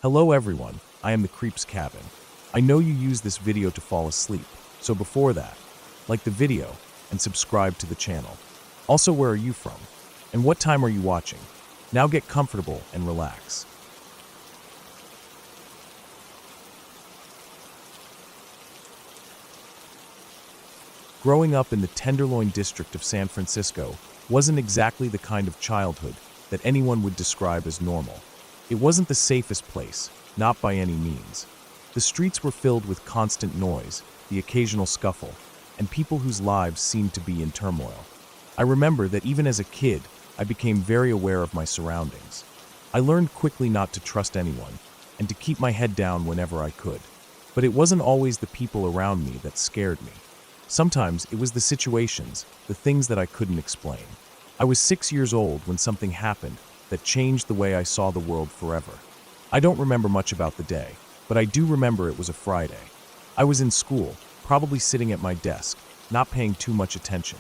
Hello everyone, I am the Creep's Cabin. I know you use this video to fall asleep, so before that, like the video and subscribe to the channel. Also, where are you from? And what time are you watching? Now get comfortable and relax. Growing up in the Tenderloin district of San Francisco wasn't exactly the kind of childhood that anyone would describe as normal. It wasn't the safest place, not by any means. The streets were filled with constant noise, the occasional scuffle, and people whose lives seemed to be in turmoil. I remember that even as a kid, I became very aware of my surroundings. I learned quickly not to trust anyone and to keep my head down whenever I could. But it wasn't always the people around me that scared me. Sometimes it was the situations, the things that I couldn't explain. I was 6 years old when something happened that changed the way I saw the world forever. I don't remember much about the day, but I do remember it was a Friday. I was in school, probably sitting at my desk, not paying too much attention.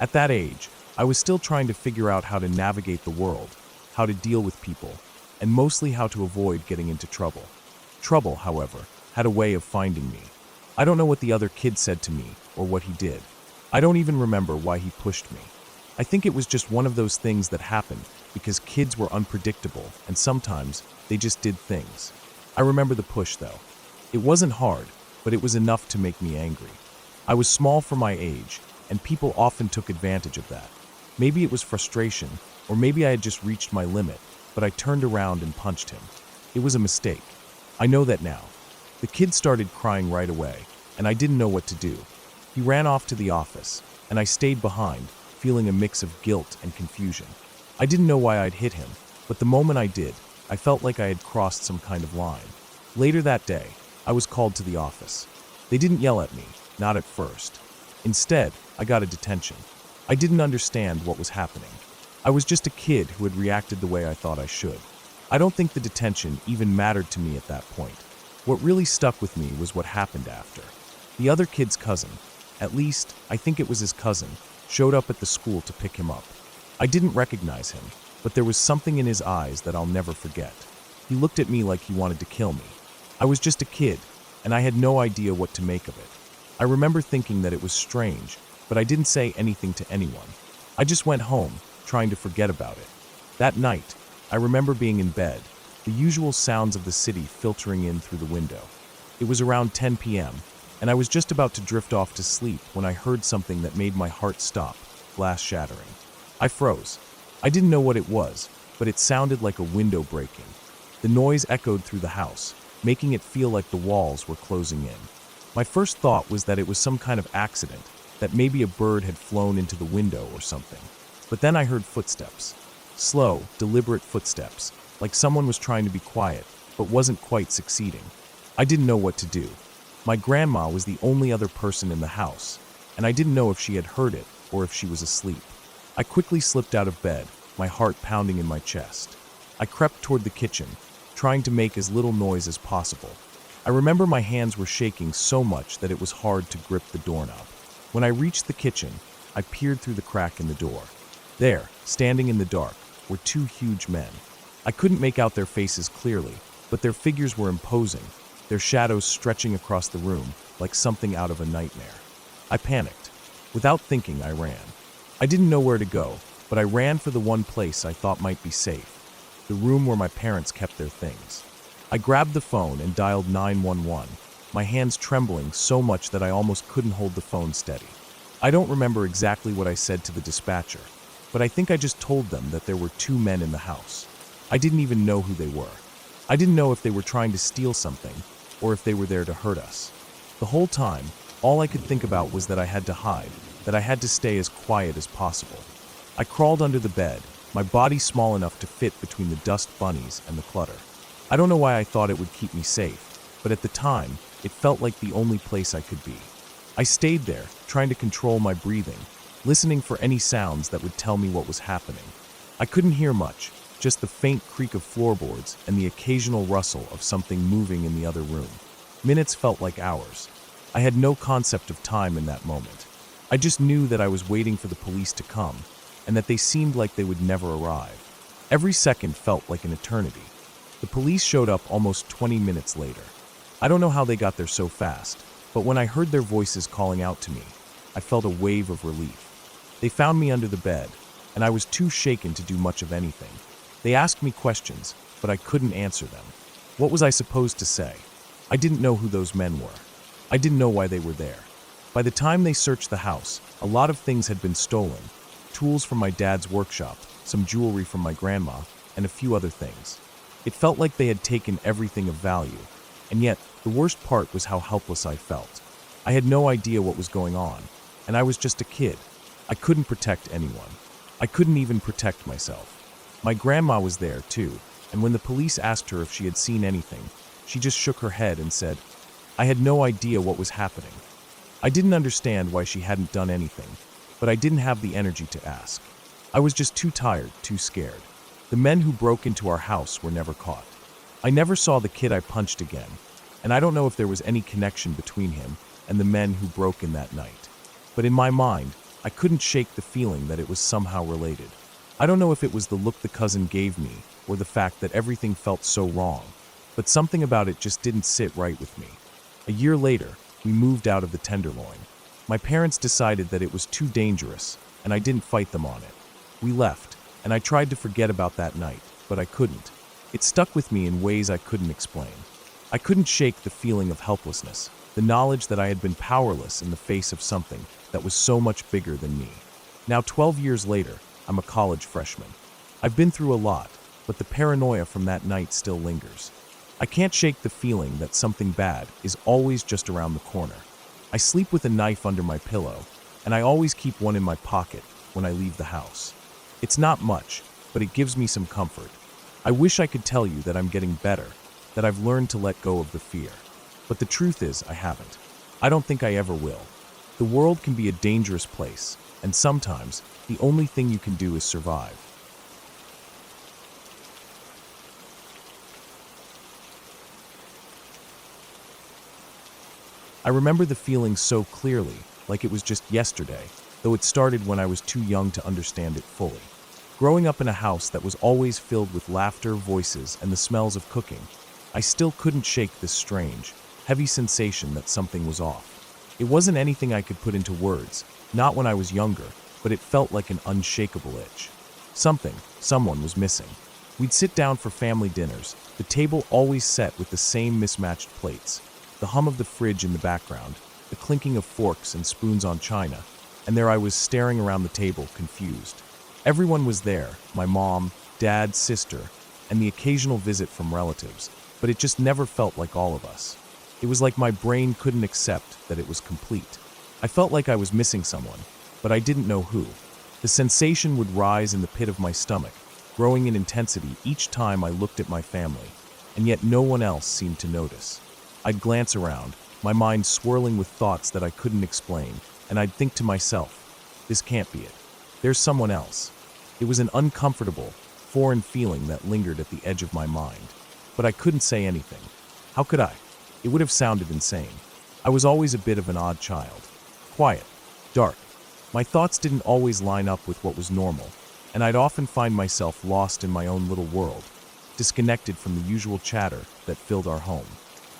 At that age, I was still trying to figure out how to navigate the world, how to deal with people, and mostly how to avoid getting into trouble. Trouble, however, had a way of finding me. I don't know what the other kid said to me or what he did. I don't even remember why he pushed me. I think it was just one of those things that happened because kids were unpredictable and sometimes they just did things. I remember the push though. It wasn't hard, but it was enough to make me angry. I was small for my age, and people often took advantage of that. Maybe it was frustration, or maybe I had just reached my limit, but I turned around and punched him. It was a mistake. I know that now. The kid started crying right away, and I didn't know what to do. He ran off to the office, and I stayed behind, feeling a mix of guilt and confusion. I didn't know why I'd hit him, but the moment I did, I felt like I had crossed some kind of line. Later that day, I was called to the office. They didn't yell at me, not at first. Instead, I got a detention. I didn't understand what was happening. I was just a kid who had reacted the way I thought I should. I don't think the detention even mattered to me at that point. What really stuck with me was what happened after. The other kid's cousin, at least I think it was his cousin, showed up at the school to pick him up. I didn't recognize him, but there was something in his eyes that I'll never forget. He looked at me like he wanted to kill me. I was just a kid, and I had no idea what to make of it. I remember thinking that it was strange, but I didn't say anything to anyone. I just went home, trying to forget about it. That night, I remember being in bed, the usual sounds of the city filtering in through the window. It was around 10 p.m., and I was just about to drift off to sleep when I heard something that made my heart stop, glass shattering. I froze. I didn't know what it was, but it sounded like a window breaking. The noise echoed through the house, making it feel like the walls were closing in. My first thought was that it was some kind of accident, that maybe a bird had flown into the window or something. But then I heard footsteps. Slow, deliberate footsteps, like someone was trying to be quiet, but wasn't quite succeeding. I didn't know what to do. My grandma was the only other person in the house, and I didn't know if she had heard it or if she was asleep. I quickly slipped out of bed, my heart pounding in my chest. I crept toward the kitchen, trying to make as little noise as possible. I remember my hands were shaking so much that it was hard to grip the doorknob. When I reached the kitchen, I peered through the crack in the door. There, standing in the dark, were two huge men. I couldn't make out their faces clearly, but their figures were imposing, their shadows stretching across the room like something out of a nightmare. I panicked. Without thinking, I ran. I didn't know where to go, but I ran for the one place I thought might be safe, the room where my parents kept their things. I grabbed the phone and dialed 911, my hands trembling so much that I almost couldn't hold the phone steady. I don't remember exactly what I said to the dispatcher, but I think I just told them that there were two men in the house. I didn't even know who they were. I didn't know if they were trying to steal something or if they were there to hurt us. The whole time, all I could think about was that I had to hide, that I had to stay as quiet as possible. I crawled under the bed, my body small enough to fit between the dust bunnies and the clutter. I don't know why I thought it would keep me safe, but at the time, it felt like the only place I could be. I stayed there, trying to control my breathing, listening for any sounds that would tell me what was happening. I couldn't hear much, just the faint creak of floorboards and the occasional rustle of something moving in the other room. Minutes felt like hours. I had no concept of time in that moment. I just knew that I was waiting for the police to come, and that they seemed like they would never arrive. Every second felt like an eternity. The police showed up almost 20 minutes later. I don't know how they got there so fast, but when I heard their voices calling out to me, I felt a wave of relief. They found me under the bed, and I was too shaken to do much of anything. They asked me questions, but I couldn't answer them. What was I supposed to say? I didn't know who those men were. I didn't know why they were there. By the time they searched the house, a lot of things had been stolen. Tools from my dad's workshop, some jewelry from my grandma, and a few other things. It felt like they had taken everything of value, and yet the worst part was how helpless I felt. I had no idea what was going on, and I was just a kid. I couldn't protect anyone. I couldn't even protect myself. My grandma was there too, and when the police asked her if she had seen anything, she just shook her head and said, I had no idea what was happening. I didn't understand why she hadn't done anything, but I didn't have the energy to ask. I was just too tired, too scared. The men who broke into our house were never caught. I never saw the kid I punched again, and I don't know if there was any connection between him and the men who broke in that night. But in my mind, I couldn't shake the feeling that it was somehow related. I don't know if it was the look the cousin gave me or the fact that everything felt so wrong, but something about it just didn't sit right with me. A year later, we moved out of the Tenderloin. My parents decided that it was too dangerous, and I didn't fight them on it. We left, and I tried to forget about that night, but I couldn't. It stuck with me in ways I couldn't explain. I couldn't shake the feeling of helplessness, the knowledge that I had been powerless in the face of something that was so much bigger than me. Now, 12 years later, I'm a college freshman. I've been through a lot, but the paranoia from that night still lingers. I can't shake the feeling that something bad is always just around the corner. I sleep with a knife under my pillow, and I always keep one in my pocket when I leave the house. It's not much, but it gives me some comfort. I wish I could tell you that I'm getting better, that I've learned to let go of the fear. But the truth is, I haven't. I don't think I ever will. The world can be a dangerous place, and sometimes the only thing you can do is survive. I remember the feeling so clearly, like it was just yesterday, though it started when I was too young to understand it fully. Growing up in a house that was always filled with laughter, voices, and the smells of cooking, I still couldn't shake this strange, heavy sensation that something was off. It wasn't anything I could put into words, not when I was younger, but it felt like an unshakable itch. Someone was missing. We'd sit down for family dinners, the table always set with the same mismatched plates, the hum of the fridge in the background, the clinking of forks and spoons on china, and there I was staring around the table, confused. Everyone was there, my mom, dad, sister, and the occasional visit from relatives, but it just never felt like all of us. It was like my brain couldn't accept that it was complete. I felt like I was missing someone, but I didn't know who. The sensation would rise in the pit of my stomach, growing in intensity each time I looked at my family, and yet no one else seemed to notice. I'd glance around, my mind swirling with thoughts that I couldn't explain, and I'd think to myself, this can't be it. There's someone else. It was an uncomfortable, foreign feeling that lingered at the edge of my mind. But I couldn't say anything. How could I? It would have sounded insane. I was always a bit of an odd child. Quiet, dark. My thoughts didn't always line up with what was normal, and I'd often find myself lost in my own little world, disconnected from the usual chatter that filled our home.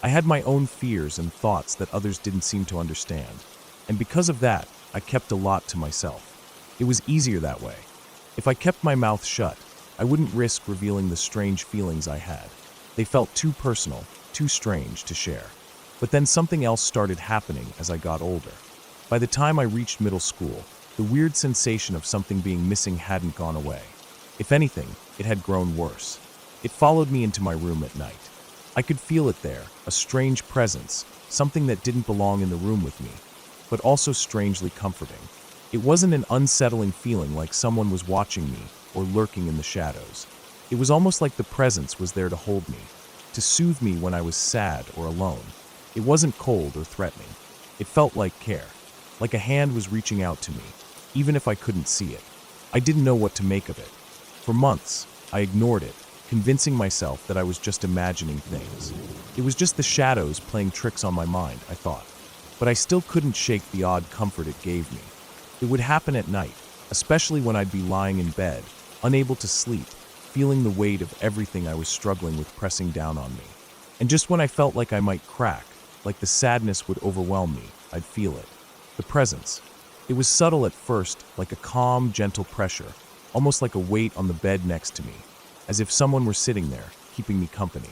I had my own fears and thoughts that others didn't seem to understand, and because of that, I kept a lot to myself. It was easier that way. If I kept my mouth shut, I wouldn't risk revealing the strange feelings I had. They felt too personal, too strange to share. But then something else started happening as I got older. By the time I reached middle school, the weird sensation of something being missing hadn't gone away. If anything, it had grown worse. It followed me into my room at night. I could feel it there, a strange presence, something that didn't belong in the room with me, but also strangely comforting. It wasn't an unsettling feeling like someone was watching me or lurking in the shadows. It was almost like the presence was there to hold me, to soothe me when I was sad or alone. It wasn't cold or threatening. It felt like care, like a hand was reaching out to me, even if I couldn't see it. I didn't know what to make of it. For months, I ignored it, convincing myself that I was just imagining things. It was just the shadows playing tricks on my mind, I thought. But I still couldn't shake the odd comfort it gave me. It would happen at night, especially when I'd be lying in bed, unable to sleep, feeling the weight of everything I was struggling with pressing down on me. And just when I felt like I might crack, like the sadness would overwhelm me, I'd feel it. The presence. It was subtle at first, like a calm, gentle pressure, almost like a weight on the bed next to me, as if someone were sitting there, keeping me company.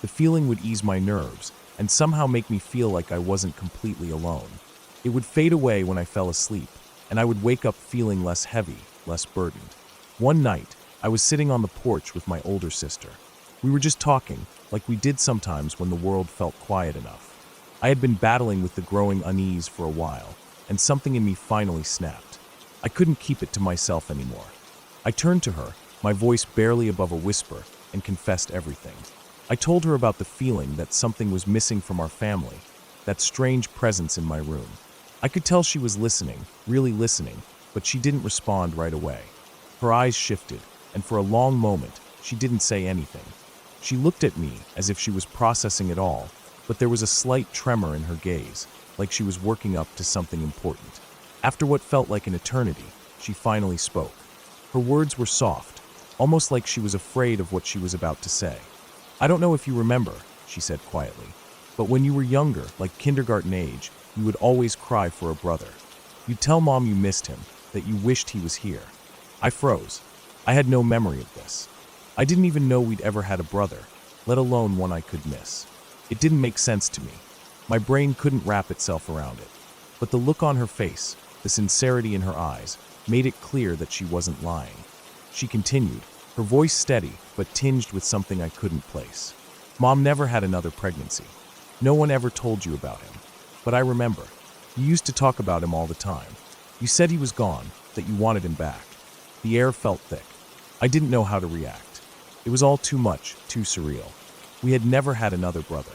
The feeling would ease my nerves, and somehow make me feel like I wasn't completely alone. It would fade away when I fell asleep, and I would wake up feeling less heavy, less burdened. One night, I was sitting on the porch with my older sister. We were just talking, like we did sometimes when the world felt quiet enough. I had been battling with the growing unease for a while, and something in me finally snapped. I couldn't keep it to myself anymore. I turned to her, my voice barely above a whisper, and confessed everything. I told her about the feeling that something was missing from our family, that strange presence in my room. I could tell she was listening, really listening, but she didn't respond right away. Her eyes shifted, and for a long moment, she didn't say anything. She looked at me as if she was processing it all, but there was a slight tremor in her gaze, like she was working up to something important. After what felt like an eternity, she finally spoke. Her words were soft, almost like she was afraid of what she was about to say. "I don't know if you remember," she said quietly, "but when you were younger, like kindergarten age, you would always cry for a brother. You'd tell Mom you missed him, that you wished he was here." I froze. I had no memory of this. I didn't even know we'd ever had a brother, let alone one I could miss. It didn't make sense to me. My brain couldn't wrap itself around it. But the look on her face, the sincerity in her eyes, made it clear that she wasn't lying. She continued, her voice steady, but tinged with something I couldn't place. "Mom never had another pregnancy. No one ever told you about him. But I remember. You used to talk about him all the time. You said he was gone, that you wanted him back." The air felt thick. I didn't know how to react. It was all too much, too surreal. We had never had another brother.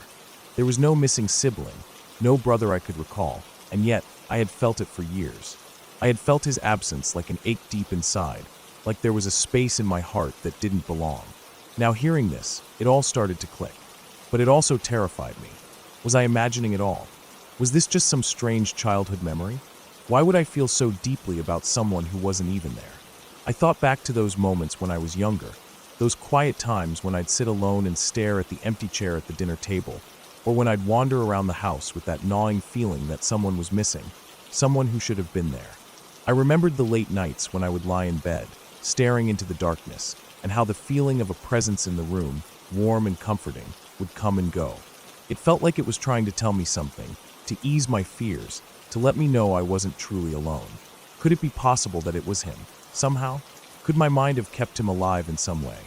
There was no missing sibling, no brother I could recall, and yet I had felt it for years. I had felt his absence like an ache deep inside, like there was a space in my heart that didn't belong. Now hearing this, it all started to click. But it also terrified me. Was I imagining it all? Was this just some strange childhood memory? Why would I feel so deeply about someone who wasn't even there? I thought back to those moments when I was younger, those quiet times when I'd sit alone and stare at the empty chair at the dinner table, or when I'd wander around the house with that gnawing feeling that someone was missing, someone who should have been there. I remembered the late nights when I would lie in bed, staring into the darkness, and how the feeling of a presence in the room, warm and comforting, would come and go. It felt like it was trying to tell me something, to ease my fears, to let me know I wasn't truly alone. Could it be possible that it was him, somehow? Could my mind have kept him alive in some way,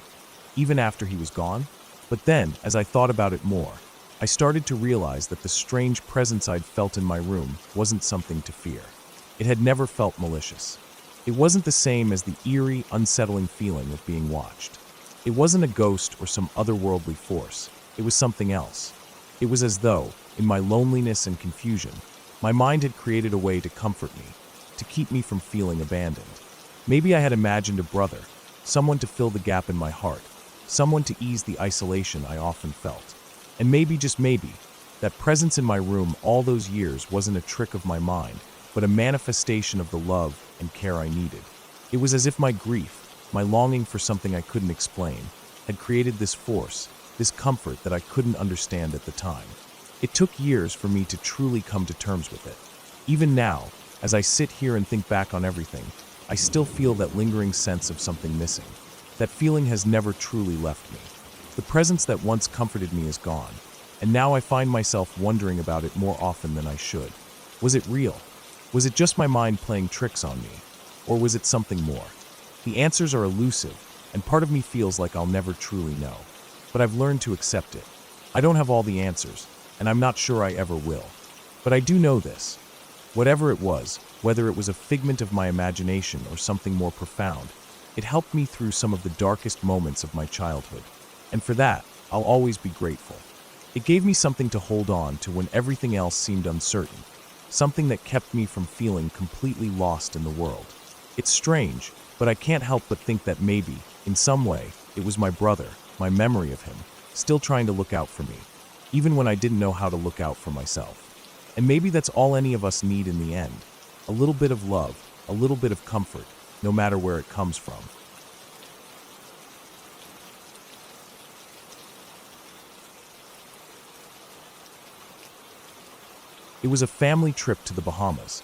even after he was gone? But then, as I thought about it more, I started to realize that the strange presence I'd felt in my room wasn't something to fear. It had never felt malicious. It wasn't the same as the eerie, unsettling feeling of being watched. It wasn't a ghost or some otherworldly force. It was something else. It was as though, in my loneliness and confusion, my mind had created a way to comfort me, to keep me from feeling abandoned. Maybe I had imagined a brother, someone to fill the gap in my heart, someone to ease the isolation I often felt. And maybe, just maybe, that presence in my room all those years wasn't a trick of my mind, but a manifestation of the love and care I needed. It was as if my grief, my longing for something I couldn't explain, had created this force, this comfort that I couldn't understand at the time. It took years for me to truly come to terms with it. Even now, as I sit here and think back on everything, I still feel that lingering sense of something missing. That feeling has never truly left me. The presence that once comforted me is gone, and now I find myself wondering about it more often than I should. Was it real? Was it just my mind playing tricks on me? Or was it something more? The answers are elusive, and part of me feels like I'll never truly know. But I've learned to accept it. I don't have all the answers, and I'm not sure I ever will. But I do know this. Whatever it was, whether it was a figment of my imagination or something more profound, it helped me through some of the darkest moments of my childhood. And for that, I'll always be grateful. It gave me something to hold on to when everything else seemed uncertain, something that kept me from feeling completely lost in the world. It's strange, but I can't help but think that maybe, in some way, it was my brother, my memory of him, still trying to look out for me, even when I didn't know how to look out for myself. And maybe that's all any of us need in the end. A little bit of love, a little bit of comfort, no matter where it comes from. It was a family trip to the Bahamas.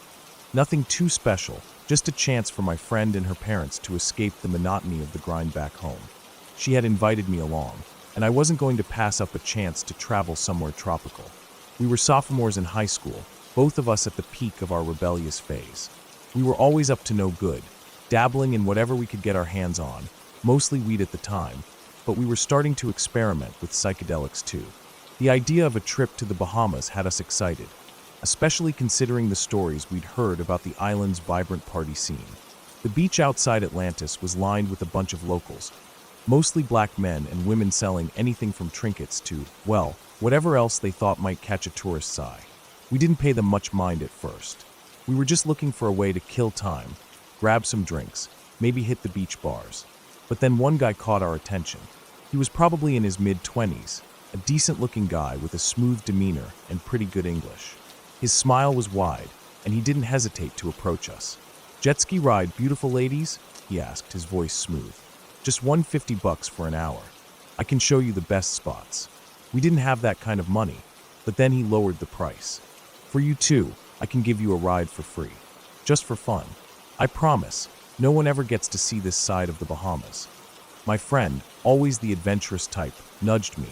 Nothing too special, just a chance for my friend and her parents to escape the monotony of the grind back home. She had invited me along, and I wasn't going to pass up a chance to travel somewhere tropical. We were sophomores in high school, both of us at the peak of our rebellious phase. We were always up to no good, dabbling in whatever we could get our hands on, mostly weed at the time, but we were starting to experiment with psychedelics too. The idea of a trip to the Bahamas had us excited, especially considering the stories we'd heard about the island's vibrant party scene. The beach outside Atlantis was lined with a bunch of locals, mostly black men and women selling anything from trinkets to, well, whatever else they thought might catch a tourist's eye. We didn't pay them much mind at first. We were just looking for a way to kill time, grab some drinks, maybe hit the beach bars. But then one guy caught our attention. He was probably in his mid-20s, a decent-looking guy with a smooth demeanor and pretty good English. His smile was wide, and he didn't hesitate to approach us. "Jet ski ride, beautiful ladies?" he asked, his voice smooth. "Just $150 for an hour. I can show you the best spots." We didn't have that kind of money, but then he lowered the price. "For you too, I can give you a ride for free. Just for fun. I promise, no one ever gets to see this side of the Bahamas." My friend, always the adventurous type, nudged me,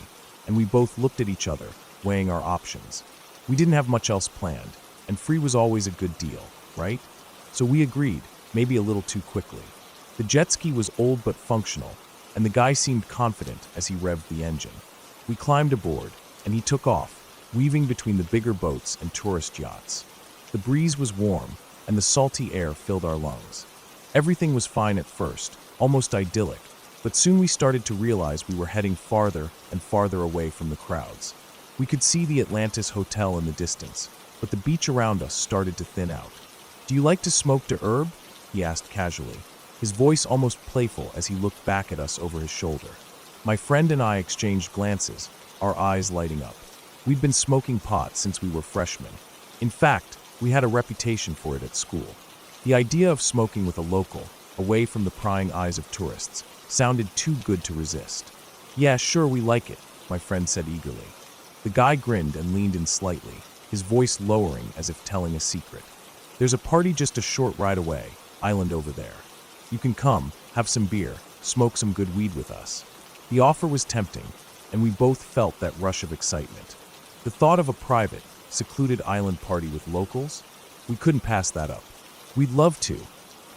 and we both looked at each other, weighing our options. We didn't have much else planned, and free was always a good deal, right? So we agreed, maybe a little too quickly. The jet ski was old but functional, and the guy seemed confident as he revved the engine. We climbed aboard, and he took off, weaving between the bigger boats and tourist yachts. The breeze was warm, and the salty air filled our lungs. Everything was fine at first, almost idyllic, but soon we started to realize we were heading farther and farther away from the crowds. We could see the Atlantis Hotel in the distance, but the beach around us started to thin out. "Do you like to smoke the herb?" he asked casually, his voice almost playful as he looked back at us over his shoulder. My friend and I exchanged glances, our eyes lighting up. We'd been smoking pot since we were freshmen. In fact, we had a reputation for it at school. The idea of smoking with a local, away from the prying eyes of tourists, sounded too good to resist. "Yeah, sure, we like it," my friend said eagerly. The guy grinned and leaned in slightly, his voice lowering as if telling a secret. "There's a party just a short ride away, island over there. You can come, have some beer, smoke some good weed with us." The offer was tempting, and we both felt that rush of excitement. The thought of a private, secluded island party with locals? We couldn't pass that up. "We'd love to,"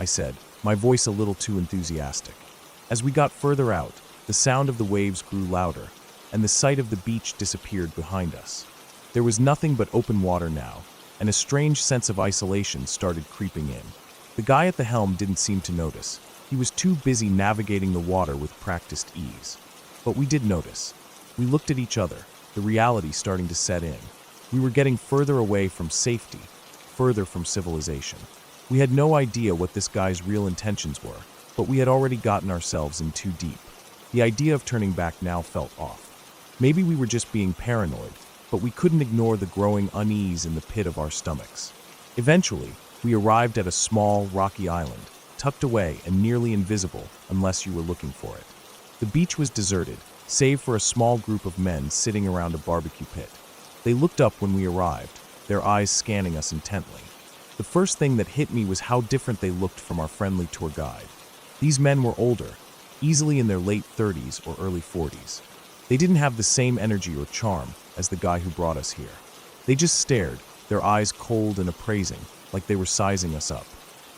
I said, my voice a little too enthusiastic. As we got further out, the sound of the waves grew louder, and the sight of the beach disappeared behind us. There was nothing but open water now, and a strange sense of isolation started creeping in. The guy at the helm didn't seem to notice. He was too busy navigating the water with practiced ease. But we did notice. We looked at each other, the reality starting to set in. We were getting further away from safety, further from civilization. We had no idea what this guy's real intentions were, but we had already gotten ourselves in too deep. The idea of turning back now felt off. Maybe we were just being paranoid, but we couldn't ignore the growing unease in the pit of our stomachs. Eventually, we arrived at a small, rocky island, tucked away and nearly invisible unless you were looking for it. The beach was deserted, save for a small group of men sitting around a barbecue pit. They looked up when we arrived, their eyes scanning us intently. The first thing that hit me was how different they looked from our friendly tour guide. These men were older, easily in their late 30s or early 40s. They didn't have the same energy or charm as the guy who brought us here. They just stared, their eyes cold and appraising, like they were sizing us up.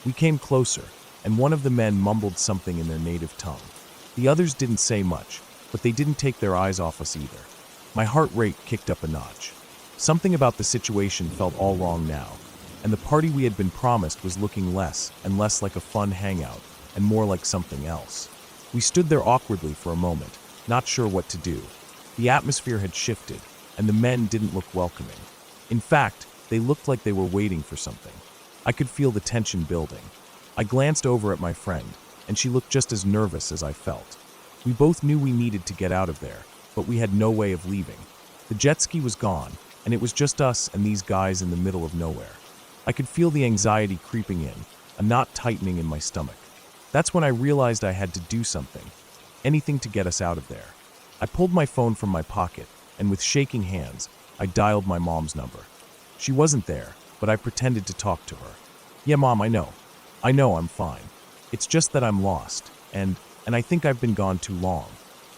We came closer, and one of the men mumbled something in their native tongue. The others didn't say much, but they didn't take their eyes off us either. My heart rate kicked up a notch. Something about the situation felt all wrong now, and the party we had been promised was looking less and less like a fun hangout and more like something else. We stood there awkwardly for a moment, not sure what to do. The atmosphere had shifted, and the men didn't look welcoming. In fact, they looked like they were waiting for something. I could feel the tension building. I glanced over at my friend, and she looked just as nervous as I felt. We both knew we needed to get out of there, but we had no way of leaving. The jet ski was gone, and it was just us and these guys in the middle of nowhere. I could feel the anxiety creeping in, a knot tightening in my stomach. That's when I realized I had to do something, anything to get us out of there. I pulled my phone from my pocket, and with shaking hands, I dialed my mom's number. She wasn't there, but I pretended to talk to her. Yeah, Mom, I know. I know I'm fine. It's just that I'm lost, and I think I've been gone too long.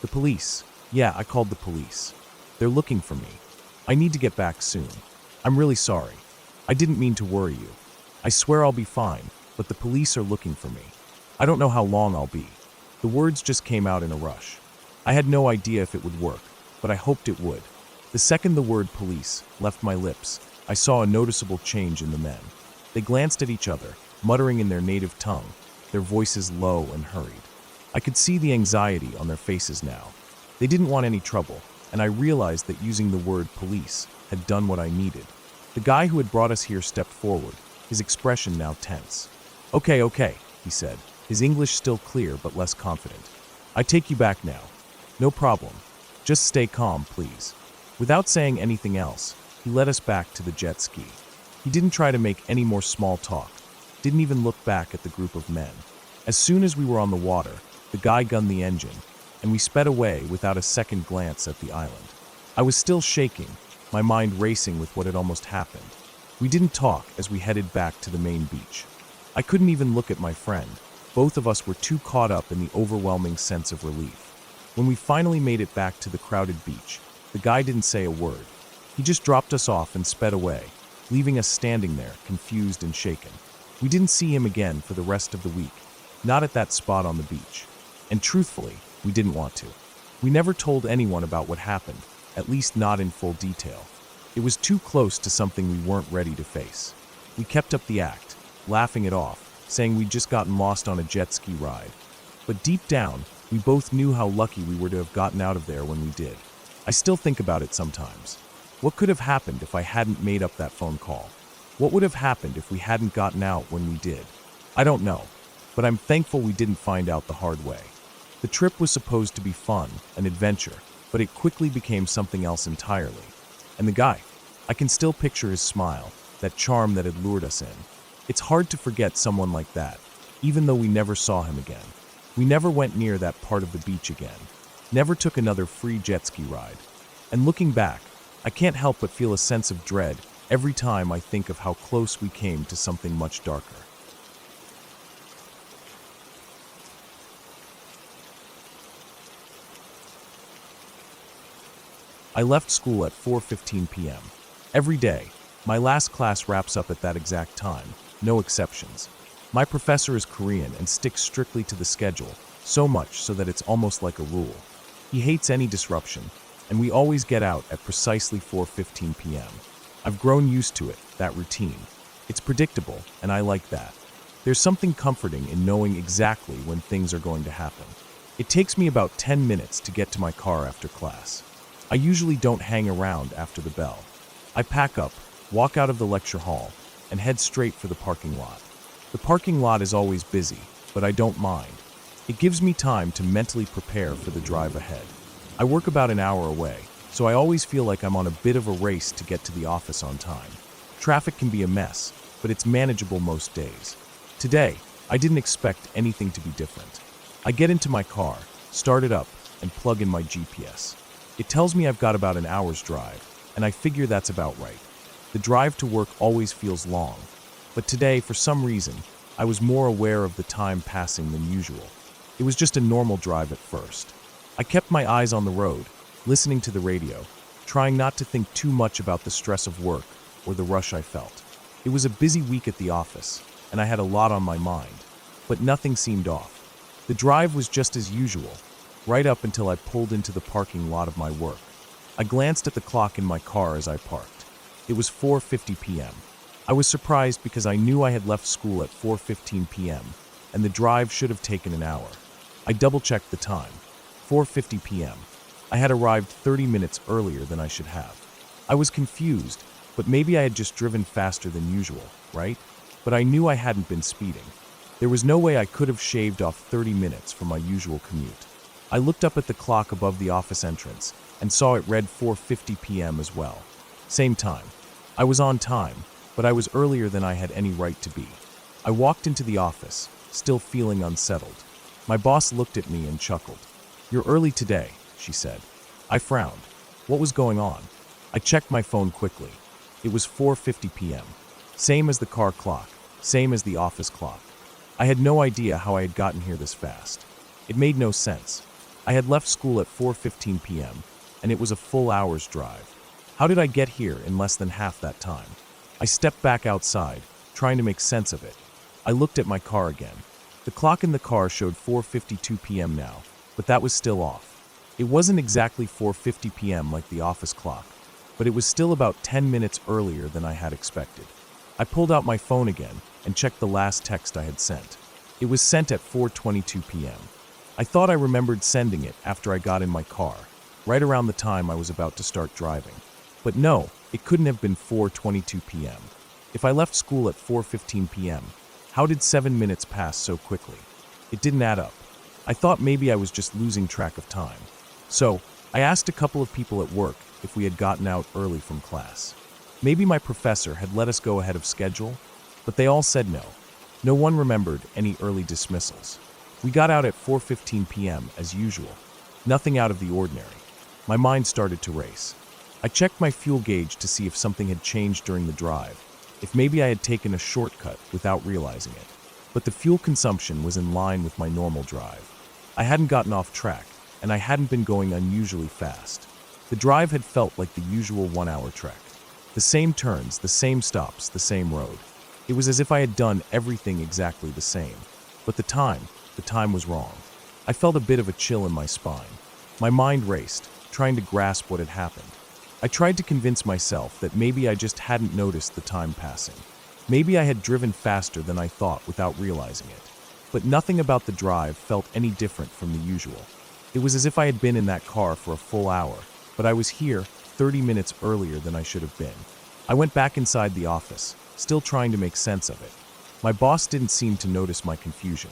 The police. Yeah, I called the police. They're looking for me. I need to get back soon. I'm really sorry. I didn't mean to worry you. I swear I'll be fine, but the police are looking for me. I don't know how long I'll be. The words just came out in a rush. I had no idea if it would work, but I hoped it would. The second the word police left my lips, I saw a noticeable change in the men. They glanced at each other, muttering in their native tongue, their voices low and hurried. I could see the anxiety on their faces now. They didn't want any trouble, and I realized that using the word police had done what I needed. The guy who had brought us here stepped forward, his expression now tense. Okay, he said, his English still clear but less confident. I take you back now. No problem. Just stay calm, please. Without saying anything else, he led us back to the jet ski. He didn't try to make any more small talk, didn't even look back at the group of men. As soon as we were on the water, the guy gunned the engine, and we sped away without a second glance at the island. I was still shaking, my mind racing with what had almost happened. We didn't talk as we headed back to the main beach. I couldn't even look at my friend. Both of us were too caught up in the overwhelming sense of relief. When we finally made it back to the crowded beach, the guy didn't say a word. He just dropped us off and sped away, leaving us standing there, confused and shaken. We didn't see him again for the rest of the week, not at that spot on the beach. And truthfully, we didn't want to. We never told anyone about what happened, at least not in full detail. It was too close to something we weren't ready to face. We kept up the act, laughing it off, saying we'd just gotten lost on a jet ski ride. But deep down, we both knew how lucky we were to have gotten out of there when we did. I still think about it sometimes. What could have happened if I hadn't made up that phone call? What would have happened if we hadn't gotten out when we did? I don't know, but I'm thankful we didn't find out the hard way. The trip was supposed to be fun, an adventure, but it quickly became something else entirely. And the guy, I can still picture his smile, that charm that had lured us in. It's hard to forget someone like that, even though we never saw him again. We never went near that part of the beach again, never took another free jet ski ride. And looking back, I can't help but feel a sense of dread every time I think of how close we came to something much darker. I left school at 4:15 p.m. Every day, my last class wraps up at that exact time, no exceptions. My professor is Korean and sticks strictly to the schedule, so much so that it's almost like a rule. He hates any disruption, and we always get out at precisely 4:15 p.m. I've grown used to it, that routine. It's predictable, and I like that. There's something comforting in knowing exactly when things are going to happen. It takes me about 10 minutes to get to my car after class. I usually don't hang around after the bell. I pack up, walk out of the lecture hall, and head straight for the parking lot. The parking lot is always busy, but I don't mind. It gives me time to mentally prepare for the drive ahead. I work about an hour away, so I always feel like I'm on a bit of a race to get to the office on time. Traffic can be a mess, but it's manageable most days. Today, I didn't expect anything to be different. I get into my car, start it up, and plug in my GPS. It tells me I've got about an hour's drive, and I figure that's about right. The drive to work always feels long, but today, for some reason, I was more aware of the time passing than usual. It was just a normal drive at first. I kept my eyes on the road, listening to the radio, trying not to think too much about the stress of work or the rush I felt. It was a busy week at the office, and I had a lot on my mind, but nothing seemed off. The drive was just as usual, right up until I pulled into the parking lot of my work. I glanced at the clock in my car as I parked. It was 4:50 p.m. I was surprised because I knew I had left school at 4:15 p.m., and the drive should have taken an hour. I double-checked the time. 4:50 p.m. I had arrived 30 minutes earlier than I should have. I was confused, but maybe I had just driven faster than usual, right? But I knew I hadn't been speeding. There was no way I could have shaved off 30 minutes from my usual commute. I looked up at the clock above the office entrance and saw it read 4:50 p.m. as well. Same time. I was on time, but I was earlier than I had any right to be. I walked into the office, still feeling unsettled. My boss looked at me and chuckled. "You're early today," she said. I frowned. What was going on? I checked my phone quickly. It was 4:50 p.m. Same as the car clock, same as the office clock. I had no idea how I had gotten here this fast. It made no sense. I had left school at 4:15 p.m., and it was a full hour's drive. How did I get here in less than half that time? I stepped back outside, trying to make sense of it. I looked at my car again. The clock in the car showed 4:52 p.m. now, but that was still off. It wasn't exactly 4:50 p.m. like the office clock, but it was still about 10 minutes earlier than I had expected. I pulled out my phone again and checked the last text I had sent. It was sent at 4:22 p.m. I thought I remembered sending it after I got in my car, right around the time I was about to start driving. But no, it couldn't have been 4:22 p.m. If I left school at 4:15 p.m., how did 7 minutes pass so quickly? It didn't add up. I thought maybe I was just losing track of time. So, I asked a couple of people at work if we had gotten out early from class. Maybe my professor had let us go ahead of schedule, but they all said no. No one remembered any early dismissals. We got out at 4:15 p.m. as usual. Nothing out of the ordinary. My mind started to race. I checked my fuel gauge to see if something had changed during the drive, if maybe I had taken a shortcut without realizing it. But the fuel consumption was in line with my normal drive. I hadn't gotten off track, and I hadn't been going unusually fast. The drive had felt like the usual 1-hour trek. The same turns, the same stops, the same road. It was as if I had done everything exactly the same. But the time was wrong. I felt a bit of a chill in my spine. My mind raced, trying to grasp what had happened. I tried to convince myself that maybe I just hadn't noticed the time passing. Maybe I had driven faster than I thought without realizing it. But nothing about the drive felt any different from the usual. It was as if I had been in that car for a full hour, but I was here 30 minutes earlier than I should have been. I went back inside the office, still trying to make sense of it. My boss didn't seem to notice my confusion.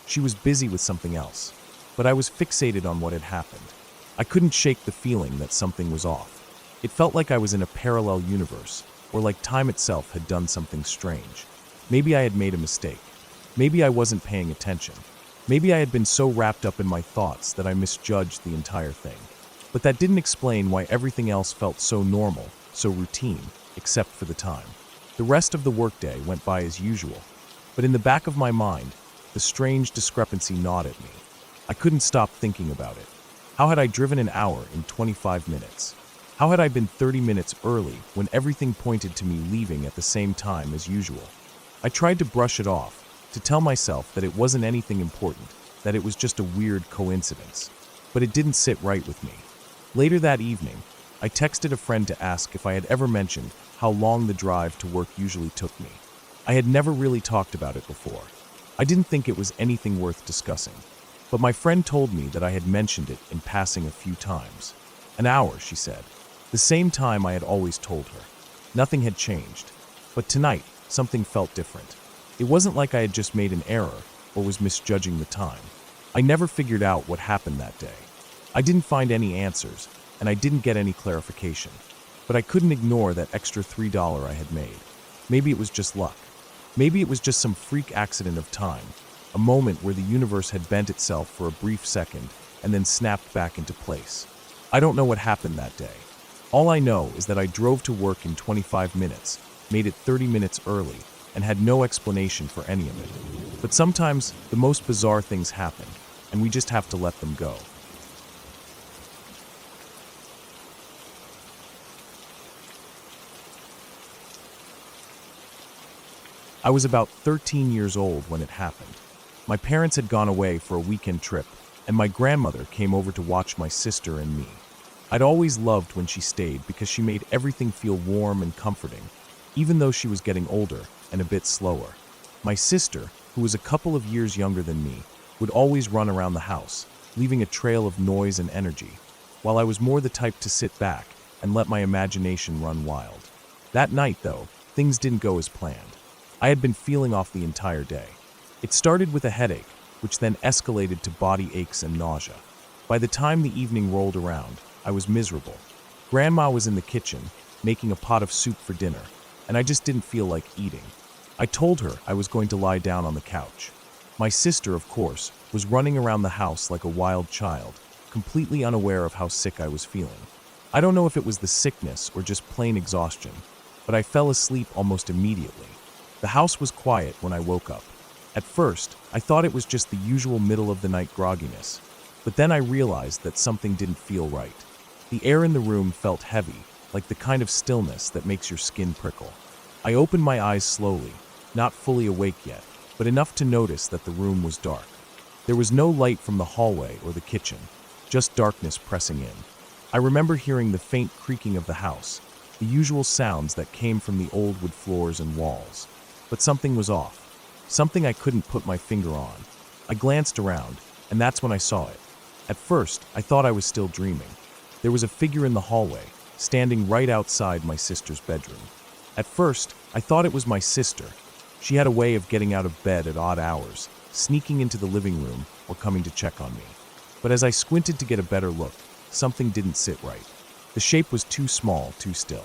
She was busy with something else, but I was fixated on what had happened. I couldn't shake the feeling that something was off. It felt like I was in a parallel universe, or like time itself had done something strange. Maybe I had made a mistake. Maybe I wasn't paying attention. Maybe I had been so wrapped up in my thoughts that I misjudged the entire thing. But that didn't explain why everything else felt so normal, so routine, except for the time. The rest of the workday went by as usual. But in the back of my mind, the strange discrepancy gnawed at me. I couldn't stop thinking about it. How had I driven an hour in 25 minutes? How had I been 30 minutes early when everything pointed to me leaving at the same time as usual? I tried to brush it off, to tell myself that it wasn't anything important, that it was just a weird coincidence. But it didn't sit right with me. Later that evening, I texted a friend to ask if I had ever mentioned how long the drive to work usually took me. I had never really talked about it before. I didn't think it was anything worth discussing. But my friend told me that I had mentioned it in passing a few times. An hour, she said. The same time I had always told her. Nothing had changed. But tonight, something felt different. It wasn't like I had just made an error or was misjudging the time. I never figured out what happened that day. I didn't find any answers, and I didn't get any clarification. But I couldn't ignore that extra $3 I had made. Maybe it was just luck. Maybe it was just some freak accident of time, a moment where the universe had bent itself for a brief second and then snapped back into place. I don't know what happened that day. All I know is that I drove to work in 25 minutes, made it 30 minutes early, and had no explanation for any of it. But sometimes the most bizarre things happen, and we just have to let them go. I was about 13 years old when it happened. My parents had gone away for a weekend trip, and my grandmother came over to watch my sister and me. I'd always loved when she stayed because she made everything feel warm and comforting, even though she was getting older and a bit slower. My sister, who was a couple of years younger than me, would always run around the house, leaving a trail of noise and energy, while I was more the type to sit back and let my imagination run wild. That night, though, things didn't go as planned. I had been feeling off the entire day. It started with a headache, which then escalated to body aches and nausea. By the time the evening rolled around, I was miserable. Grandma was in the kitchen, making a pot of soup for dinner, and I just didn't feel like eating. I told her I was going to lie down on the couch. My sister, of course, was running around the house like a wild child, completely unaware of how sick I was feeling. I don't know if it was the sickness or just plain exhaustion, but I fell asleep almost immediately. The house was quiet when I woke up. At first, I thought it was just the usual middle-of-the-night grogginess, but then I realized that something didn't feel right. The air in the room felt heavy, like the kind of stillness that makes your skin prickle. I opened my eyes slowly, not fully awake yet, but enough to notice that the room was dark. There was no light from the hallway or the kitchen, just darkness pressing in. I remember hearing the faint creaking of the house, the usual sounds that came from the old wood floors and walls. But something was off, something I couldn't put my finger on. I glanced around, and that's when I saw it. At first, I thought I was still dreaming. There was a figure in the hallway, standing right outside my sister's bedroom. At first, I thought it was my sister. She had a way of getting out of bed at odd hours, sneaking into the living room or coming to check on me. But as I squinted to get a better look, something didn't sit right. The shape was too small, too still.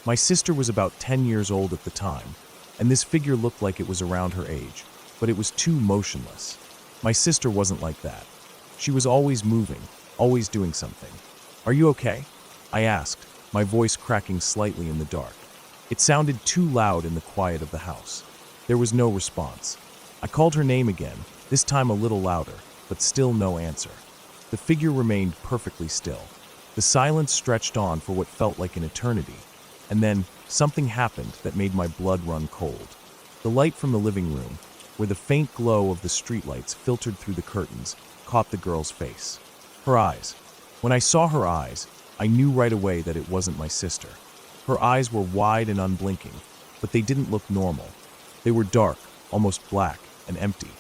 My sister was about 10 years old at the time, and this figure looked like it was around her age, but it was too motionless. My sister wasn't like that. She was always moving, always doing something. "Are you okay?" I asked, my voice cracking slightly in the dark. It sounded too loud in the quiet of the house. There was no response. I called her name again, this time a little louder, but still no answer. The figure remained perfectly still. The silence stretched on for what felt like an eternity, and then something happened that made my blood run cold. The light from the living room, where the faint glow of the streetlights filtered through the curtains, caught the girl's face. Her eyes. When I saw her eyes, I knew right away that it wasn't my sister. Her eyes were wide and unblinking, but they didn't look normal. They were dark, almost black, and empty.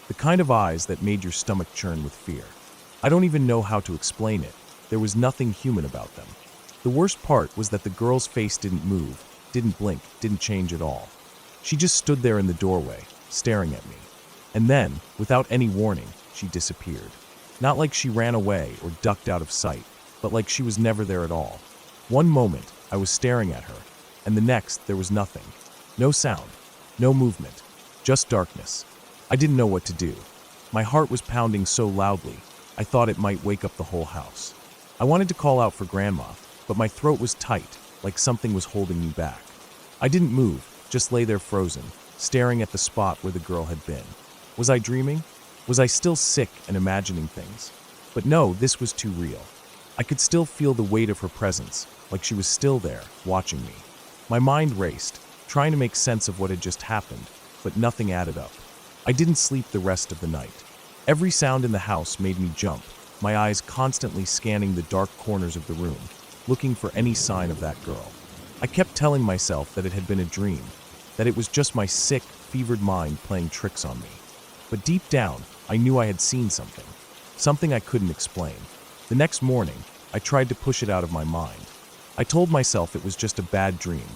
The kind of eyes that made your stomach churn with fear. I don't even know how to explain it. There was nothing human about them. The worst part was that the girl's face didn't move, didn't blink, didn't change at all. She just stood there in the doorway, staring at me. And then, without any warning, she disappeared. Not like she ran away or ducked out of sight, but like she was never there at all. One moment, I was staring at her, and the next, there was nothing. No sound, no movement, just darkness. I didn't know what to do. My heart was pounding so loudly, I thought it might wake up the whole house. I wanted to call out for Grandma, but my throat was tight, like something was holding me back. I didn't move, just lay there frozen, staring at the spot where the girl had been. Was I dreaming? Was I still sick and imagining things? But no, this was too real. I could still feel the weight of her presence, like she was still there, watching me. My mind raced, trying to make sense of what had just happened, but nothing added up. I didn't sleep the rest of the night. Every sound in the house made me jump, my eyes constantly scanning the dark corners of the room, looking for any sign of that girl. I kept telling myself that it had been a dream, that it was just my sick, fevered mind playing tricks on me. But deep down, I knew I had seen something I couldn't explain. The next morning, I tried to push it out of my mind. I told myself it was just a bad dream,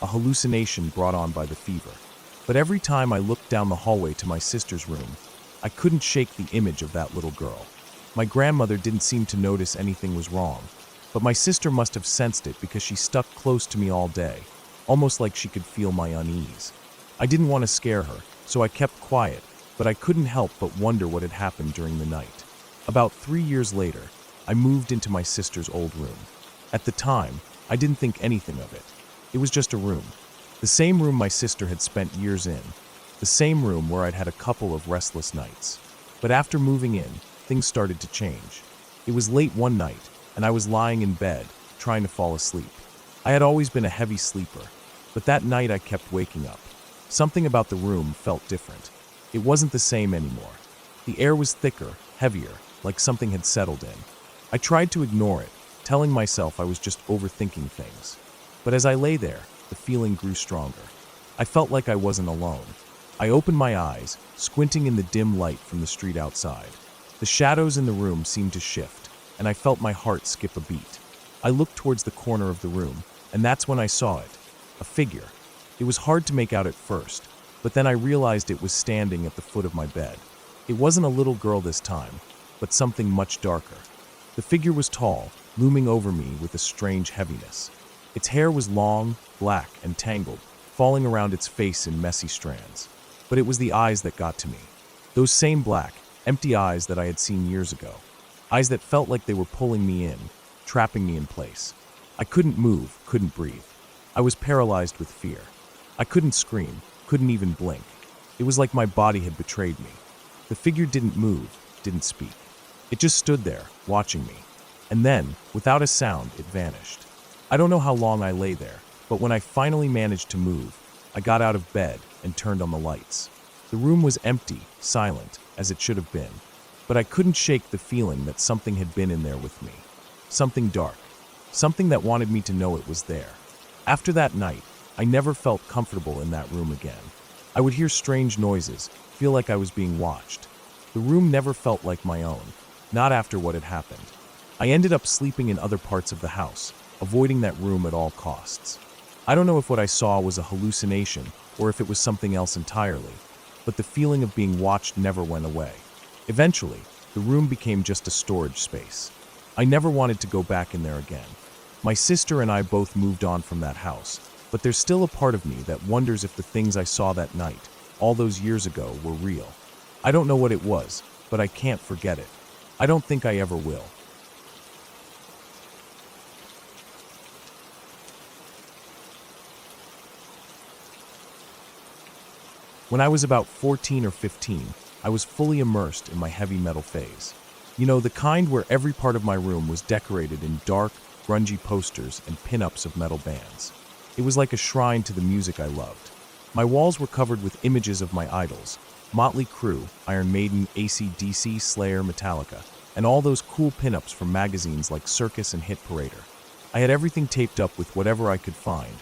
a hallucination brought on by the fever. But every time I looked down the hallway to my sister's room, I couldn't shake the image of that little girl. My grandmother didn't seem to notice anything was wrong, but my sister must have sensed it because she stuck close to me all day, almost like she could feel my unease. I didn't want to scare her, so I kept quiet, but I couldn't help but wonder what had happened during the night. About 3 years later, I moved into my sister's old room. At the time, I didn't think anything of it. It was just a room. The same room my sister had spent years in. The same room where I'd had a couple of restless nights. But after moving in, things started to change. It was late one night, and I was lying in bed, trying to fall asleep. I had always been a heavy sleeper, but that night I kept waking up. Something about the room felt different. It wasn't the same anymore. The air was thicker, heavier, like something had settled in. I tried to ignore it, telling myself I was just overthinking things. But as I lay there, the feeling grew stronger. I felt like I wasn't alone. I opened my eyes, squinting in the dim light from the street outside. The shadows in the room seemed to shift, and I felt my heart skip a beat. I looked towards the corner of the room, and that's when I saw it. A figure. It was hard to make out at first, but then I realized it was standing at the foot of my bed. It wasn't a little girl this time, but something much darker. The figure was tall, looming over me with a strange heaviness. Its hair was long, black, and tangled, falling around its face in messy strands. But it was the eyes that got to me. Those same black, empty eyes that I had seen years ago. Eyes that felt like they were pulling me in, trapping me in place. I couldn't move, couldn't breathe. I was paralyzed with fear. I couldn't scream, couldn't even blink. It was like my body had betrayed me. The figure didn't move, didn't speak. It just stood there, watching me. And then, without a sound, it vanished. I don't know how long I lay there, but when I finally managed to move, I got out of bed and turned on the lights. The room was empty, silent, as it should have been. But I couldn't shake the feeling that something had been in there with me. Something dark. Something that wanted me to know it was there. After that night, I never felt comfortable in that room again. I would hear strange noises, feel like I was being watched. The room never felt like my own, not after what had happened. I ended up sleeping in other parts of the house, avoiding that room at all costs. I don't know if what I saw was a hallucination or if it was something else entirely, but the feeling of being watched never went away. Eventually, the room became just a storage space. I never wanted to go back in there again. My sister and I both moved on from that house, but there's still a part of me that wonders if the things I saw that night, all those years ago, were real. I don't know what it was, but I can't forget it. I don't think I ever will. When I was about 14 or 15, I was fully immersed in my heavy metal phase. You know, the kind where every part of my room was decorated in dark, grungy posters and pin-ups of metal bands. It was like a shrine to the music I loved. My walls were covered with images of my idols, Motley Crue, Iron Maiden, AC/DC, Slayer, Metallica, and all those cool pin-ups from magazines like Circus and Hit Parader. I had everything taped up with whatever I could find.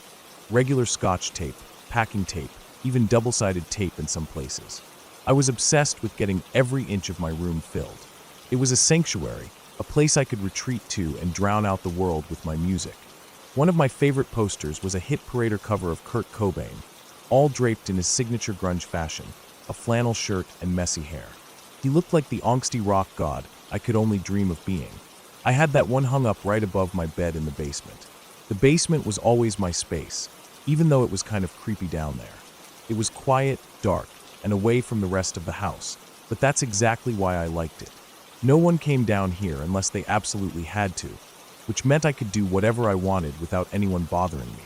Regular Scotch tape, packing tape, even double-sided tape in some places. I was obsessed with getting every inch of my room filled. It was a sanctuary, a place I could retreat to and drown out the world with my music. One of my favorite posters was a Hit Parader cover of Kurt Cobain, all draped in his signature grunge fashion, a flannel shirt and messy hair. He looked like the angsty rock god I could only dream of being. I had that one hung up right above my bed in the basement. The basement was always my space, even though it was kind of creepy down there. It was quiet, dark, and away from the rest of the house, but that's exactly why I liked it. No one came down here unless they absolutely had to, which meant I could do whatever I wanted without anyone bothering me.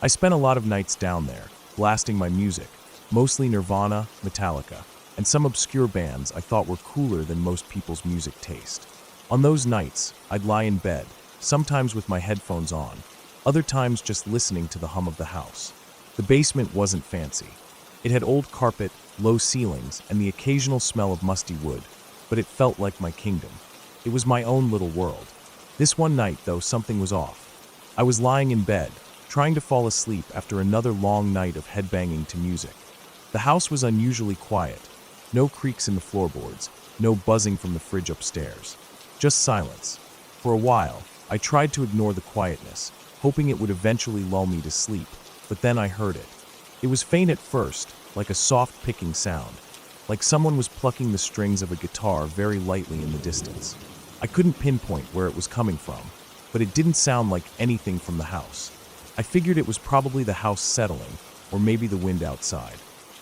I spent a lot of nights down there, blasting my music, mostly Nirvana, Metallica, and some obscure bands I thought were cooler than most people's music taste. On those nights, I'd lie in bed, sometimes with my headphones on, other times just listening to the hum of the house. The basement wasn't fancy. It had old carpet, low ceilings, and the occasional smell of musty wood, but it felt like my kingdom. It was my own little world. This one night, though, something was off. I was lying in bed, trying to fall asleep after another long night of headbanging to music. The house was unusually quiet. No creaks in the floorboards, no buzzing from the fridge upstairs. Just silence. For a while, I tried to ignore the quietness, hoping it would eventually lull me to sleep, but then I heard it. It was faint at first, like a soft picking sound, like someone was plucking the strings of a guitar very lightly in the distance. I couldn't pinpoint where it was coming from, but it didn't sound like anything from the house. I figured it was probably the house settling, or maybe the wind outside.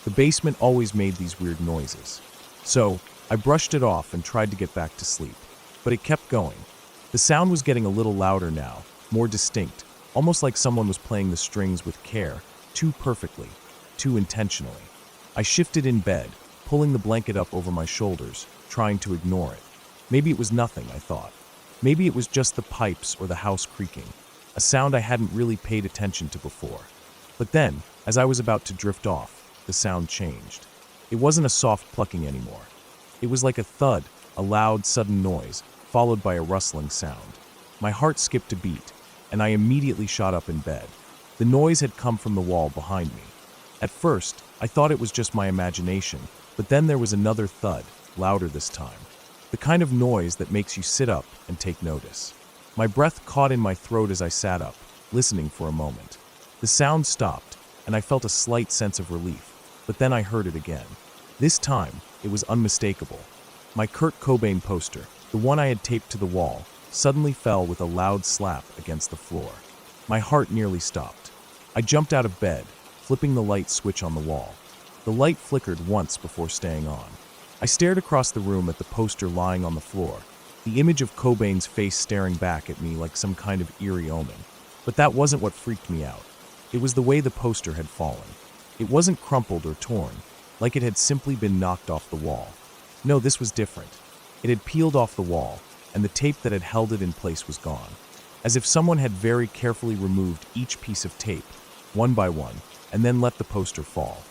The basement always made these weird noises. So, I brushed it off and tried to get back to sleep, but it kept going. The sound was getting a little louder now, more distinct, almost like someone was playing the strings with care, too perfectly, too intentionally. I shifted in bed, pulling the blanket up over my shoulders, trying to ignore it. Maybe it was nothing, I thought. Maybe it was just the pipes or the house creaking, a sound I hadn't really paid attention to before. But then, as I was about to drift off, the sound changed. It wasn't a soft plucking anymore. It was like a thud, a loud, sudden noise, followed by a rustling sound. My heart skipped a beat, and I immediately shot up in bed. The noise had come from the wall behind me. At first, I thought it was just my imagination, but then there was another thud, louder this time. The kind of noise that makes you sit up and take notice. My breath caught in my throat as I sat up, listening for a moment. The sound stopped, and I felt a slight sense of relief, but then I heard it again. This time, it was unmistakable. My Kurt Cobain poster, the one I had taped to the wall, suddenly fell with a loud slap against the floor. My heart nearly stopped. I jumped out of bed, flipping the light switch on the wall. The light flickered once before staying on. I stared across the room at the poster lying on the floor, the image of Cobain's face staring back at me like some kind of eerie omen. But that wasn't what freaked me out. It was the way the poster had fallen. It wasn't crumpled or torn, like it had simply been knocked off the wall. No, this was different. It had peeled off the wall, and the tape that had held it in place was gone. As if someone had very carefully removed each piece of tape, one by one, and then let the poster fall.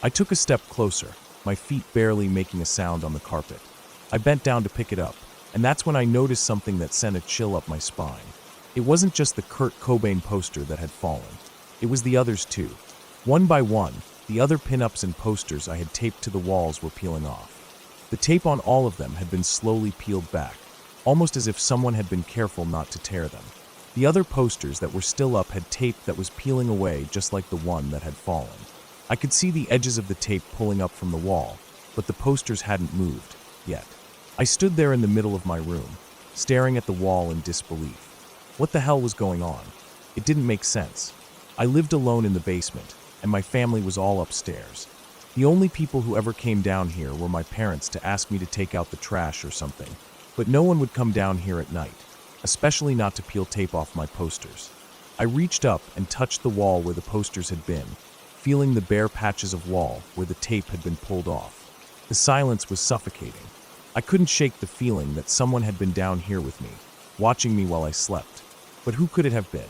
I took a step closer, my feet barely making a sound on the carpet. I bent down to pick it up, and that's when I noticed something that sent a chill up my spine. It wasn't just the Kurt Cobain poster that had fallen. It was the others too. One by one, the other pinups and posters I had taped to the walls were peeling off. The tape on all of them had been slowly peeled back, almost as if someone had been careful not to tear them. The other posters that were still up had tape that was peeling away just like the one that had fallen. I could see the edges of the tape pulling up from the wall, but the posters hadn't moved, yet. I stood there in the middle of my room, staring at the wall in disbelief. What the hell was going on? It didn't make sense. I lived alone in the basement, and my family was all upstairs. The only people who ever came down here were my parents to ask me to take out the trash or something, but no one would come down here at night, especially not to peel tape off my posters. I reached up and touched the wall where the posters had been, feeling the bare patches of wall where the tape had been pulled off. The silence was suffocating. I couldn't shake the feeling that someone had been down here with me, watching me while I slept. But who could it have been?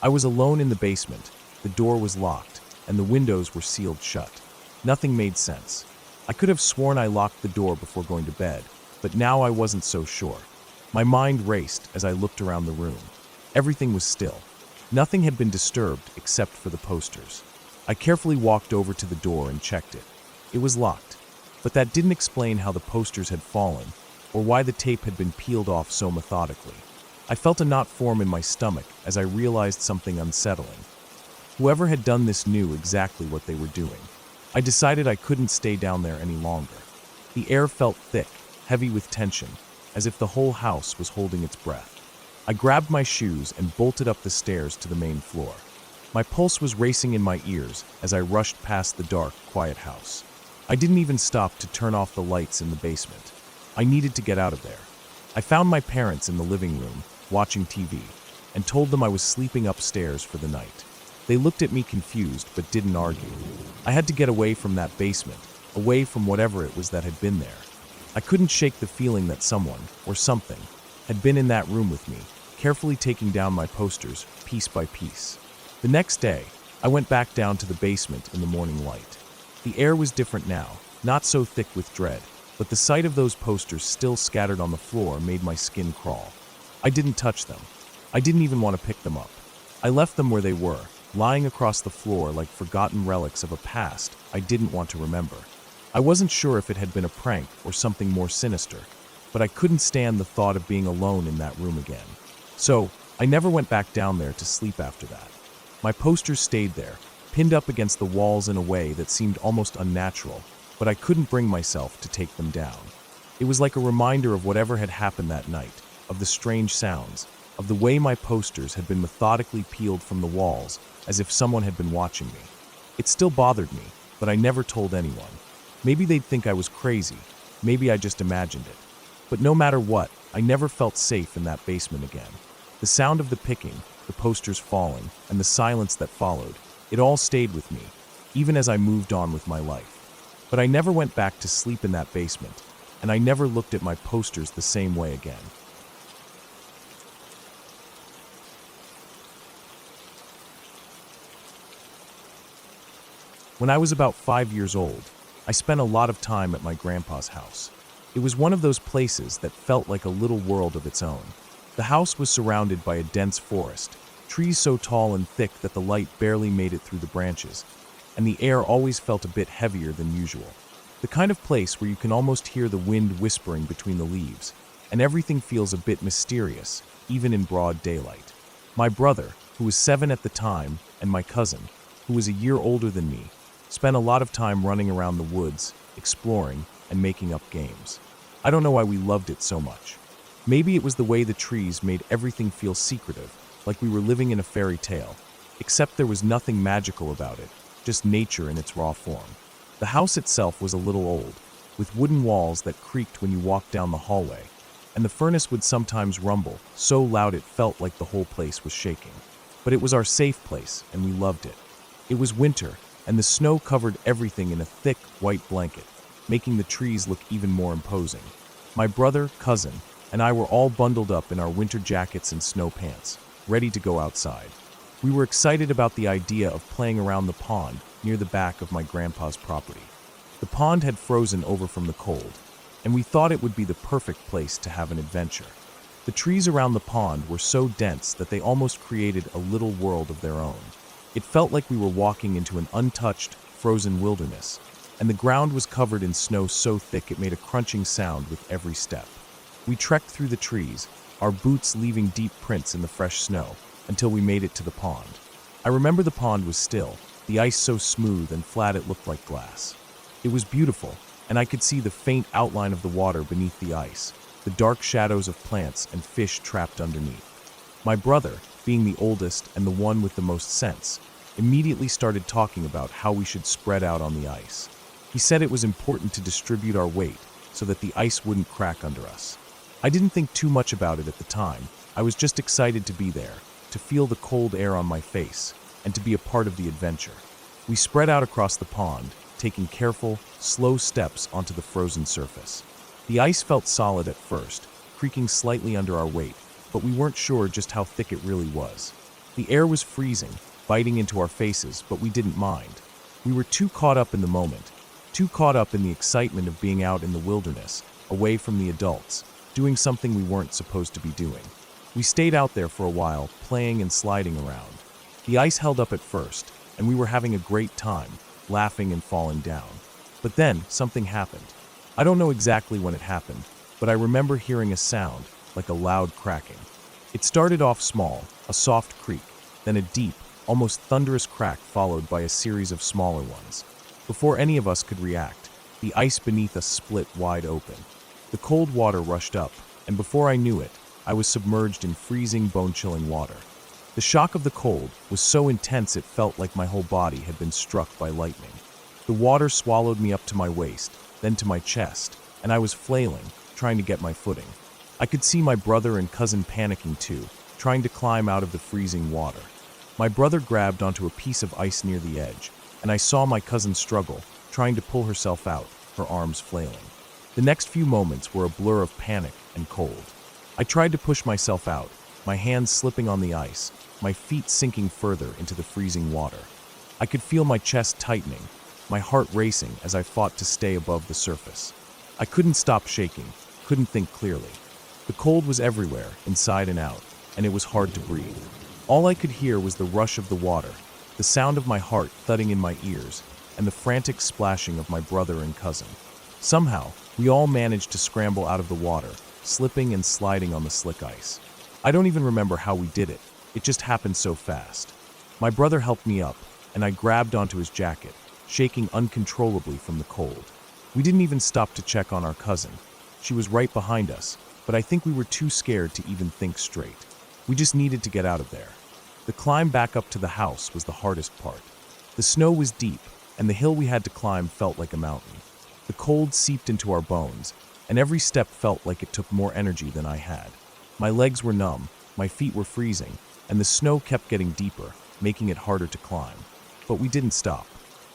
I was alone in the basement, the door was locked, and the windows were sealed shut. Nothing made sense. I could have sworn I locked the door before going to bed, but now I wasn't so sure. My mind raced as I looked around the room. Everything was still. Nothing had been disturbed except for the posters. I carefully walked over to the door and checked it. It was locked, but that didn't explain how the posters had fallen or why the tape had been peeled off so methodically. I felt a knot form in my stomach as I realized something unsettling. Whoever had done this knew exactly what they were doing. I decided I couldn't stay down there any longer. The air felt thick, heavy with tension, as if the whole house was holding its breath. I grabbed my shoes and bolted up the stairs to the main floor. My pulse was racing in my ears as I rushed past the dark, quiet house. I didn't even stop to turn off the lights in the basement. I needed to get out of there. I found my parents in the living room, watching TV, and told them I was sleeping upstairs for the night. They looked at me confused but didn't argue. I had to get away from that basement, away from whatever it was that had been there. I couldn't shake the feeling that someone, or something, had been in that room with me, carefully taking down my posters, piece by piece. The next day, I went back down to the basement in the morning light. The air was different now, not so thick with dread, but the sight of those posters still scattered on the floor made my skin crawl. I didn't touch them. I didn't even want to pick them up. I left them where they were, lying across the floor like forgotten relics of a past I didn't want to remember. I wasn't sure if it had been a prank or something more sinister, but I couldn't stand the thought of being alone in that room again. So, I never went back down there to sleep after that. My posters stayed there, pinned up against the walls in a way that seemed almost unnatural, but I couldn't bring myself to take them down. It was like a reminder of whatever had happened that night, of the strange sounds, of the way my posters had been methodically peeled from the walls as if someone had been watching me. It still bothered me, but I never told anyone. Maybe they'd think I was crazy, maybe I just imagined it. But no matter what, I never felt safe in that basement again. The sound of the picking, the posters falling, and the silence that followed, it all stayed with me, even as I moved on with my life. But I never went back to sleep in that basement, and I never looked at my posters the same way again. When I was about 5 years old, I spent a lot of time at my grandpa's house. It was one of those places that felt like a little world of its own. The house was surrounded by a dense forest, trees so tall and thick that the light barely made it through the branches, and the air always felt a bit heavier than usual. The kind of place where you can almost hear the wind whispering between the leaves, and everything feels a bit mysterious, even in broad daylight. My brother, who was 7 at the time, and my cousin, who was a year older than me, spent a lot of time running around the woods, exploring, and making up games. I don't know why we loved it so much. Maybe it was the way the trees made everything feel secretive, like we were living in a fairy tale, except there was nothing magical about it, just nature in its raw form. The house itself was a little old, with wooden walls that creaked when you walked down the hallway, and the furnace would sometimes rumble, so loud it felt like the whole place was shaking. But it was our safe place, and we loved it. It was winter, and the snow covered everything in a thick, white blanket, making the trees look even more imposing. My brother, cousin, and I were all bundled up in our winter jackets and snow pants, ready to go outside. We were excited about the idea of playing around the pond near the back of my grandpa's property. The pond had frozen over from the cold, and we thought it would be the perfect place to have an adventure. The trees around the pond were so dense that they almost created a little world of their own. It felt like we were walking into an untouched, frozen wilderness, and the ground was covered in snow so thick it made a crunching sound with every step. We trekked through the trees, our boots leaving deep prints in the fresh snow, until we made it to the pond. I remember the pond was still, the ice so smooth and flat it looked like glass. It was beautiful, and I could see the faint outline of the water beneath the ice, the dark shadows of plants and fish trapped underneath. My brother, being the oldest and the one with the most sense, immediately started talking about how we should spread out on the ice. He said it was important to distribute our weight so that the ice wouldn't crack under us. I didn't think too much about it at the time. I was just excited to be there, to feel the cold air on my face, and to be a part of the adventure. We spread out across the pond, taking careful, slow steps onto the frozen surface. The ice felt solid at first, creaking slightly under our weight, but we weren't sure just how thick it really was. The air was freezing, biting into our faces, but we didn't mind. We were too caught up in the moment, too caught up in the excitement of being out in the wilderness, away from the adults, doing something we weren't supposed to be doing. We stayed out there for a while, playing and sliding around. The ice held up at first, and we were having a great time, laughing and falling down. But then, something happened. I don't know exactly when it happened, but I remember hearing a sound, like a loud cracking. It started off small, a soft creak, then a deep, almost thunderous crack followed by a series of smaller ones. Before any of us could react, the ice beneath us split wide open. The cold water rushed up, and before I knew it, I was submerged in freezing, bone-chilling water. The shock of the cold was so intense it felt like my whole body had been struck by lightning. The water swallowed me up to my waist, then to my chest, and I was flailing, trying to get my footing. I could see my brother and cousin panicking too, trying to climb out of the freezing water. My brother grabbed onto a piece of ice near the edge, and I saw my cousin struggle, trying to pull herself out, her arms flailing. The next few moments were a blur of panic and cold. I tried to push myself out, my hands slipping on the ice, my feet sinking further into the freezing water. I could feel my chest tightening, my heart racing as I fought to stay above the surface. I couldn't stop shaking, couldn't think clearly. The cold was everywhere, inside and out, and it was hard to breathe. All I could hear was the rush of the water, the sound of my heart thudding in my ears, and the frantic splashing of my brother and cousin. Somehow, we all managed to scramble out of the water, slipping and sliding on the slick ice. I don't even remember how we did it. It just happened so fast. My brother helped me up, and I grabbed onto his jacket, shaking uncontrollably from the cold. We didn't even stop to check on our cousin. She was right behind us, but I think we were too scared to even think straight. We just needed to get out of there. The climb back up to the house was the hardest part. The snow was deep, and the hill we had to climb felt like a mountain. The cold seeped into our bones, and every step felt like it took more energy than I had. My legs were numb, my feet were freezing, and the snow kept getting deeper, making it harder to climb. But we didn't stop.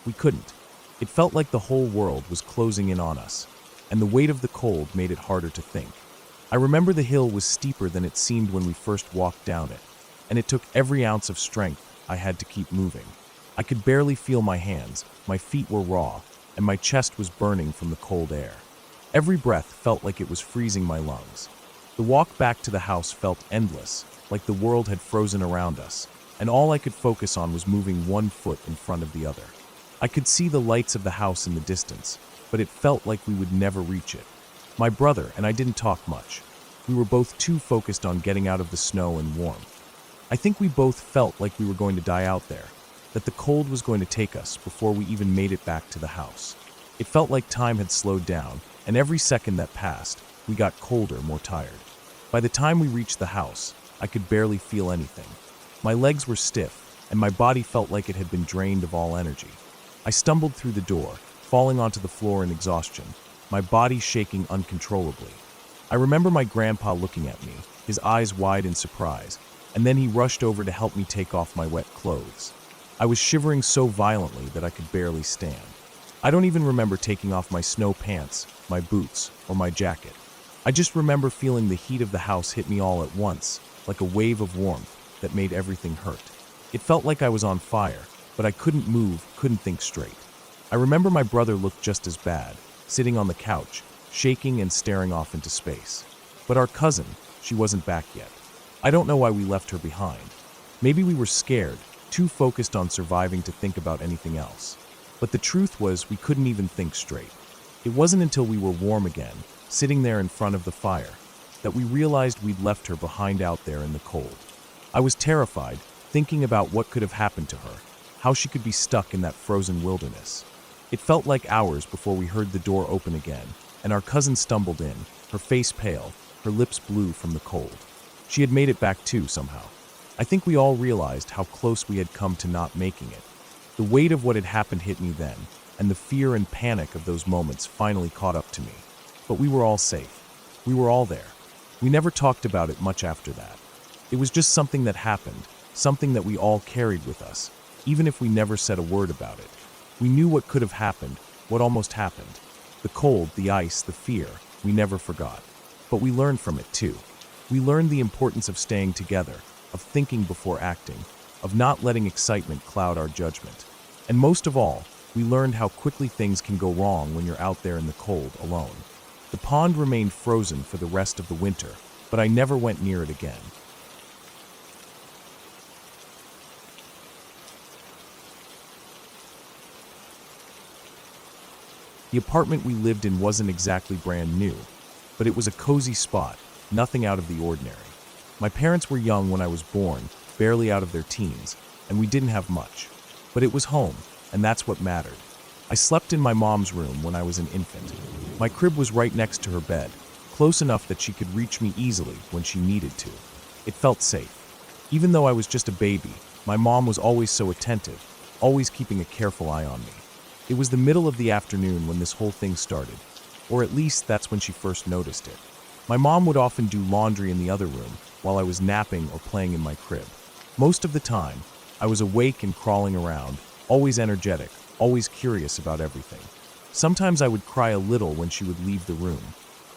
We couldn't. It felt like the whole world was closing in on us, and the weight of the cold made it harder to think. I remember the hill was steeper than it seemed when we first walked down it, and it took every ounce of strength I had to keep moving. I could barely feel my hands, my feet were raw, and my chest was burning from the cold air. Every breath felt like it was freezing my lungs. The walk back to the house felt endless, like the world had frozen around us, and all I could focus on was moving one foot in front of the other. I could see the lights of the house in the distance, but it felt like we would never reach it. My brother and I didn't talk much. We were both too focused on getting out of the snow and warmth. I think we both felt like we were going to die out there, that the cold was going to take us before we even made it back to the house. It felt like time had slowed down, and every second that passed, we got colder, more tired. By the time we reached the house, I could barely feel anything. My legs were stiff, and my body felt like it had been drained of all energy. I stumbled through the door, falling onto the floor in exhaustion, my body shaking uncontrollably. I remember my grandpa looking at me, his eyes wide in surprise, and then he rushed over to help me take off my wet clothes. I was shivering so violently that I could barely stand. I don't even remember taking off my snow pants, my boots, or my jacket. I just remember feeling the heat of the house hit me all at once, like a wave of warmth that made everything hurt. It felt like I was on fire, but I couldn't move, couldn't think straight. I remember my brother looked just as bad, sitting on the couch, shaking and staring off into space. But our cousin, she wasn't back yet. I don't know why we left her behind. Maybe we were scared, too focused on surviving to think about anything else. But the truth was we couldn't even think straight. It wasn't until we were warm again, sitting there in front of the fire, that we realized we'd left her behind out there in the cold. I was terrified, thinking about what could have happened to her, how she could be stuck in that frozen wilderness. It felt like hours before we heard the door open again, and our cousin stumbled in, her face pale, her lips blue from the cold. She had made it back too, somehow. I think we all realized how close we had come to not making it. The weight of what had happened hit me then, and the fear and panic of those moments finally caught up to me. But we were all safe. We were all there. We never talked about it much after that. It was just something that happened, something that we all carried with us, even if we never said a word about it. We knew what could have happened, what almost happened. The cold, the ice, the fear, we never forgot. But we learned from it too. We learned the importance of staying together, of thinking before acting, of not letting excitement cloud our judgment. And most of all, we learned how quickly things can go wrong when you're out there in the cold, alone. The pond remained frozen for the rest of the winter, but I never went near it again. The apartment we lived in wasn't exactly brand new, but it was a cozy spot, nothing out of the ordinary. My parents were young when I was born, barely out of their teens, and we didn't have much. But it was home, and that's what mattered. I slept in my mom's room when I was an infant. My crib was right next to her bed, close enough that she could reach me easily when she needed to. It felt safe. Even though I was just a baby, my mom was always so attentive, always keeping a careful eye on me. It was the middle of the afternoon when this whole thing started, or at least that's when she first noticed it. My mom would often do laundry in the other room while I was napping or playing in my crib. Most of the time, I was awake and crawling around, always energetic, always curious about everything. Sometimes I would cry a little when she would leave the room,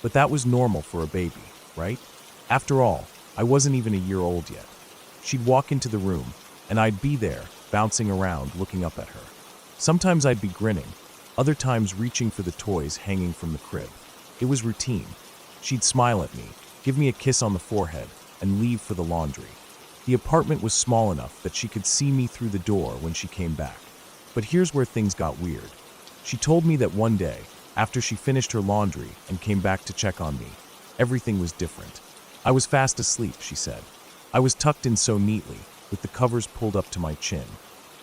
but that was normal for a baby, right? After all, I wasn't even a year old yet. She'd walk into the room, and I'd be there, bouncing around, looking up at her. Sometimes I'd be grinning, other times reaching for the toys hanging from the crib. It was routine. She'd smile at me, give me a kiss on the forehead, and leave for the laundry. The apartment was small enough that she could see me through the door when she came back. But here's where things got weird. She told me that one day, after she finished her laundry and came back to check on me, everything was different. I was fast asleep, she said. I was tucked in so neatly, with the covers pulled up to my chin.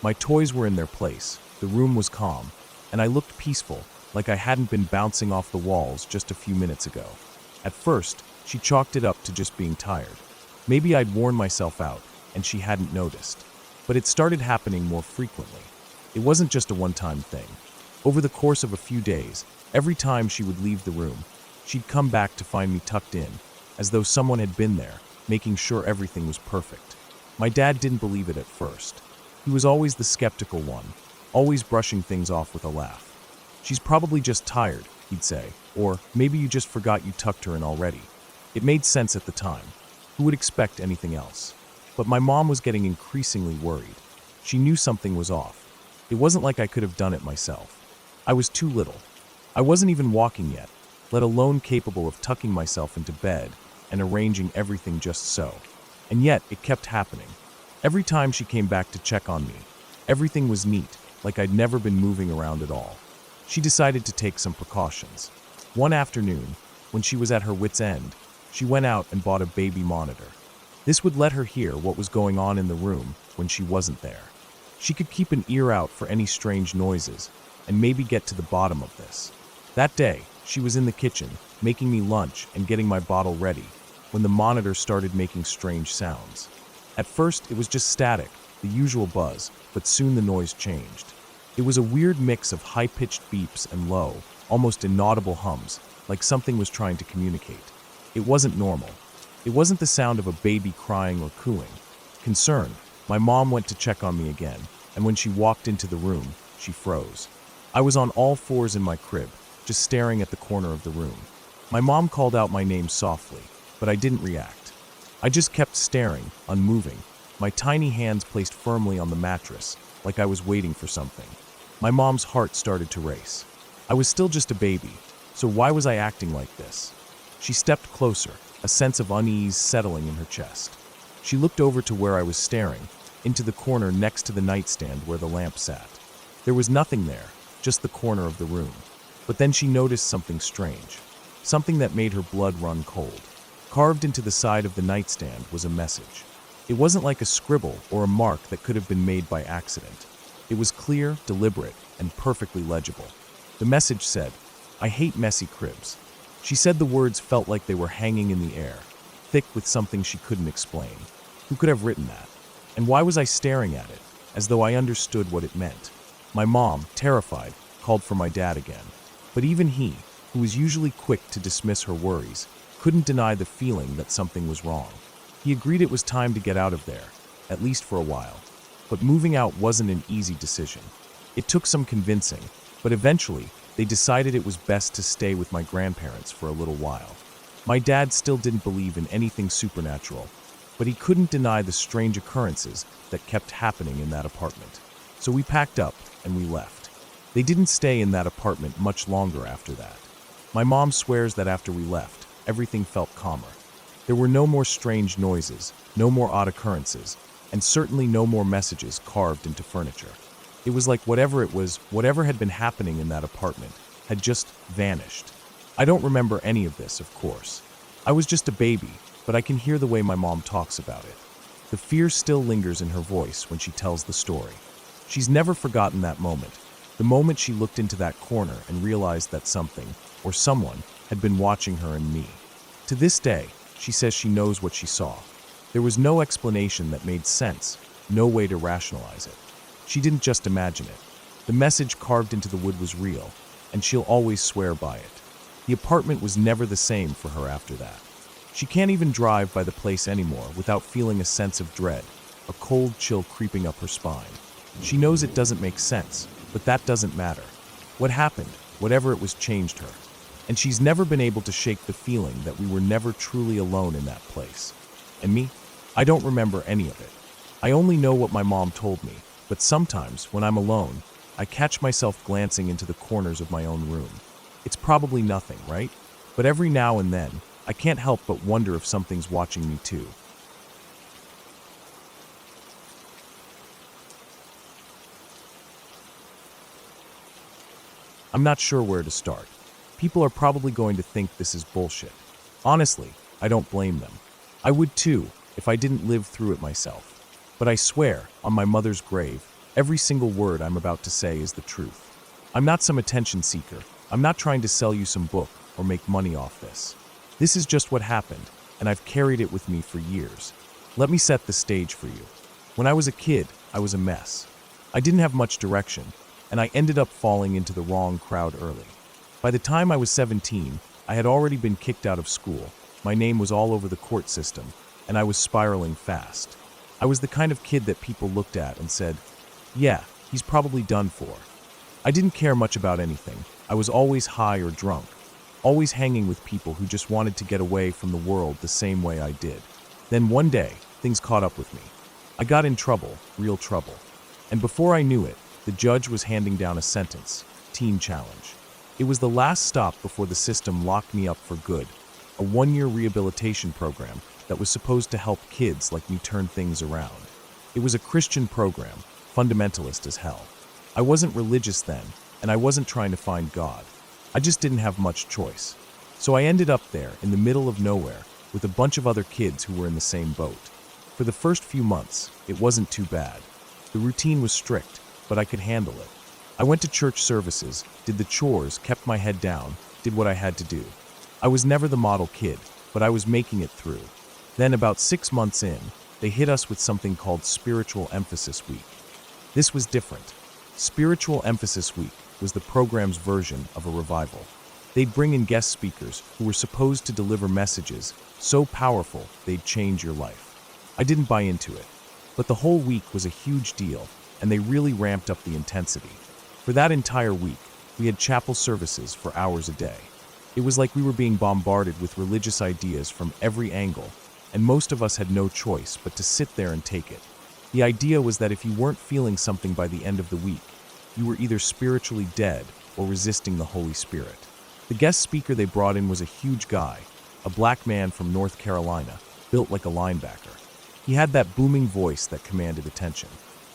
My toys were in their place, the room was calm, and I looked peaceful, like I hadn't been bouncing off the walls just a few minutes ago. At first, she chalked it up to just being tired. Maybe I'd worn myself out, and she hadn't noticed. But it started happening more frequently. It wasn't just a one-time thing. Over the course of a few days, every time she would leave the room, she'd come back to find me tucked in, as though someone had been there, making sure everything was perfect. My dad didn't believe it at first. He was always the skeptical one, always brushing things off with a laugh. "She's probably just tired," he'd say, or "maybe you just forgot you tucked her in already." It made sense at the time. Who would expect anything else? But my mom was getting increasingly worried. She knew something was off. It wasn't like I could have done it myself. I was too little. I wasn't even walking yet, let alone capable of tucking myself into bed and arranging everything just so. And yet, it kept happening. Every time she came back to check on me, everything was neat, like I'd never been moving around at all. She decided to take some precautions. One afternoon, when she was at her wit's end, she went out and bought a baby monitor. This would let her hear what was going on in the room when she wasn't there. She could keep an ear out for any strange noises and maybe get to the bottom of this. That day, she was in the kitchen, making me lunch and getting my bottle ready, when the monitor started making strange sounds. At first, it was just static, the usual buzz, but soon the noise changed. It was a weird mix of high-pitched beeps and low, almost inaudible hums, like something was trying to communicate. It wasn't normal. It wasn't the sound of a baby crying or cooing. Concerned, my mom went to check on me again, and when she walked into the room, she froze. I was on all fours in my crib, just staring at the corner of the room. My mom called out my name softly, but I didn't react. I just kept staring, unmoving, my tiny hands placed firmly on the mattress, like I was waiting for something. My mom's heart started to race. I was still just a baby, so why was I acting like this? She stepped closer, a sense of unease settling in her chest. She looked over to where I was staring, into the corner next to the nightstand where the lamp sat. There was nothing there, just the corner of the room. But then she noticed something strange, something that made her blood run cold. Carved into the side of the nightstand was a message. It wasn't like a scribble or a mark that could have been made by accident. It was clear, deliberate, and perfectly legible. The message said, "I hate messy cribs." She said the words felt like they were hanging in the air, thick with something she couldn't explain. Who could have written that? And why was I staring at it, as though I understood what it meant? My mom, terrified, called for my dad again. But even he, who was usually quick to dismiss her worries, couldn't deny the feeling that something was wrong. He agreed it was time to get out of there, at least for a while. But moving out wasn't an easy decision. It took some convincing, but eventually, they decided it was best to stay with my grandparents for a little while. My dad still didn't believe in anything supernatural, but he couldn't deny the strange occurrences that kept happening in that apartment. So we packed up and we left. They didn't stay in that apartment much longer after that. My mom swears that after we left, everything felt calmer. There were no more strange noises, no more odd occurrences, and certainly no more messages carved into furniture. It was like whatever had been happening in that apartment, had just vanished. I don't remember any of this, of course. I was just a baby, but I can hear the way my mom talks about it. The fear still lingers in her voice when she tells the story. She's never forgotten that the moment she looked into that corner and realized that something, or someone, had been watching her and me. To this day, she says she knows what she saw. There was no explanation that made sense, no way to rationalize it. She didn't just imagine it. The message carved into the wood was real, and she'll always swear by it. The apartment was never the same for her after that. She can't even drive by the place anymore without feeling a sense of dread, a cold chill creeping up her spine. She knows it doesn't make sense, but that doesn't matter. What happened, whatever it was, changed her. And she's never been able to shake the feeling that we were never truly alone in that place. And me? I don't remember any of it. I only know what my mom told me, but sometimes, when I'm alone, I catch myself glancing into the corners of my own room. It's probably nothing, right? But every now and then, I can't help but wonder if something's watching me too. I'm not sure where to start. People are probably going to think this is bullshit. Honestly, I don't blame them. I would too, if I didn't live through it myself. But I swear, on my mother's grave, every single word I'm about to say is the truth. I'm not some attention seeker. I'm not trying to sell you some book or make money off this. This is just what happened, and I've carried it with me for years. Let me set the stage for you. When I was a kid, I was a mess. I didn't have much direction, and I ended up falling into the wrong crowd early. By the time I was 17, I had already been kicked out of school. My name was all over the court system, and I was spiraling fast. I was the kind of kid that people looked at and said, "Yeah, he's probably done for." I didn't care much about anything. I was always high or drunk, always hanging with people who just wanted to get away from the world the same way I did. Then one day, things caught up with me. I got in trouble, real trouble. And before I knew it, the judge was handing down a sentence, teen challenge. It was the last stop before the system locked me up for good, a 1-year rehabilitation program that was supposed to help kids like me turn things around. It was a Christian program, fundamentalist as hell. I wasn't religious then, and I wasn't trying to find God. I just didn't have much choice. So I ended up there in the middle of nowhere with a bunch of other kids who were in the same boat. For the first few months, it wasn't too bad. The routine was strict, but I could handle it. I went to church services, did the chores, kept my head down, did what I had to do. I was never the model kid, but I was making it through. Then about 6 months in, they hit us with something called Spiritual Emphasis Week. This was different. Spiritual Emphasis Week was the program's version of a revival. They'd bring in guest speakers who were supposed to deliver messages so powerful they'd change your life. I didn't buy into it, but the whole week was a huge deal, and they really ramped up the intensity. For that entire week, we had chapel services for hours a day. It was like we were being bombarded with religious ideas from every angle, and most of us had no choice but to sit there and take it. The idea was that if you weren't feeling something by the end of the week, you were either spiritually dead or resisting the Holy Spirit. The guest speaker they brought in was a huge guy, a black man from North Carolina, built like a linebacker. He had that booming voice that commanded attention,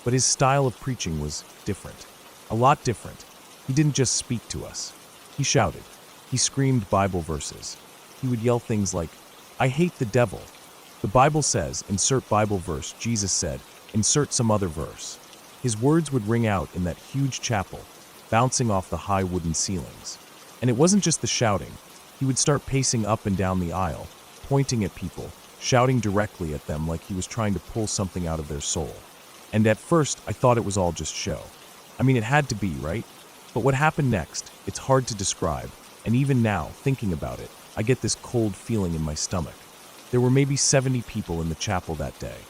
but his style of preaching was different. A lot different. He didn't just speak to us. He shouted. He screamed Bible verses. He would yell things like, "I hate the devil. The Bible says, insert Bible verse." Jesus said, insert some other verse. His words would ring out in that huge chapel, bouncing off the high wooden ceilings. And it wasn't just the shouting. He would start pacing up and down the aisle, pointing at people, shouting directly at them like he was trying to pull something out of their soul. And at first, I thought it was all just show. I mean, it had to be, right? But what happened next, it's hard to describe, and even now, thinking about it, I get this cold feeling in my stomach. There were maybe 70 people in the chapel that day.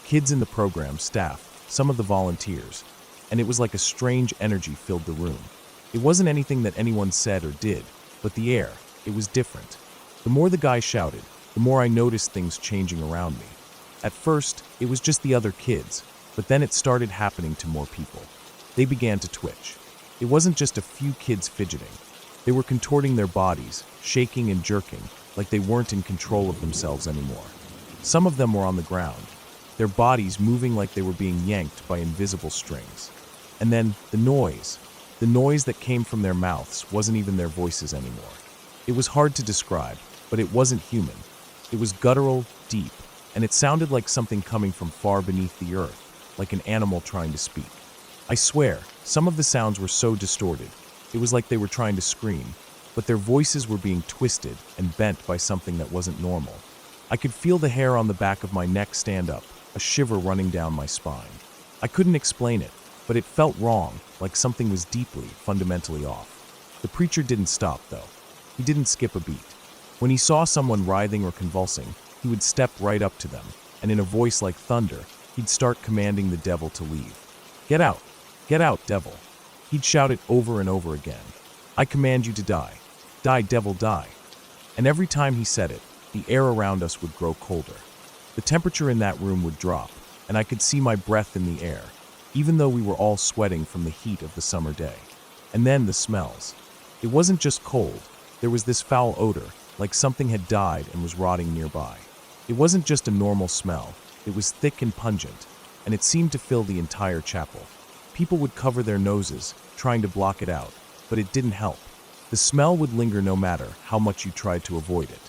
Kids in the program, staff, some of the volunteers, and it was like a strange energy filled the room. It wasn't anything that anyone said or did, but the air, it was different. The more the guy shouted, the more I noticed things changing around me. At first, it was just the other kids, but then it started happening to more people. They began to twitch. It wasn't just a few kids fidgeting. They were contorting their bodies, shaking and jerking, like they weren't in control of themselves anymore. Some of them were on the ground, their bodies moving like they were being yanked by invisible strings. And then the noise that came from their mouths wasn't even their voices anymore. It was hard to describe, but it wasn't human. It was guttural, deep, and it sounded like something coming from far beneath the earth, like an animal trying to speak. I swear, some of the sounds were so distorted, it was like they were trying to scream, but their voices were being twisted and bent by something that wasn't normal. I could feel the hair on the back of my neck stand up, a shiver running down my spine. I couldn't explain it, but it felt wrong, like something was deeply, fundamentally off. The preacher didn't stop, though. He didn't skip a beat. When he saw someone writhing or convulsing, he would step right up to them, and in a voice like thunder, he'd start commanding the devil to leave. Get out, devil." He'd shout it over and over again. "I command you to die. Die, devil, die." And every time he said it, the air around us would grow colder. The temperature in that room would drop, and I could see my breath in the air, even though we were all sweating from the heat of the summer day. And then the smells. It wasn't just cold. There was this foul odor, like something had died and was rotting nearby. It wasn't just a normal smell. It was thick and pungent, and it seemed to fill the entire chapel. People would cover their noses, trying to block it out, but it didn't help. The smell would linger no matter how much you tried to avoid it.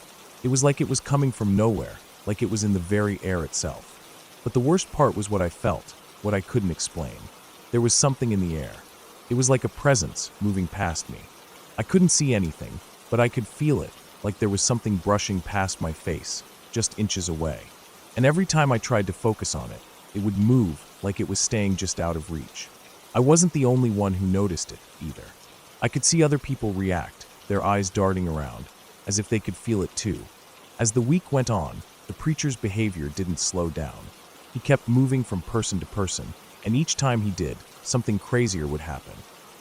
It was like it was coming from nowhere, like it was in the very air itself. But the worst part was what I felt, what I couldn't explain. There was something in the air. It was like a presence moving past me. I couldn't see anything, but I could feel it, like there was something brushing past my face, just inches away. And every time I tried to focus on it, it would move like it was staying just out of reach. I wasn't the only one who noticed it, either. I could see other people react, their eyes darting around, as if they could feel it too. As the week went on, the preacher's behavior didn't slow down. He kept moving from person to person, and each time he did, something crazier would happen.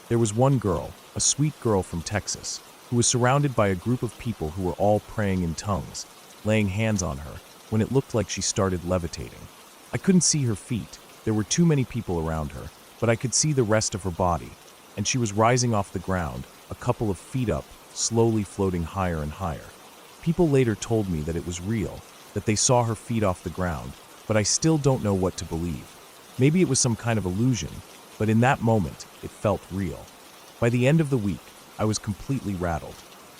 There was one girl, a sweet girl from Texas, who was surrounded by a group of people who were all praying in tongues, laying hands on her, when it looked like she started levitating. I couldn't see her feet. There were too many people around her, but I could see the rest of her body, and she was rising off the ground, a couple of feet up, slowly floating higher and higher. People later told me that it was real, that they saw her feet off the ground, but I still don't know what to believe. Maybe it was some kind of illusion, but in that moment, it felt real. By the end of the week, I was completely rattled.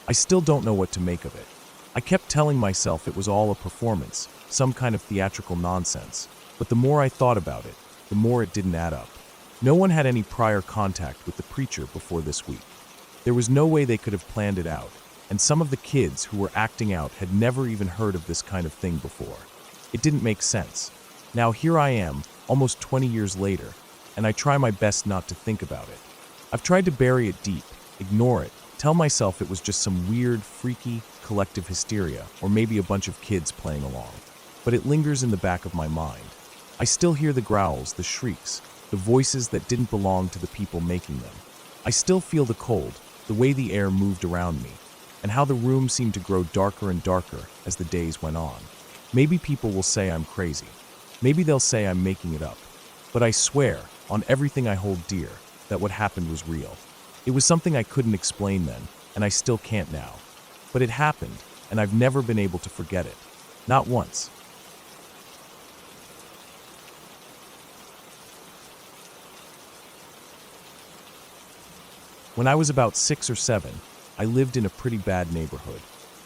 I still don't know what to make of it. I kept telling myself it was all a performance, some kind of theatrical nonsense, but the more I thought about it, the more it didn't add up. No one had any prior contact with the preacher before this week. There was no way they could have planned it out, and some of the kids who were acting out had never even heard of this kind of thing before. It didn't make sense. Now here I am, almost 20 years later, and I try my best not to think about it. I've tried to bury it deep, ignore it, tell myself it was just some weird, freaky, collective hysteria, or maybe a bunch of kids playing along. But it lingers in the back of my mind. I still hear the growls, the shrieks, the voices that didn't belong to the people making them. I still feel the cold, the way the air moved around me, and how the room seemed to grow darker and darker as the days went on. Maybe people will say I'm crazy. Maybe they'll say I'm making it up. But I swear, on everything I hold dear, that what happened was real. It was something I couldn't explain then, and I still can't now. But it happened, and I've never been able to forget it. Not once. When I was about 6 or 7, I lived in a pretty bad neighborhood.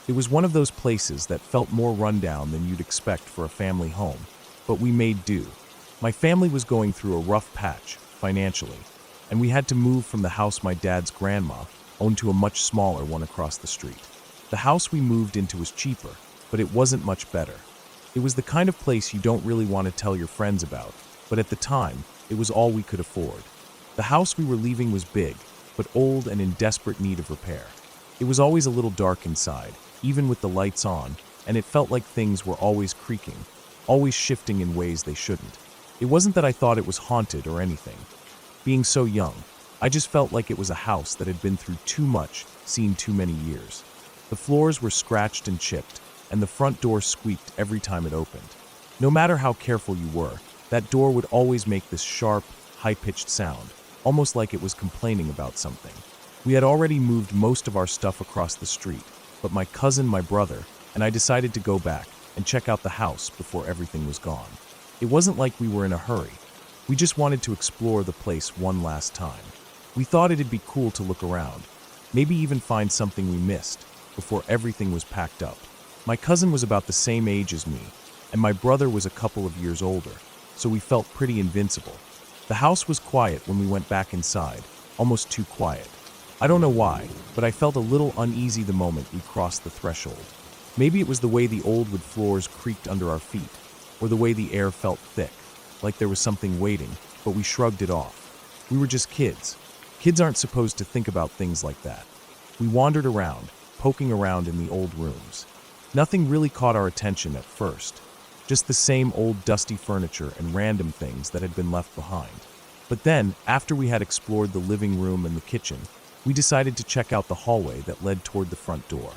It was one of those places that felt more rundown than you'd expect for a family home, but we made do. My family was going through a rough patch, financially, and we had to move from the house my dad's grandma owned to a much smaller one across the street. The house we moved into was cheaper, but it wasn't much better. It was the kind of place you don't really want to tell your friends about, but at the time, it was all we could afford. The house we were leaving was big, but old and in desperate need of repair. It was always a little dark inside, even with the lights on, and it felt like things were always creaking, always shifting in ways they shouldn't. It wasn't that I thought it was haunted or anything. Being so young, I just felt like it was a house that had been through too much, seen too many years. The floors were scratched and chipped, and the front door squeaked every time it opened. No matter how careful you were, that door would always make this sharp, high-pitched sound, almost like it was complaining about something. We had already moved most of our stuff across the street, but my cousin, my brother, and I decided to go back and check out the house before everything was gone. It wasn't like we were in a hurry. We just wanted to explore the place one last time. We thought it'd be cool to look around, maybe even find something we missed before everything was packed up. My cousin was about the same age as me, and my brother was a couple of years older, so we felt pretty invincible. The house was quiet when we went back inside, almost too quiet. I don't know why, but I felt a little uneasy the moment we crossed the threshold. Maybe it was the way the old wood floors creaked under our feet, or the way the air felt thick, like there was something waiting, but we shrugged it off. We were just kids. Kids aren't supposed to think about things like that. We wandered around, poking around in the old rooms. Nothing really caught our attention at first, just the same old dusty furniture and random things that had been left behind. But then, after we had explored the living room and the kitchen, we decided to check out the hallway that led toward the front door.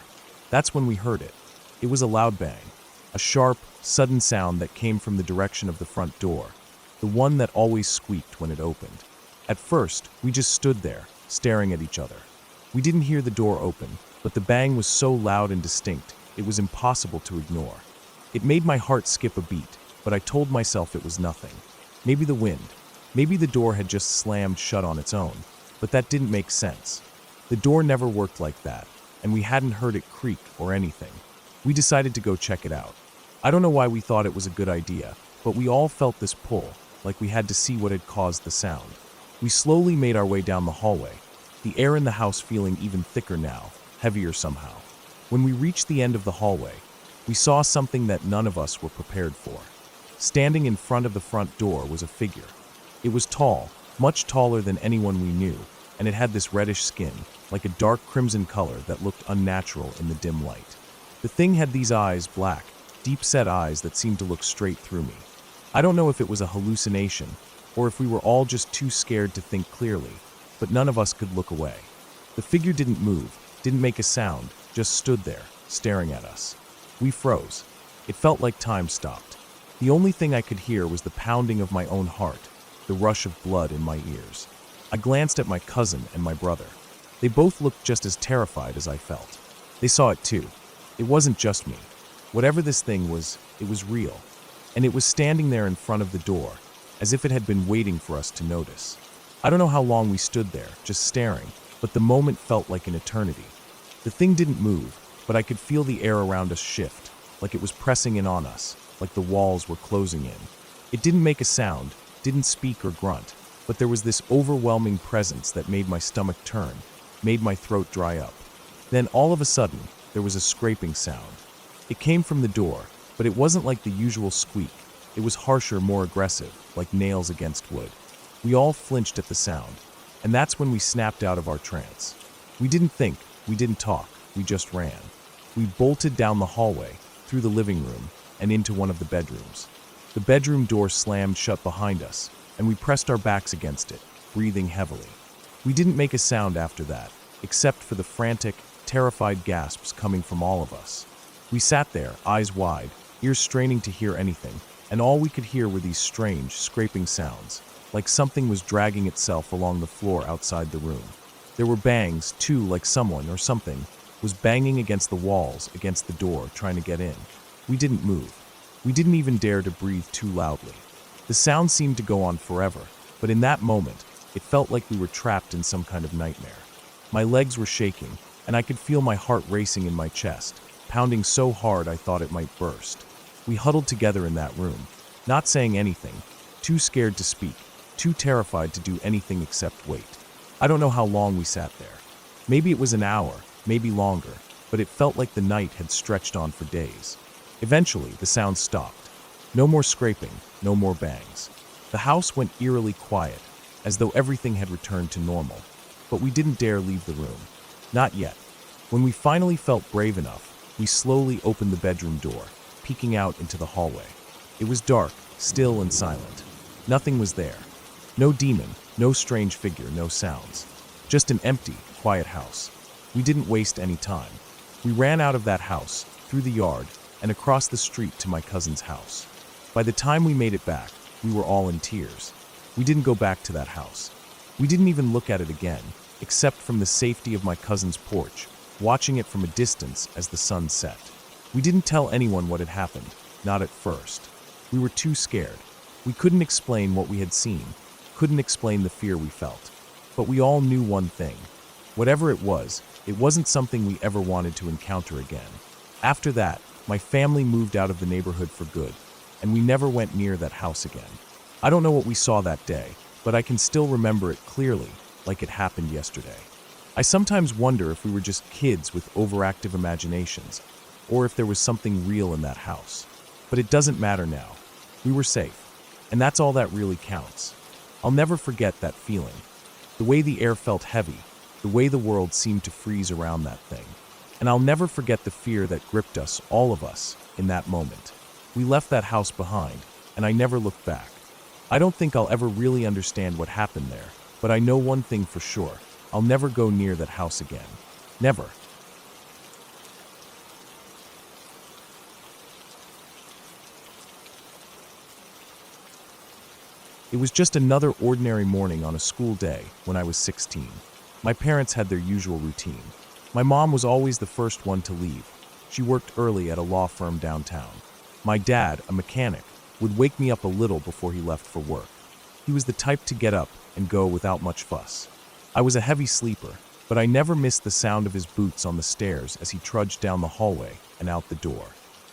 That's when we heard it. It was a loud bang, a sharp, sudden sound that came from the direction of the front door, the one that always squeaked when it opened. At first, we just stood there, staring at each other. We didn't hear the door open, but the bang was so loud and distinct, it was impossible to ignore. It made my heart skip a beat, but I told myself it was nothing. Maybe the wind. Maybe the door had just slammed shut on its own. But that didn't make sense. The door never worked like that, and we hadn't heard it creak or anything. We decided to go check it out. I don't know why we thought it was a good idea, but we all felt this pull, like we had to see what had caused the sound. We slowly made our way down the hallway, the air in the house feeling even thicker now, heavier somehow. When we reached the end of the hallway, we saw something that none of us were prepared for. Standing in front of the front door was a figure. It was tall, much taller than anyone we knew, and it had this reddish skin, like a dark crimson color that looked unnatural in the dim light. The thing had these eyes, black, deep-set eyes that seemed to look straight through me. I don't know if it was a hallucination, or if we were all just too scared to think clearly, but none of us could look away. The figure didn't move, didn't make a sound, just stood there, staring at us. We froze. It felt like time stopped. The only thing I could hear was the pounding of my own heart, the rush of blood in my ears. I glanced at my cousin and my brother. They both looked just as terrified as I felt. They saw it too. It wasn't just me. Whatever this thing was, it was real. And it was standing there in front of the door, as if it had been waiting for us to notice. I don't know how long we stood there, just staring, but the moment felt like an eternity. The thing didn't move, but I could feel the air around us shift, like it was pressing in on us, like the walls were closing in. It didn't make a sound, didn't speak or grunt, but there was this overwhelming presence that made my stomach turn, made my throat dry up. Then all of a sudden, there was a scraping sound. It came from the door, but it wasn't like the usual squeak. It was harsher, more aggressive, like nails against wood. We all flinched at the sound, and that's when we snapped out of our trance. We didn't think, we didn't talk, we just ran. We bolted down the hallway, through the living room, and into one of the bedrooms. The bedroom door slammed shut behind us, and we pressed our backs against it, breathing heavily. We didn't make a sound after that, except for the frantic, terrified gasps coming from all of us. We sat there, eyes wide, ears straining to hear anything, and all we could hear were these strange, scraping sounds, like something was dragging itself along the floor outside the room. There were bangs, too, like someone or something was banging against the walls, against the door, trying to get in. We didn't move. We didn't even dare to breathe too loudly. The sound seemed to go on forever, but in that moment, it felt like we were trapped in some kind of nightmare. My legs were shaking, and I could feel my heart racing in my chest, pounding so hard I thought it might burst. We huddled together in that room, not saying anything, too scared to speak, too terrified to do anything except wait. I don't know how long we sat there. Maybe it was an hour, maybe longer, but it felt like the night had stretched on for days. Eventually, the sound stopped. No more scraping, no more bangs. The house went eerily quiet, as though everything had returned to normal. But we didn't dare leave the room. Not yet. When we finally felt brave enough, we slowly opened the bedroom door, peeking out into the hallway. It was dark, still and silent. Nothing was there. No demon, no strange figure, no sounds. Just an empty, quiet house. We didn't waste any time. We ran out of that house, through the yard, and across the street to my cousin's house. By the time we made it back, we were all in tears. We didn't go back to that house. We didn't even look at it again, except from the safety of my cousin's porch, watching it from a distance as the sun set. We didn't tell anyone what had happened, not at first. We were too scared. We couldn't explain what we had seen, couldn't explain the fear we felt. But we all knew one thing. Whatever it wasn't something we ever wanted to encounter again. After that, my family moved out of the neighborhood for good, and we never went near that house again. I don't know what we saw that day, but I can still remember it clearly, like it happened yesterday. I sometimes wonder if we were just kids with overactive imaginations, or if there was something real in that house. But it doesn't matter now. We were safe, and that's all that really counts. I'll never forget that feeling. The way the air felt heavy, the way the world seemed to freeze around that thing. And I'll never forget the fear that gripped us, all of us, in that moment. We left that house behind, and I never looked back. I don't think I'll ever really understand what happened there, but I know one thing for sure. I'll never go near that house again. Never. It was just another ordinary morning on a school day when I was 16. My parents had their usual routine. My mom was always the first one to leave. She worked early at a law firm downtown. My dad, a mechanic, would wake me up a little before he left for work. He was the type to get up and go without much fuss. I was a heavy sleeper, but I never missed the sound of his boots on the stairs as he trudged down the hallway and out the door.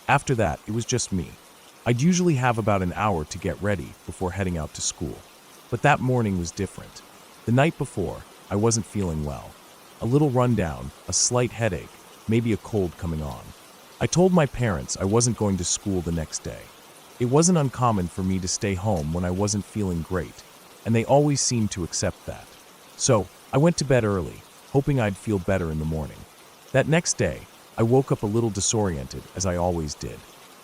After that, it was just me. I'd usually have about an hour to get ready before heading out to school. But that morning was different. The night before, I wasn't feeling well. A little rundown, a slight headache, maybe a cold coming on. I told my parents I wasn't going to school the next day. It wasn't uncommon for me to stay home when I wasn't feeling great, and they always seemed to accept that. So, I went to bed early, hoping I'd feel better in the morning. That next day, I woke up a little disoriented, as I always did.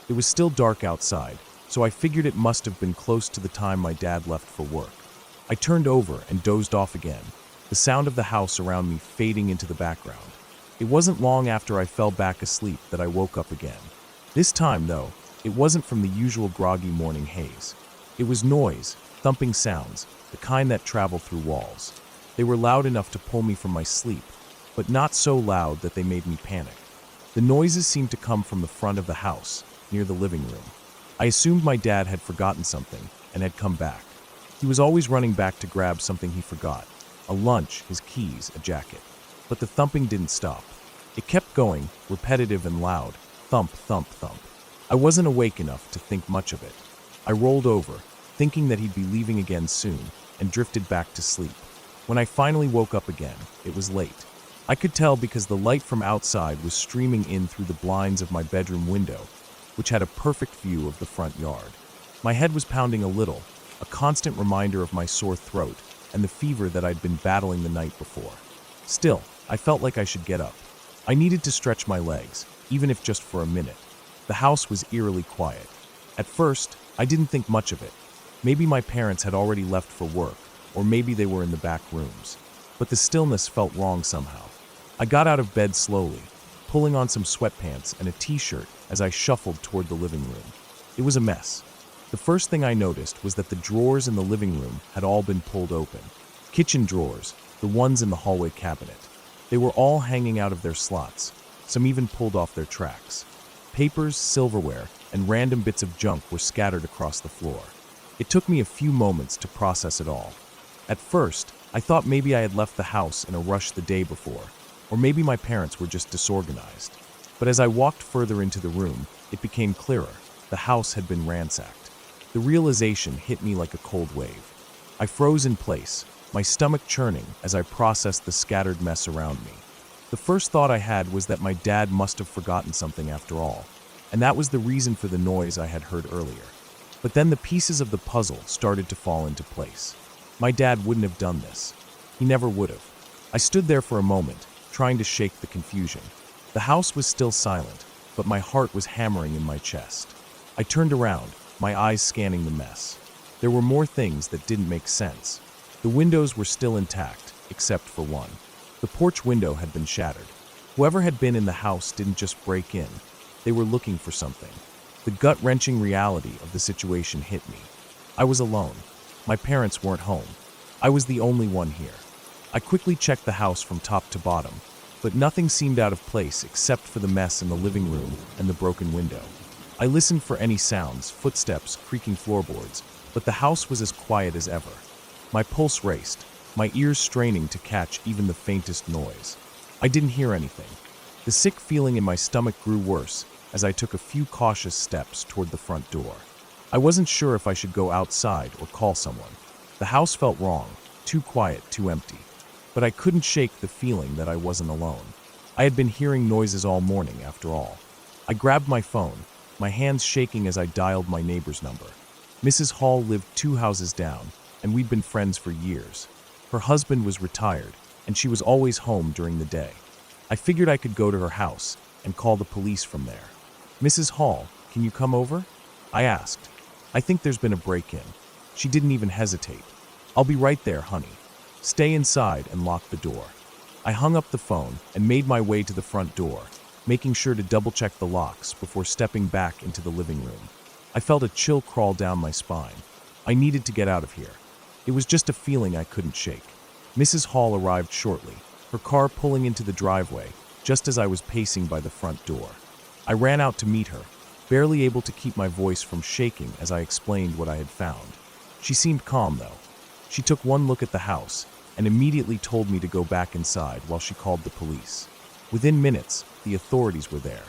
It was still dark outside, so I figured it must have been close to the time my dad left for work. I turned over and dozed off again, the sound of the house around me fading into the background. It wasn't long after I fell back asleep that I woke up again. This time, though, it wasn't from the usual groggy morning haze. It was noise, thumping sounds, the kind that travel through walls. They were loud enough to pull me from my sleep, but not so loud that they made me panic. The noises seemed to come from the front of the house, near the living room. I assumed my dad had forgotten something and had come back. He was always running back to grab something he forgot, a lunch, his keys, a jacket. But the thumping didn't stop. It kept going, repetitive and loud, thump, thump, thump. I wasn't awake enough to think much of it. I rolled over, thinking that he'd be leaving again soon, and drifted back to sleep. When I finally woke up again, it was late. I could tell because the light from outside was streaming in through the blinds of my bedroom window, which had a perfect view of the front yard. My head was pounding a little, a constant reminder of my sore throat and the fever that I'd been battling the night before. Still, I felt like I should get up. I needed to stretch my legs, even if just for a minute. The house was eerily quiet. At first, I didn't think much of it. Maybe my parents had already left for work, or maybe they were in the back rooms. But the stillness felt wrong somehow. I got out of bed slowly, pulling on some sweatpants and a t-shirt as I shuffled toward the living room. It was a mess. The first thing I noticed was that the drawers in the living room had all been pulled open. Kitchen drawers, the ones in the hallway cabinet. They were all hanging out of their slots, some even pulled off their tracks. Papers, silverware, and random bits of junk were scattered across the floor. It took me a few moments to process it all. At first, I thought maybe I had left the house in a rush the day before, or maybe my parents were just disorganized. But as I walked further into the room, it became clearer. The house had been ransacked. The realization hit me like a cold wave. I froze in place, my stomach churning as I processed the scattered mess around me. The first thought I had was that my dad must have forgotten something after all, and that was the reason for the noise I had heard earlier. But then the pieces of the puzzle started to fall into place. My dad wouldn't have done this. He never would have. I stood there for a moment, trying to shake the confusion. The house was still silent, but my heart was hammering in my chest. I turned around, my eyes scanning the mess. There were more things that didn't make sense. The windows were still intact, except for one. The porch window had been shattered. Whoever had been in the house didn't just break in. They were looking for something. The gut-wrenching reality of the situation hit me. I was alone. My parents weren't home. I was the only one here. I quickly checked the house from top to bottom, but nothing seemed out of place except for the mess in the living room and the broken window. I listened for any sounds, footsteps, creaking floorboards, but the house was as quiet as ever. My pulse raced, my ears straining to catch even the faintest noise. I didn't hear anything. The sick feeling in my stomach grew worse as I took a few cautious steps toward the front door. I wasn't sure if I should go outside or call someone. The house felt wrong, too quiet, too empty. But I couldn't shake the feeling that I wasn't alone. I had been hearing noises all morning, after all. I grabbed my phone, my hands shaking as I dialed my neighbor's number. Mrs. Hall lived 2 houses down, and we'd been friends for years. Her husband was retired, and she was always home during the day. I figured I could go to her house and call the police from there. "Mrs. Hall, can you come over?" I asked. "I think there's been a break-in." She didn't even hesitate. "I'll be right there, honey. Stay inside and lock the door." I hung up the phone and made my way to the front door, making sure to double-check the locks before stepping back into the living room. I felt a chill crawl down my spine. I needed to get out of here. It was just a feeling I couldn't shake. Mrs. Hall arrived shortly, her car pulling into the driveway just as I was pacing by the front door. I ran out to meet her, barely able to keep my voice from shaking as I explained what I had found. She seemed calm, though. She took one look at the house and immediately told me to go back inside while she called the police. Within minutes, the authorities were there.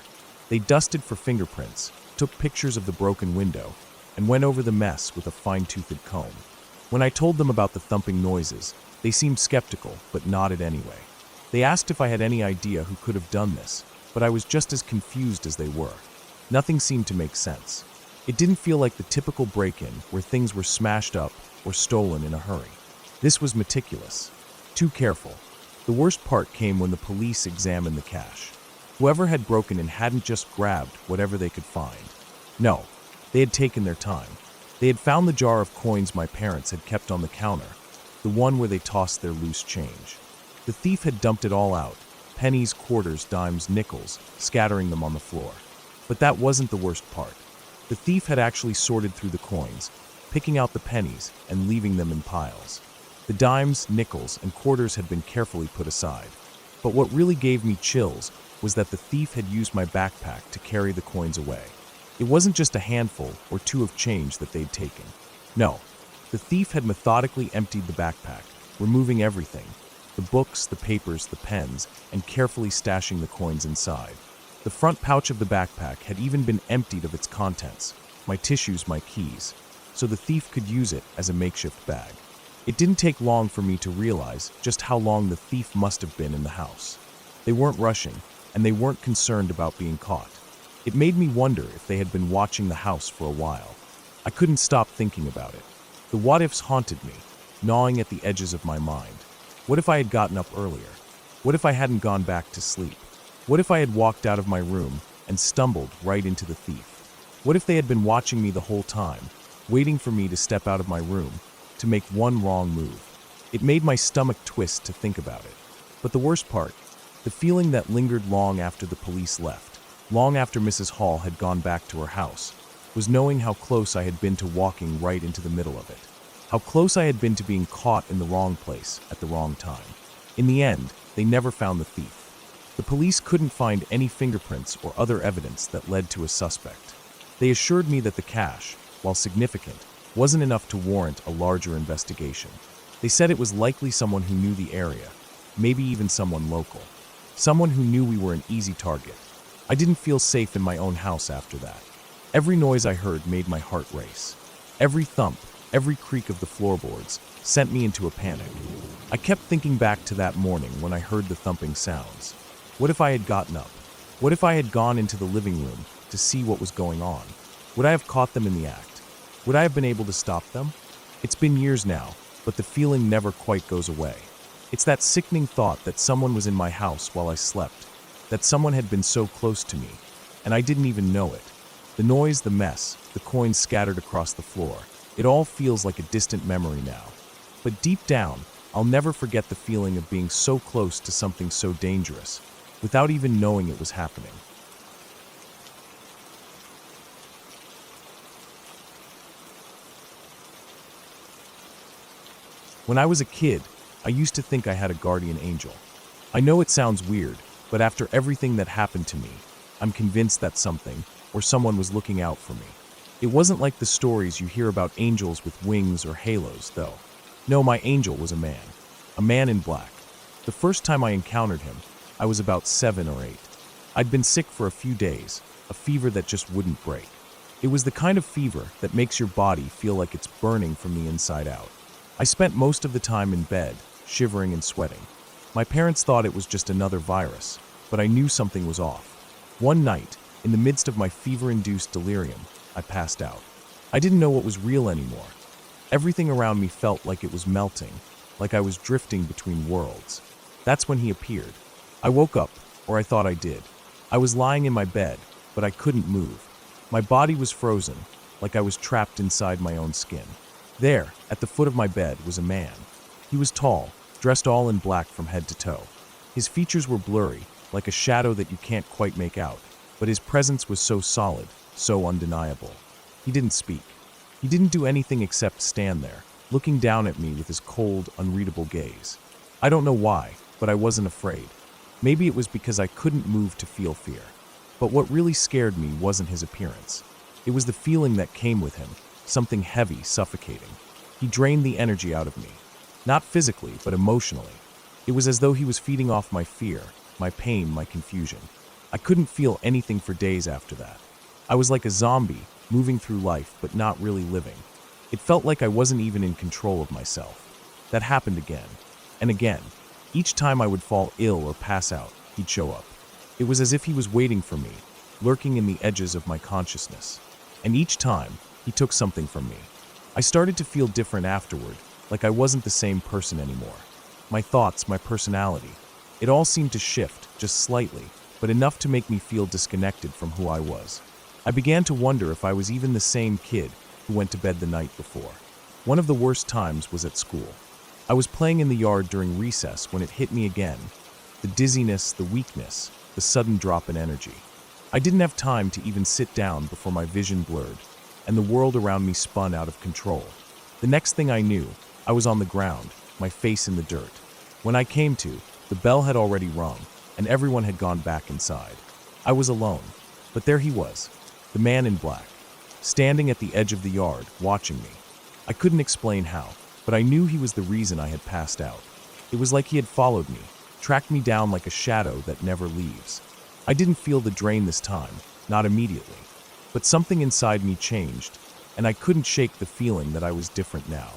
They dusted for fingerprints, took pictures of the broken window, and went over the mess with a fine-toothed comb. When I told them about the thumping noises, they seemed skeptical, but nodded anyway. They asked if I had any idea who could have done this, but I was just as confused as they were. Nothing seemed to make sense. It didn't feel like the typical break-in where things were smashed up or stolen in a hurry. This was meticulous, too careful. The worst part came when the police examined the cash. Whoever had broken in hadn't just grabbed whatever they could find. No, they had taken their time. They had found the jar of coins my parents had kept on the counter, the one where they tossed their loose change. The thief had dumped it all out, pennies, quarters, dimes, nickels, scattering them on the floor. But that wasn't the worst part. The thief had actually sorted through the coins, picking out the pennies and leaving them in piles. The dimes, nickels, and quarters had been carefully put aside. But what really gave me chills was that the thief had used my backpack to carry the coins away. It wasn't just a handful or 2 of change that they'd taken. No, the thief had methodically emptied the backpack, removing everything, the books, the papers, the pens, and carefully stashing the coins inside. The front pouch of the backpack had even been emptied of its contents, my tissues, my keys, so the thief could use it as a makeshift bag. It didn't take long for me to realize just how long the thief must have been in the house. They weren't rushing, and they weren't concerned about being caught. It made me wonder if they had been watching the house for a while. I couldn't stop thinking about it. The what-ifs haunted me, gnawing at the edges of my mind. What if I had gotten up earlier? What if I hadn't gone back to sleep? What if I had walked out of my room and stumbled right into the thief? What if they had been watching me the whole time, waiting for me to step out of my room, to make one wrong move. It made my stomach twist to think about it. But the worst part, the feeling that lingered long after the police left, long after Mrs. Hall had gone back to her house, was knowing how close I had been to walking right into the middle of it. How close I had been to being caught in the wrong place at the wrong time. In the end, they never found the thief. The police couldn't find any fingerprints or other evidence that led to a suspect. They assured me that the cash, while significant, wasn't enough to warrant a larger investigation. They said it was likely someone who knew the area, maybe even someone local. Someone who knew we were an easy target. I didn't feel safe in my own house after that. Every noise I heard made my heart race. Every thump, every creak of the floorboards sent me into a panic. I kept thinking back to that morning when I heard the thumping sounds. What if I had gotten up? What if I had gone into the living room to see what was going on? Would I have caught them in the act? Would I have been able to stop them? It's been years now, but the feeling never quite goes away. It's that sickening thought that someone was in my house while I slept, that someone had been so close to me, and I didn't even know it. The noise, the mess, the coins scattered across the floor, it all feels like a distant memory now. But deep down, I'll never forget the feeling of being so close to something so dangerous, without even knowing it was happening. When I was a kid, I used to think I had a guardian angel. I know it sounds weird, but after everything that happened to me, I'm convinced that something, or someone was looking out for me. It wasn't like the stories you hear about angels with wings or halos, though. No, my angel was a man in black. The first time I encountered him, I was about 7 or 8. I'd been sick for a few days, a fever that just wouldn't break. It was the kind of fever that makes your body feel like it's burning from the inside out. I spent most of the time in bed, shivering and sweating. My parents thought it was just another virus, but I knew something was off. One night, in the midst of my fever-induced delirium, I passed out. I didn't know what was real anymore. Everything around me felt like it was melting, like I was drifting between worlds. That's when he appeared. I woke up, or I thought I did. I was lying in my bed, but I couldn't move. My body was frozen, like I was trapped inside my own skin. There, at the foot of my bed, was a man. He was tall, dressed all in black from head to toe. His features were blurry, like a shadow that you can't quite make out, but his presence was so solid, so undeniable. He didn't speak. He didn't do anything except stand there, looking down at me with his cold, unreadable gaze. I don't know why, but I wasn't afraid. Maybe it was because I couldn't move to feel fear. But what really scared me wasn't his appearance. It was the feeling that came with him, something heavy, suffocating. He drained the energy out of me. Not physically, but emotionally. It was as though he was feeding off my fear, my pain, my confusion. I couldn't feel anything for days after that. I was like a zombie, moving through life, but not really living. It felt like I wasn't even in control of myself. That happened again, and again. Each time I would fall ill or pass out, he'd show up. It was as if he was waiting for me, lurking in the edges of my consciousness. And each time, he took something from me. I started to feel different afterward, like I wasn't the same person anymore. My thoughts, my personality, it all seemed to shift, just slightly, but enough to make me feel disconnected from who I was. I began to wonder if I was even the same kid who went to bed the night before. One of the worst times was at school. I was playing in the yard during recess when it hit me again. The dizziness, the weakness, the sudden drop in energy. I didn't have time to even sit down before my vision blurred, and the world around me spun out of control. The next thing I knew, I was on the ground, my face in the dirt. When I came to, the bell had already rung, and everyone had gone back inside. I was alone, but there he was, the man in black, standing at the edge of the yard, watching me. I couldn't explain how, but I knew he was the reason I had passed out. It was like he had followed me, tracked me down like a shadow that never leaves. I didn't feel the drain this time, not immediately. But something inside me changed, and I couldn't shake the feeling that I was different now.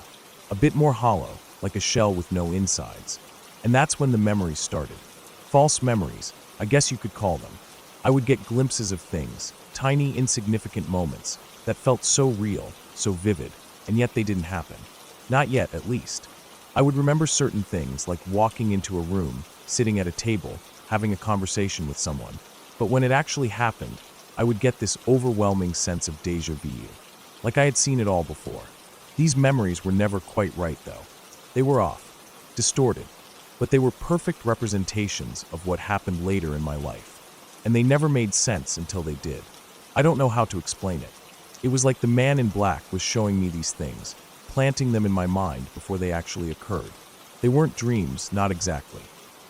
A bit more hollow, like a shell with no insides. And that's when the memories started. False memories, I guess you could call them. I would get glimpses of things, tiny, insignificant moments, that felt so real, so vivid, and yet they didn't happen. Not yet, at least. I would remember certain things, like walking into a room, sitting at a table, having a conversation with someone. But when it actually happened, I would get this overwhelming sense of déjà vu. like I had seen it all before. These memories were never quite right, though. They were off, distorted, but they were perfect representations of what happened later in my life. And they never made sense until they did. I don't know how to explain it. It was like the man in black was showing me these things, planting them in my mind before they actually occurred. They weren't dreams, not exactly.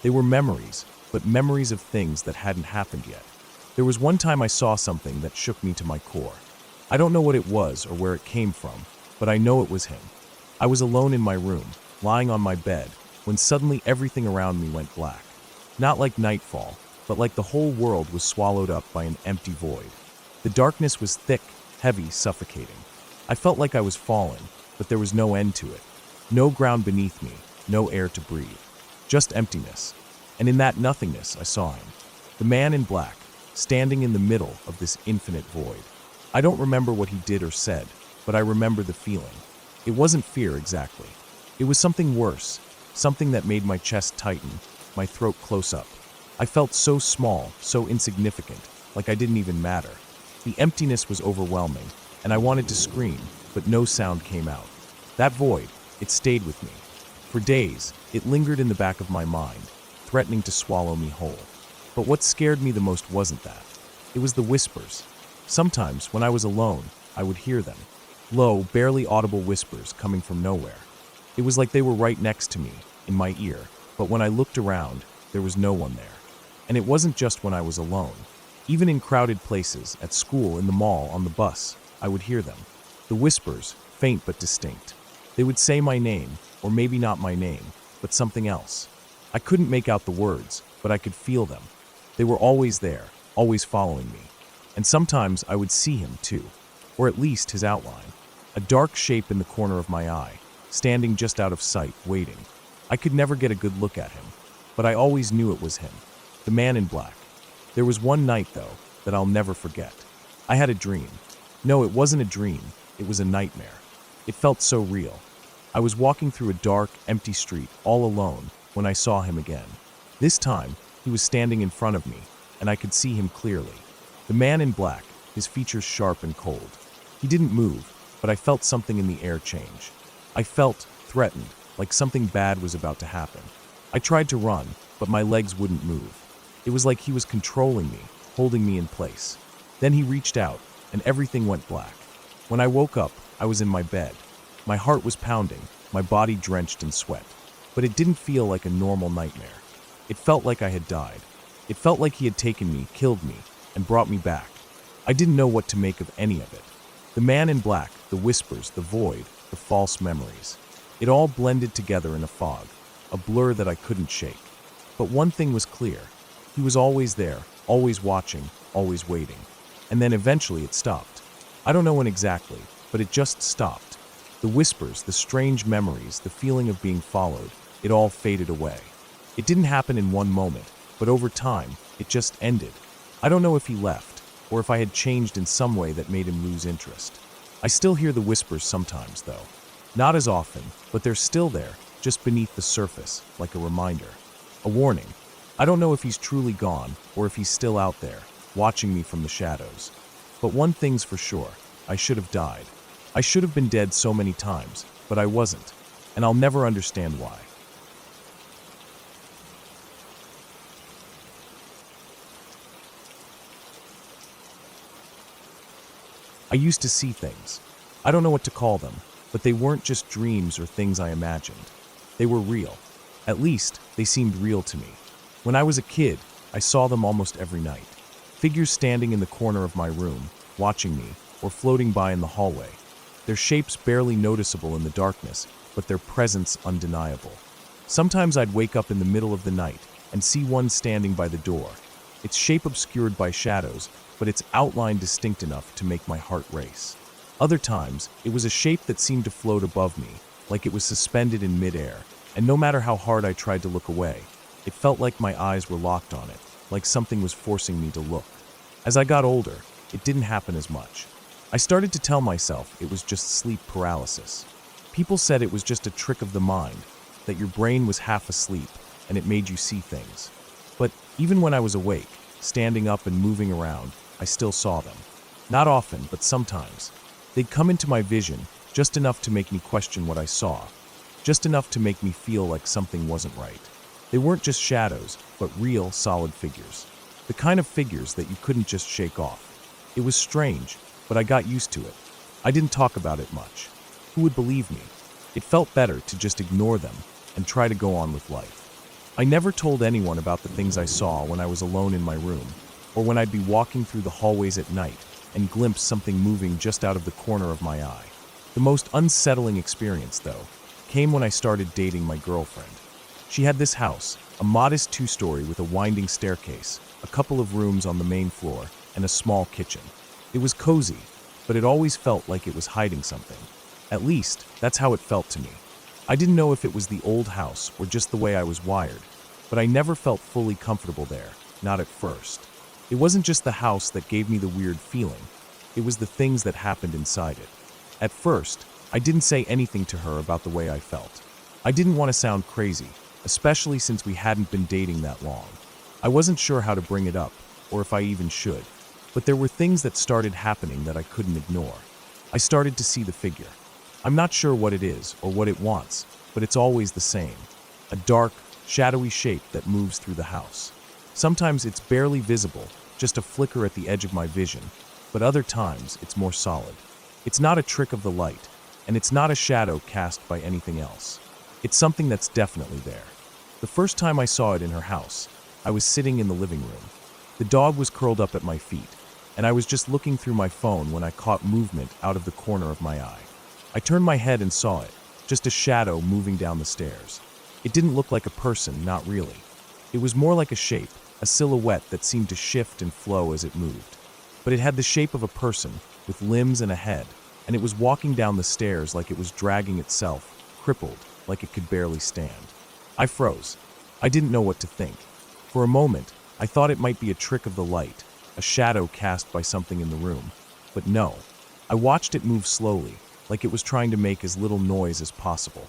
They were memories, but memories of things that hadn't happened yet. There was one time I saw something that shook me to my core. I don't know what it was or where it came from, but I know it was him. I was alone in my room, lying on my bed, when suddenly everything around me went black. Not like nightfall, but like the whole world was swallowed up by an empty void. The darkness was thick, heavy, suffocating. I felt like I was falling, but there was no end to it. No ground beneath me, no air to breathe. Just emptiness. And in that nothingness, I saw him. The man in black, standing in the middle of this infinite void. I don't remember what he did or said, but I remember the feeling. It wasn't fear exactly. It was something worse, something that made my chest tighten, my throat close up. I felt so small, so insignificant, like I didn't even matter. The emptiness was overwhelming, and I wanted to scream, but no sound came out. That void, it stayed with me. For days, it lingered in the back of my mind, threatening to swallow me whole. But what scared me the most wasn't that. It was the whispers. Sometimes, when I was alone, I would hear them. Low, barely audible whispers coming from nowhere. It was like they were right next to me, in my ear, but when I looked around, there was no one there. And it wasn't just when I was alone. Even in crowded places, at school, in the mall, on the bus, I would hear them. The whispers, faint but distinct. They would say my name, or maybe not my name, but something else. I couldn't make out the words, but I could feel them. They were always there, always following me. And sometimes I would see him too, or at least his outline. A dark shape in the corner of my eye, standing just out of sight, waiting. I could never get a good look at him, but I always knew it was him, the man in black. There was one night, though, that I'll never forget. I had a dream. No, it wasn't a dream, it was a nightmare. It felt so real. I was walking through a dark, empty street, all alone, when I saw him again. This time, he was standing in front of me, and I could see him clearly. The man in black, his features sharp and cold. He didn't move, but I felt something in the air change. I felt threatened, like something bad was about to happen. I tried to run, but my legs wouldn't move. It was like he was controlling me, holding me in place. Then he reached out, and everything went black. When I woke up, I was in my bed. My heart was pounding, my body drenched in sweat. But it didn't feel like a normal nightmare. It felt like I had died. It felt like he had taken me, killed me, and brought me back. I didn't know what to make of any of it. The man in black, the whispers, the void, the false memories. It all blended together in a fog, a blur that I couldn't shake. But one thing was clear. He was always there, always watching, always waiting. And then eventually it stopped. I don't know when exactly, but it just stopped. The whispers, the strange memories, the feeling of being followed, it all faded away. It didn't happen in one moment, but over time, it just ended. I don't know if he left, or if I had changed in some way that made him lose interest. I still hear the whispers sometimes, though. Not as often, but they're still there, just beneath the surface, like a reminder. A warning. I don't know if he's truly gone, or if he's still out there, watching me from the shadows. But one thing's for sure, I should have died. I should have been dead so many times, but I wasn't, and I'll never understand why. I used to see things. I don't know what to call them, but they weren't just dreams or things I imagined. They were real. At least, they seemed real to me. When I was a kid, I saw them almost every night. Figures standing in the corner of my room, watching me, or floating by in the hallway. Their shapes barely noticeable in the darkness, but their presence undeniable. Sometimes I'd wake up in the middle of the night and see one standing by the door, its shape obscured by shadows, but its outline distinct enough to make my heart race. Other times, it was a shape that seemed to float above me, like it was suspended in midair, and no matter how hard I tried to look away, it felt like my eyes were locked on it, like something was forcing me to look. As I got older, it didn't happen as much. I started to tell myself it was just sleep paralysis. People said it was just a trick of the mind, that your brain was half asleep and it made you see things. But even when I was awake, standing up and moving around, I still saw them. Not often, but sometimes. They'd come into my vision, just enough to make me question what I saw, just enough to make me feel like something wasn't right. They weren't just shadows, but real, solid figures. The kind of figures that you couldn't just shake off. It was strange, but I got used to it. I didn't talk about it much. Who would believe me? It felt better to just ignore them and try to go on with life. I never told anyone about the things I saw when I was alone in my room, or when I'd be walking through the hallways at night and glimpse something moving just out of the corner of my eye. The most unsettling experience, though, came when I started dating my girlfriend. She had this house, a modest 2-story with a winding staircase, a couple of rooms on the main floor, and a small kitchen. It was cozy, but it always felt like it was hiding something. At least, that's how it felt to me. I didn't know if it was the old house or just the way I was wired, but I never felt fully comfortable there, not at first. It wasn't just the house that gave me the weird feeling, it was the things that happened inside it. At first, I didn't say anything to her about the way I felt. I didn't want to sound crazy, especially since we hadn't been dating that long. I wasn't sure how to bring it up, or if I even should, but there were things that started happening that I couldn't ignore. I started to see the figure. I'm not sure what it is or what it wants, but it's always the same. A dark, shadowy shape that moves through the house. Sometimes it's barely visible, just a flicker at the edge of my vision, but other times it's more solid. It's not a trick of the light, and it's not a shadow cast by anything else. It's something that's definitely there. The first time I saw it in her house, I was sitting in the living room. The dog was curled up at my feet, and I was just looking through my phone when I caught movement out of the corner of my eye. I turned my head and saw it, just a shadow moving down the stairs. It didn't look like a person, not really. It was more like a shape, a silhouette that seemed to shift and flow as it moved. But it had the shape of a person, with limbs and a head, and it was walking down the stairs like it was dragging itself, crippled, like it could barely stand. I froze. I didn't know what to think. For a moment, I thought it might be a trick of the light, a shadow cast by something in the room. But no. I watched it move slowly, like it was trying to make as little noise as possible.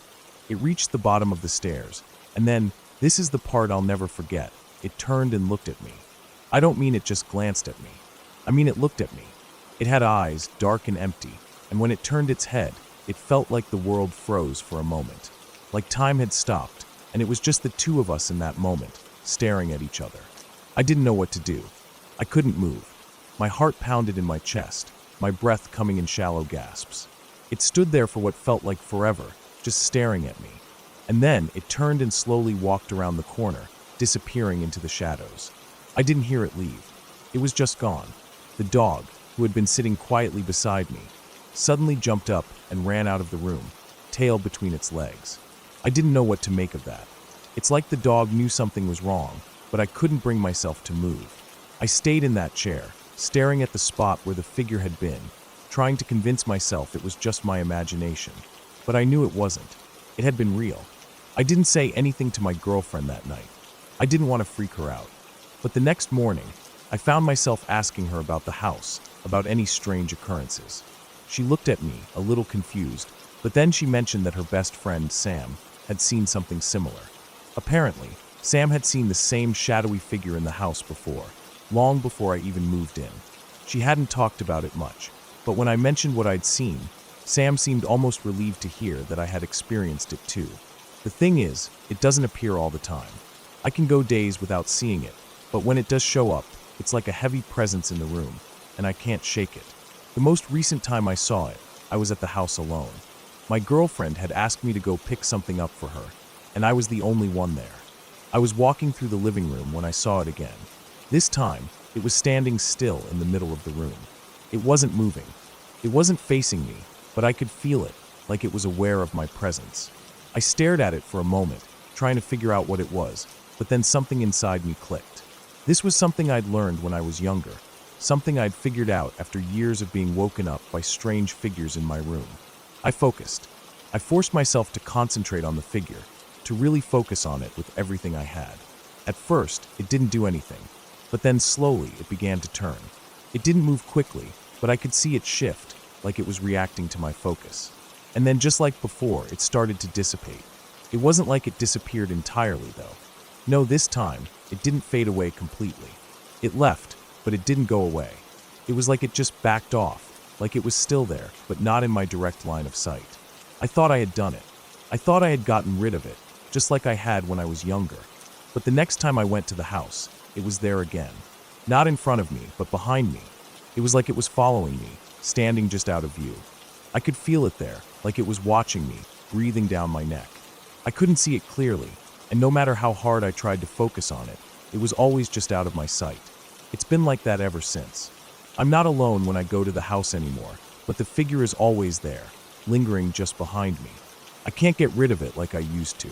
It reached the bottom of the stairs, and then, this is the part I'll never forget, it turned and looked at me. I don't mean it just glanced at me. I mean it looked at me. It had eyes, dark and empty, and when it turned its head, it felt like the world froze for a moment. Like time had stopped, and it was just the two of us in that moment, staring at each other. I didn't know what to do. I couldn't move. My heart pounded in my chest, my breath coming in shallow gasps. It stood there for what felt like forever, just staring at me. And then it turned and slowly walked around the corner, disappearing into the shadows. I didn't hear it leave. It was just gone. The dog, who had been sitting quietly beside me, suddenly jumped up and ran out of the room, tail between its legs. I didn't know what to make of that. It's like the dog knew something was wrong, but I couldn't bring myself to move. I stayed in that chair, staring at the spot where the figure had been, trying to convince myself it was just my imagination. But I knew it wasn't. It had been real. I didn't say anything to my girlfriend that night. I didn't want to freak her out. But the next morning, I found myself asking her about the house, about any strange occurrences. She looked at me, a little confused, but then she mentioned that her best friend, Sam, had seen something similar. Apparently, Sam had seen the same shadowy figure in the house before, long before I even moved in. She hadn't talked about it much, but when I mentioned what I'd seen, Sam seemed almost relieved to hear that I had experienced it too. The thing is, it doesn't appear all the time. I can go days without seeing it, but when it does show up, it's like a heavy presence in the room, and I can't shake it. The most recent time I saw it, I was at the house alone. My girlfriend had asked me to go pick something up for her, and I was the only one there. I was walking through the living room when I saw it again. This time, it was standing still in the middle of the room. It wasn't moving. It wasn't facing me, but I could feel it, like it was aware of my presence. I stared at it for a moment, trying to figure out what it was, but then something inside me clicked. This was something I'd learned when I was younger, something I'd figured out after years of being woken up by strange figures in my room. I focused. I forced myself to concentrate on the figure, to really focus on it with everything I had. At first, it didn't do anything, but then slowly it began to turn. It didn't move quickly, but I could see it shift, like it was reacting to my focus. And then just like before, it started to dissipate. It wasn't like it disappeared entirely, though. No, this time, it didn't fade away completely. It left, but it didn't go away. It was like it just backed off, like it was still there, but not in my direct line of sight. I thought I had done it. I thought I had gotten rid of it, just like I had when I was younger. But the next time I went to the house, it was there again. Not in front of me, but behind me. It was like it was following me, standing just out of view. I could feel it there, like it was watching me, breathing down my neck. I couldn't see it clearly, and no matter how hard I tried to focus on it, it was always just out of my sight. It's been like that ever since. I'm not alone when I go to the house anymore, but the figure is always there, lingering just behind me. I can't get rid of it like I used to.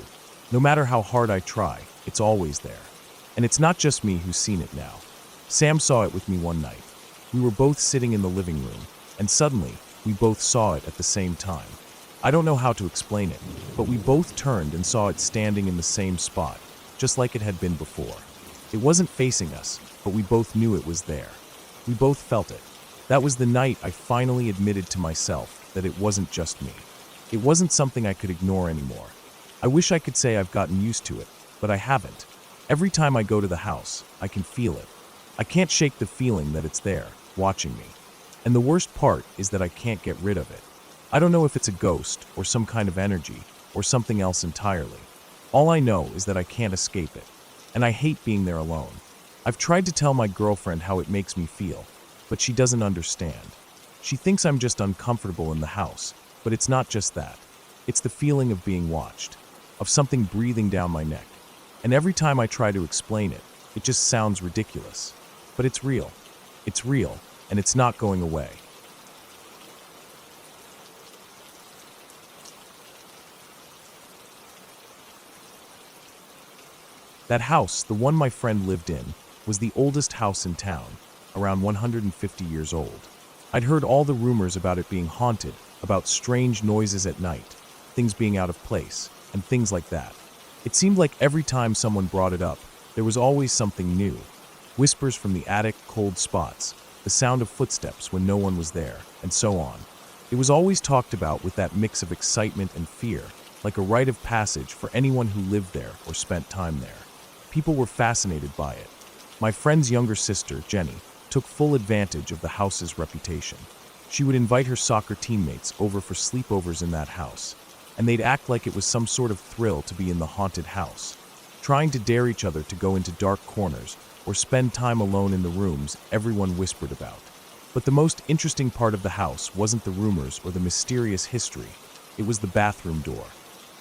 No matter how hard I try, it's always there. And it's not just me who's seen it now. Sam saw it with me one night. We were both sitting in the living room, and suddenly, we both saw it at the same time. I don't know how to explain it, but we both turned and saw it standing in the same spot, just like it had been before. It wasn't facing us, but we both knew it was there. We both felt it. That was the night I finally admitted to myself that it wasn't just me. It wasn't something I could ignore anymore. I wish I could say I've gotten used to it, but I haven't. Every time I go to the house, I can feel it. I can't shake the feeling that it's there, watching me. And the worst part is that I can't get rid of it. I don't know if it's a ghost, or some kind of energy, or something else entirely. All I know is that I can't escape it. And I hate being there alone. I've tried to tell my girlfriend how it makes me feel, but she doesn't understand. She thinks I'm just uncomfortable in the house, but it's not just that. It's the feeling of being watched, of something breathing down my neck. And every time I try to explain it, it just sounds ridiculous. But it's real. It's real, and it's not going away. That house, the one my friend lived in, was the oldest house in town, around 150 years old. I'd heard all the rumors about it being haunted, about strange noises at night, things being out of place, and things like that. It seemed like every time someone brought it up, there was always something new. Whispers from the attic, cold spots, the sound of footsteps when no one was there, and so on. It was always talked about with that mix of excitement and fear, like a rite of passage for anyone who lived there or spent time there. People were fascinated by it. My friend's younger sister, Jenny, took full advantage of the house's reputation. She would invite her soccer teammates over for sleepovers in that house, and they'd act like it was some sort of thrill to be in the haunted house, trying to dare each other to go into dark corners or spend time alone in the rooms everyone whispered about. But the most interesting part of the house wasn't the rumors or the mysterious history. It was the bathroom door.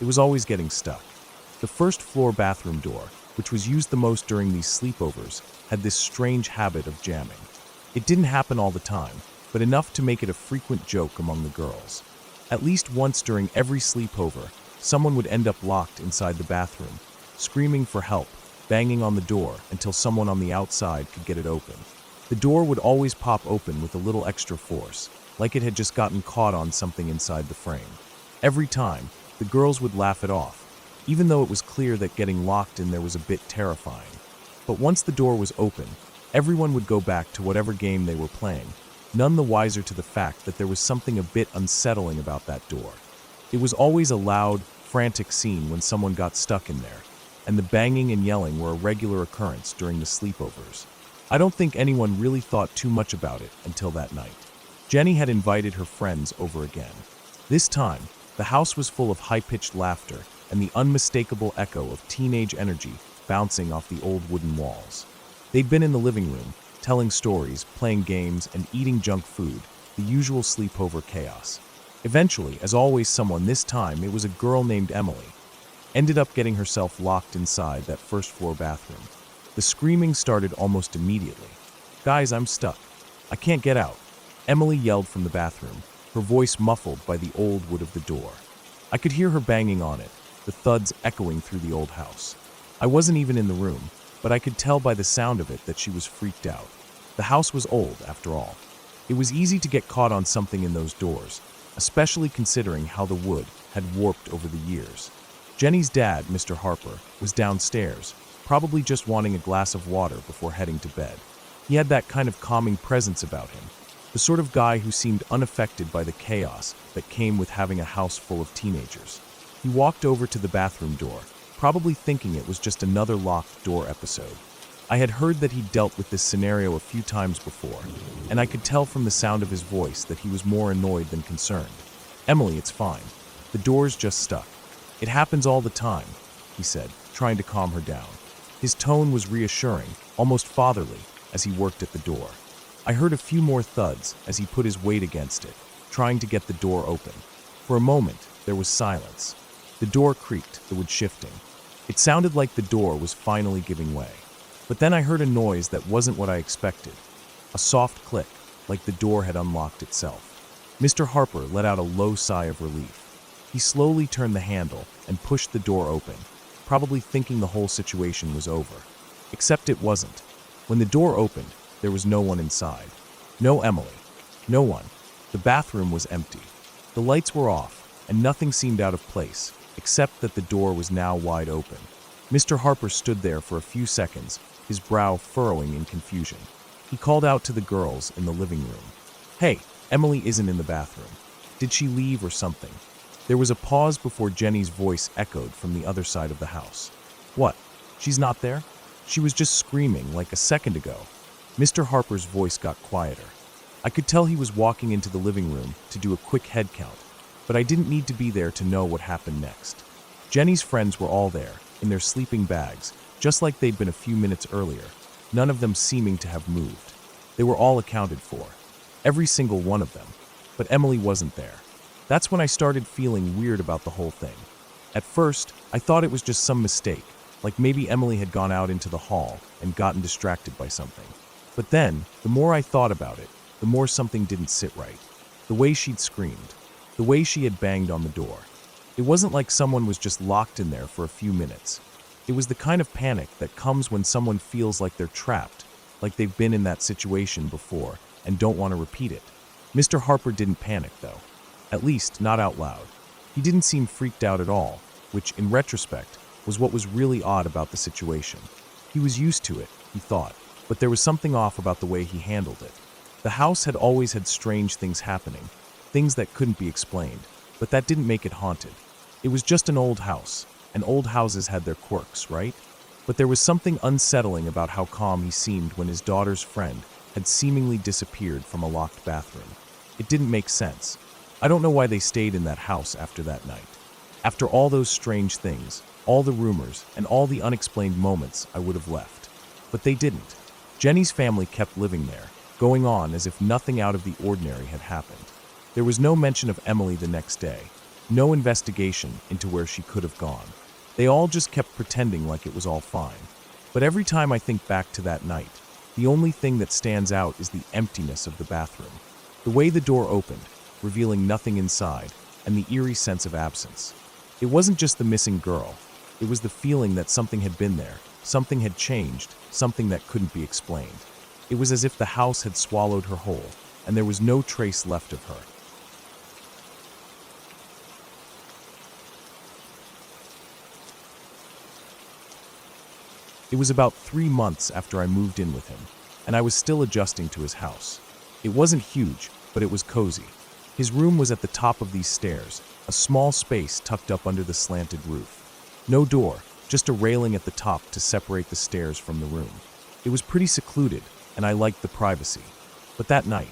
It was always getting stuck. The first floor bathroom door, which was used the most during these sleepovers, had this strange habit of jamming. It didn't happen all the time, but enough to make it a frequent joke among the girls. At least once during every sleepover, someone would end up locked inside the bathroom, screaming for help, banging on the door until someone on the outside could get it open. The door would always pop open with a little extra force, like it had just gotten caught on something inside the frame. Every time, the girls would laugh it off, even though it was clear that getting locked in there was a bit terrifying. But once the door was open, everyone would go back to whatever game they were playing, none the wiser to the fact that there was something a bit unsettling about that door. It was always a loud, frantic scene when someone got stuck in there, and the banging and yelling were a regular occurrence during the sleepovers. I don't think anyone really thought too much about it until that night. Jenny had invited her friends over again. This time, the house was full of high-pitched laughter and the unmistakable echo of teenage energy bouncing off the old wooden walls. They'd been in the living room, telling stories, playing games, and eating junk food, the usual sleepover chaos. Eventually, as always someone, this time it was a girl named Emily, ended up getting herself locked inside that first floor bathroom. The screaming started almost immediately. "Guys, I'm stuck. I can't get out," Emily yelled from the bathroom, her voice muffled by the old wood of the door. I could hear her banging on it, the thuds echoing through the old house. I wasn't even in the room, but I could tell by the sound of it that she was freaked out. The house was old, after all. It was easy to get caught on something in those doors, especially considering how the wood had warped over the years. Jenny's dad, Mr. Harper, was downstairs, probably just wanting a glass of water before heading to bed. He had that kind of calming presence about him, the sort of guy who seemed unaffected by the chaos that came with having a house full of teenagers. He walked over to the bathroom door, probably thinking it was just another locked door episode. I had heard that he'd dealt with this scenario a few times before, and I could tell from the sound of his voice that he was more annoyed than concerned. "Emily, it's fine. The door's just stuck. It happens all the time," he said, trying to calm her down. His tone was reassuring, almost fatherly, as he worked at the door. I heard a few more thuds as he put his weight against it, trying to get the door open. For a moment, there was silence. The door creaked, the wood shifting. It sounded like the door was finally giving way. But then I heard a noise that wasn't what I expected. A soft click, like the door had unlocked itself. Mr. Harper let out a low sigh of relief. He slowly turned the handle and pushed the door open, probably thinking the whole situation was over. Except it wasn't. When the door opened, there was no one inside. No Emily. No one. The bathroom was empty. The lights were off, and nothing seemed out of place, except that the door was now wide open. Mr. Harper stood there for a few seconds, his brow furrowing in confusion. He called out to the girls in the living room. "Hey, Emily isn't in the bathroom. Did she leave or something?" There was a pause before Jenny's voice echoed from the other side of the house. "What? She's not there? She was just screaming like a second ago." Mr. Harper's voice got quieter. I could tell he was walking into the living room to do a quick head count, but I didn't need to be there to know what happened next. Jenny's friends were all there, in their sleeping bags, just like they'd been a few minutes earlier, none of them seeming to have moved. They were all accounted for, every single one of them, but Emily wasn't there. That's when I started feeling weird about the whole thing. At first, I thought it was just some mistake, like maybe Emily had gone out into the hall and gotten distracted by something. But then, the more I thought about it, the more something didn't sit right. The way she'd screamed, the way she had banged on the door. It wasn't like someone was just locked in there for a few minutes. It was the kind of panic that comes when someone feels like they're trapped, like they've been in that situation before and don't want to repeat it. Mr. Harper didn't panic, though. At least, not out loud. He didn't seem freaked out at all, which, in retrospect, was what was really odd about the situation. He was used to it, he thought, but there was something off about the way he handled it. The house had always had strange things happening, things that couldn't be explained, but that didn't make it haunted. It was just an old house, and old houses had their quirks, right? But there was something unsettling about how calm he seemed when his daughter's friend had seemingly disappeared from a locked bathroom. It didn't make sense. I don't know why they stayed in that house after that night. After all those strange things, all the rumors, and all the unexplained moments, I would have left. But they didn't. Jenny's family kept living there, going on as if nothing out of the ordinary had happened. There was no mention of Emily the next day, no investigation into where she could have gone. They all just kept pretending like it was all fine. But every time I think back to that night, the only thing that stands out is the emptiness of the bathroom. The way the door opened, revealing nothing inside, and the eerie sense of absence. It wasn't just the missing girl. It was the feeling that something had been there, something had changed, something that couldn't be explained. It was as if the house had swallowed her whole, and there was no trace left of her. It was about 3 months after I moved in with him, and I was still adjusting to his house. It wasn't huge, but it was cozy. His room was at the top of these stairs, a small space tucked up under the slanted roof. No door, just a railing at the top to separate the stairs from the room. It was pretty secluded, and I liked the privacy. But that night,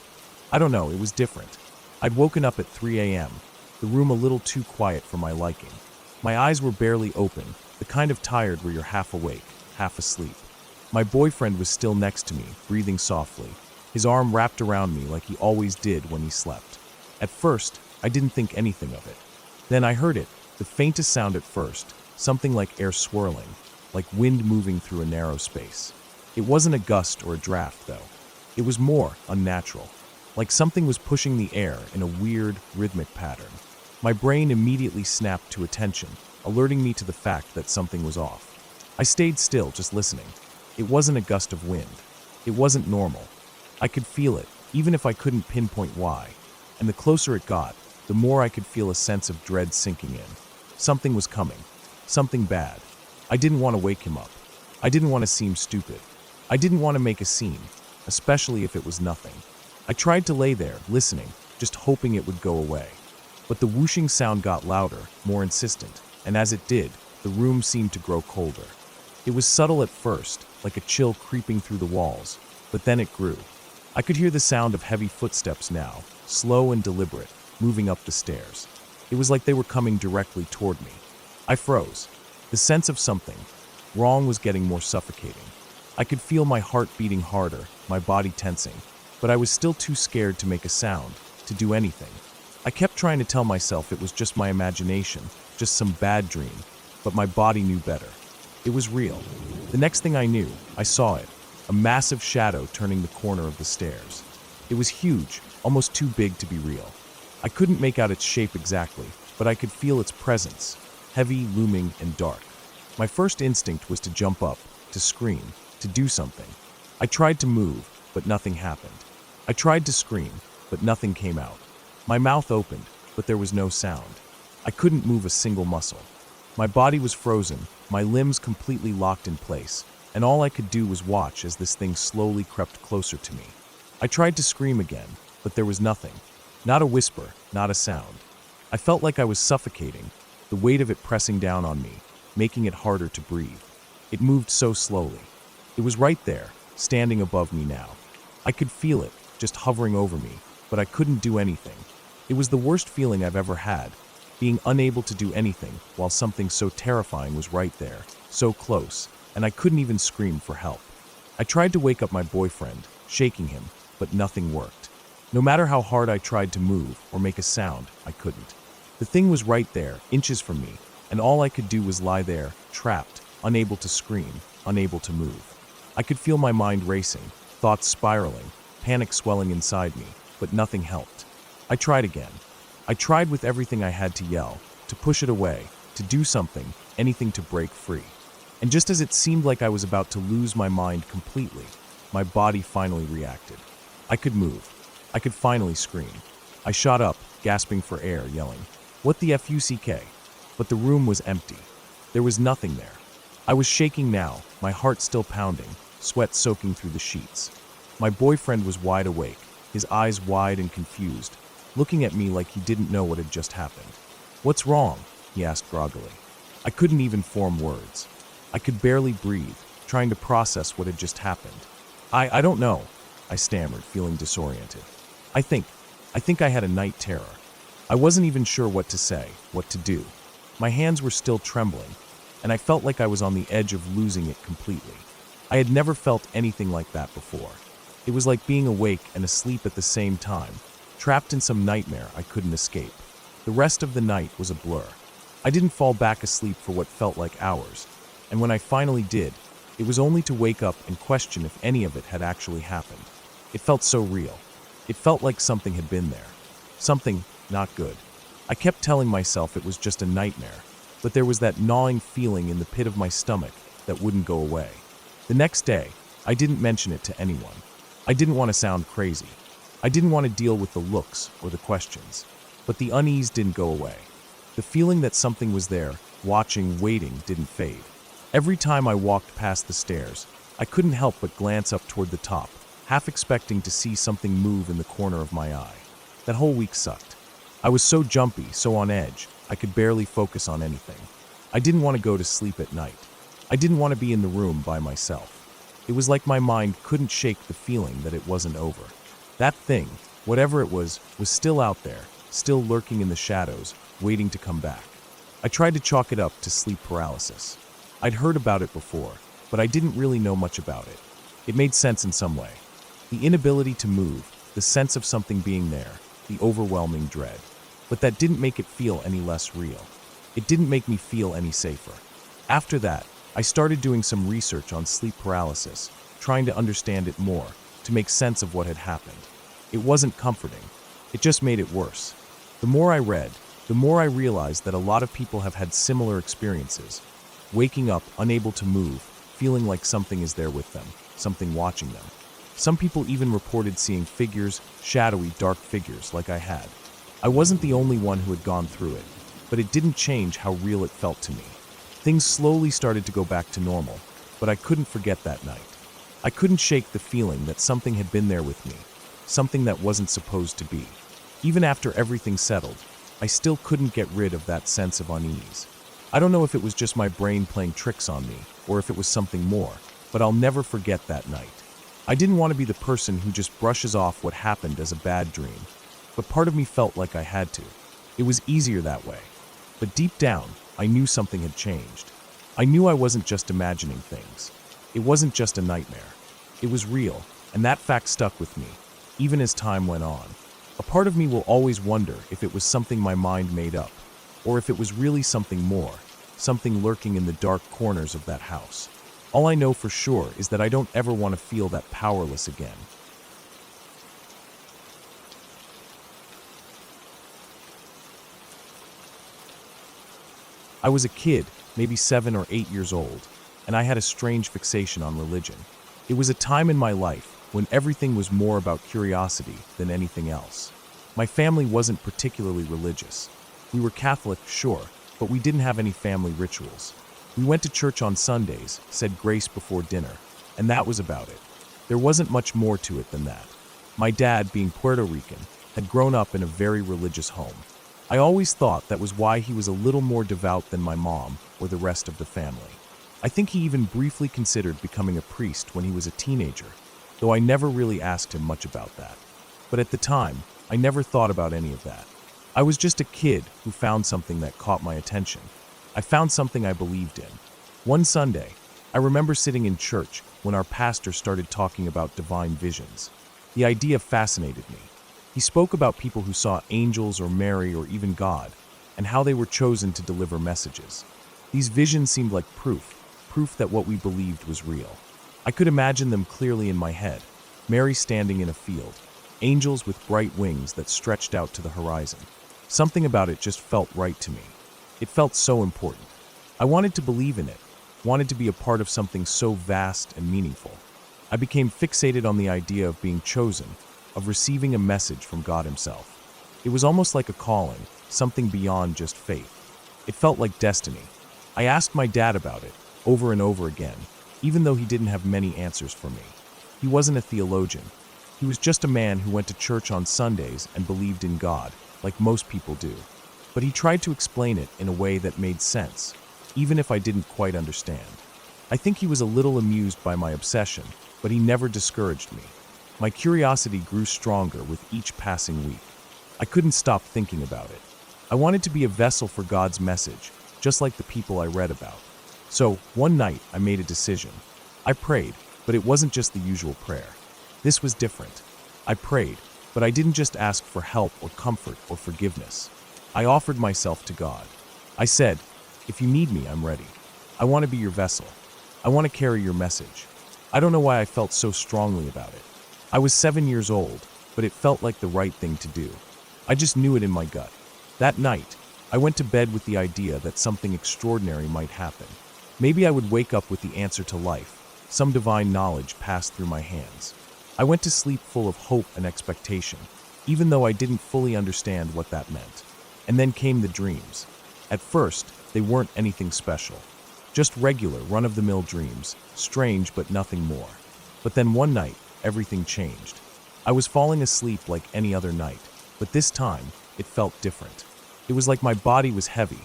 I don't know, it was different. I'd woken up at 3 a.m., the room a little too quiet for my liking. My eyes were barely open, the kind of tired where you're half awake, half asleep. My boyfriend was still next to me, breathing softly, his arm wrapped around me like he always did when he slept. At first, I didn't think anything of it. Then I heard it, the faintest sound at first, something like air swirling, like wind moving through a narrow space. It wasn't a gust or a draft, though. It was more unnatural, like something was pushing the air in a weird, rhythmic pattern. My brain immediately snapped to attention, alerting me to the fact that something was off. I stayed still, just listening. It wasn't a gust of wind. It wasn't normal. I could feel it, even if I couldn't pinpoint why. And the closer it got, the more I could feel a sense of dread sinking in. Something was coming. Something bad. I didn't want to wake him up. I didn't want to seem stupid. I didn't want to make a scene, especially if it was nothing. I tried to lay there, listening, just hoping it would go away. But the whooshing sound got louder, more insistent, and as it did, the room seemed to grow colder. It was subtle at first, like a chill creeping through the walls, but then it grew. I could hear the sound of heavy footsteps now, slow and deliberate, moving up the stairs. It was like they were coming directly toward me. I froze. The sense of something wrong was getting more suffocating. I could feel my heart beating harder, my body tensing, but I was still too scared to make a sound, to do anything. I kept trying to tell myself it was just my imagination, just some bad dream, but my body knew better. It was real. The next thing I knew, I saw it, a massive shadow turning the corner of the stairs. It was huge, almost too big to be real. I couldn't make out its shape exactly, but I could feel its presence, heavy, looming, and dark. My first instinct was to jump up, to scream, to do something. I tried to move, but nothing happened. I tried to scream, but nothing came out. My mouth opened, but there was no sound. I couldn't move a single muscle. My body was frozen, my limbs completely locked in place, and all I could do was watch as this thing slowly crept closer to me. I tried to scream again, but there was nothing. Not a whisper, not a sound. I felt like I was suffocating, the weight of it pressing down on me, making it harder to breathe. It moved so slowly. It was right there, standing above me now. I could feel it, just hovering over me, but I couldn't do anything. It was the worst feeling I've ever had, being unable to do anything while something so terrifying was right there, so close, and I couldn't even scream for help. I tried to wake up my boyfriend, shaking him, but nothing worked. No matter how hard I tried to move or make a sound, I couldn't. The thing was right there, inches from me, and all I could do was lie there, trapped, unable to scream, unable to move. I could feel my mind racing, thoughts spiraling, panic swelling inside me, but nothing helped. I tried again. I tried with everything I had to yell, to push it away, to do something, anything to break free. And just as it seemed like I was about to lose my mind completely, my body finally reacted. I could move. I could finally scream. I shot up, gasping for air, yelling, "What the F-U-C-K?" But the room was empty. There was nothing there. I was shaking now, my heart still pounding, sweat soaking through the sheets. My boyfriend was wide awake, his eyes wide and confused, looking at me like he didn't know what had just happened. "What's wrong?" he asked groggily. I couldn't even form words. I could barely breathe, trying to process what had just happened. I don't know," I stammered, feeling disoriented. I think I had a night terror. I wasn't even sure what to say, what to do. My hands were still trembling, and I felt like I was on the edge of losing it completely. I had never felt anything like that before. It was like being awake and asleep at the same time, trapped in some nightmare I couldn't escape. The rest of the night was a blur. I didn't fall back asleep for what felt like hours, and when I finally did, it was only to wake up and question if any of it had actually happened. It felt so real. It felt like something had been there. Something not good. I kept telling myself it was just a nightmare, but there was that gnawing feeling in the pit of my stomach that wouldn't go away. The next day, I didn't mention it to anyone. I didn't want to sound crazy. I didn't want to deal with the looks or the questions. But the unease didn't go away. The feeling that something was there, watching, waiting, didn't fade. Every time I walked past the stairs, I couldn't help but glance up toward the top, half expecting to see something move in the corner of my eye. That whole week sucked. I was so jumpy, so on edge, I could barely focus on anything. I didn't want to go to sleep at night. I didn't want to be in the room by myself. It was like my mind couldn't shake the feeling that it wasn't over. That thing, whatever it was still out there, still lurking in the shadows, waiting to come back. I tried to chalk it up to sleep paralysis. I'd heard about it before, but I didn't really know much about it. It made sense in some way. The inability to move, the sense of something being there, the overwhelming dread. But that didn't make it feel any less real. It didn't make me feel any safer. After that, I started doing some research on sleep paralysis, trying to understand it more, to make sense of what had happened. It wasn't comforting. It just made it worse. The more I read, the more I realized that a lot of people have had similar experiences. Waking up, unable to move, feeling like something is there with them, something watching them. Some people even reported seeing figures, shadowy, dark figures like I had. I wasn't the only one who had gone through it, but it didn't change how real it felt to me. Things slowly started to go back to normal, but I couldn't forget that night. I couldn't shake the feeling that something had been there with me, something that wasn't supposed to be. Even after everything settled, I still couldn't get rid of that sense of unease. I don't know if it was just my brain playing tricks on me, or if it was something more, but I'll never forget that night. I didn't want to be the person who just brushes off what happened as a bad dream, but part of me felt like I had to. It was easier that way. But deep down, I knew something had changed. I knew I wasn't just imagining things. It wasn't just a nightmare. It was real, and that fact stuck with me, even as time went on. A part of me will always wonder if it was something my mind made up, or if it was really something more, something lurking in the dark corners of that house. All I know for sure is that I don't ever want to feel that powerless again. I was a kid, maybe 7 or 8 years old, and I had a strange fixation on religion. It was a time in my life when everything was more about curiosity than anything else. My family wasn't particularly religious. We were Catholic, sure, but we didn't have any family rituals. We went to church on Sundays, said grace before dinner, and that was about it. There wasn't much more to it than that. My dad, being Puerto Rican, had grown up in a very religious home. I always thought that was why he was a little more devout than my mom or the rest of the family. I think he even briefly considered becoming a priest when he was a teenager, though I never really asked him much about that. But at the time, I never thought about any of that. I was just a kid who found something that caught my attention. I found something I believed in. One Sunday, I remember sitting in church when our pastor started talking about divine visions. The idea fascinated me. He spoke about people who saw angels or Mary or even God, and how they were chosen to deliver messages. These visions seemed like proof that what we believed was real. I could imagine them clearly in my head. Mary standing in a field, angels with bright wings that stretched out to the horizon. Something about it just felt right to me. It felt so important. I wanted to believe in it, wanted to be a part of something so vast and meaningful. I became fixated on the idea of being chosen, of receiving a message from God Himself. It was almost like a calling, something beyond just faith. It felt like destiny. I asked my dad about it, over and over again, even though he didn't have many answers for me. He wasn't a theologian. He was just a man who went to church on Sundays and believed in God, like most people do. But he tried to explain it in a way that made sense, even if I didn't quite understand. I think he was a little amused by my obsession, but he never discouraged me. My curiosity grew stronger with each passing week. I couldn't stop thinking about it. I wanted to be a vessel for God's message, just like the people I read about. So, one night, I made a decision. I prayed, but it wasn't just the usual prayer. This was different. I prayed, but I didn't just ask for help or comfort or forgiveness. I offered myself to God. I said, if you need me, I'm ready. I want to be your vessel. I want to carry your message. I don't know why I felt so strongly about it. I was 7 years old, but it felt like the right thing to do. I just knew it in my gut. That night, I went to bed with the idea that something extraordinary might happen. Maybe I would wake up with the answer to life, some divine knowledge passed through my hands. I went to sleep full of hope and expectation, even though I didn't fully understand what that meant. And then came the dreams. At first, they weren't anything special. Just regular, run-of-the-mill dreams, strange but nothing more. But then one night, everything changed. I was falling asleep like any other night, but this time, it felt different. It was like my body was heavy,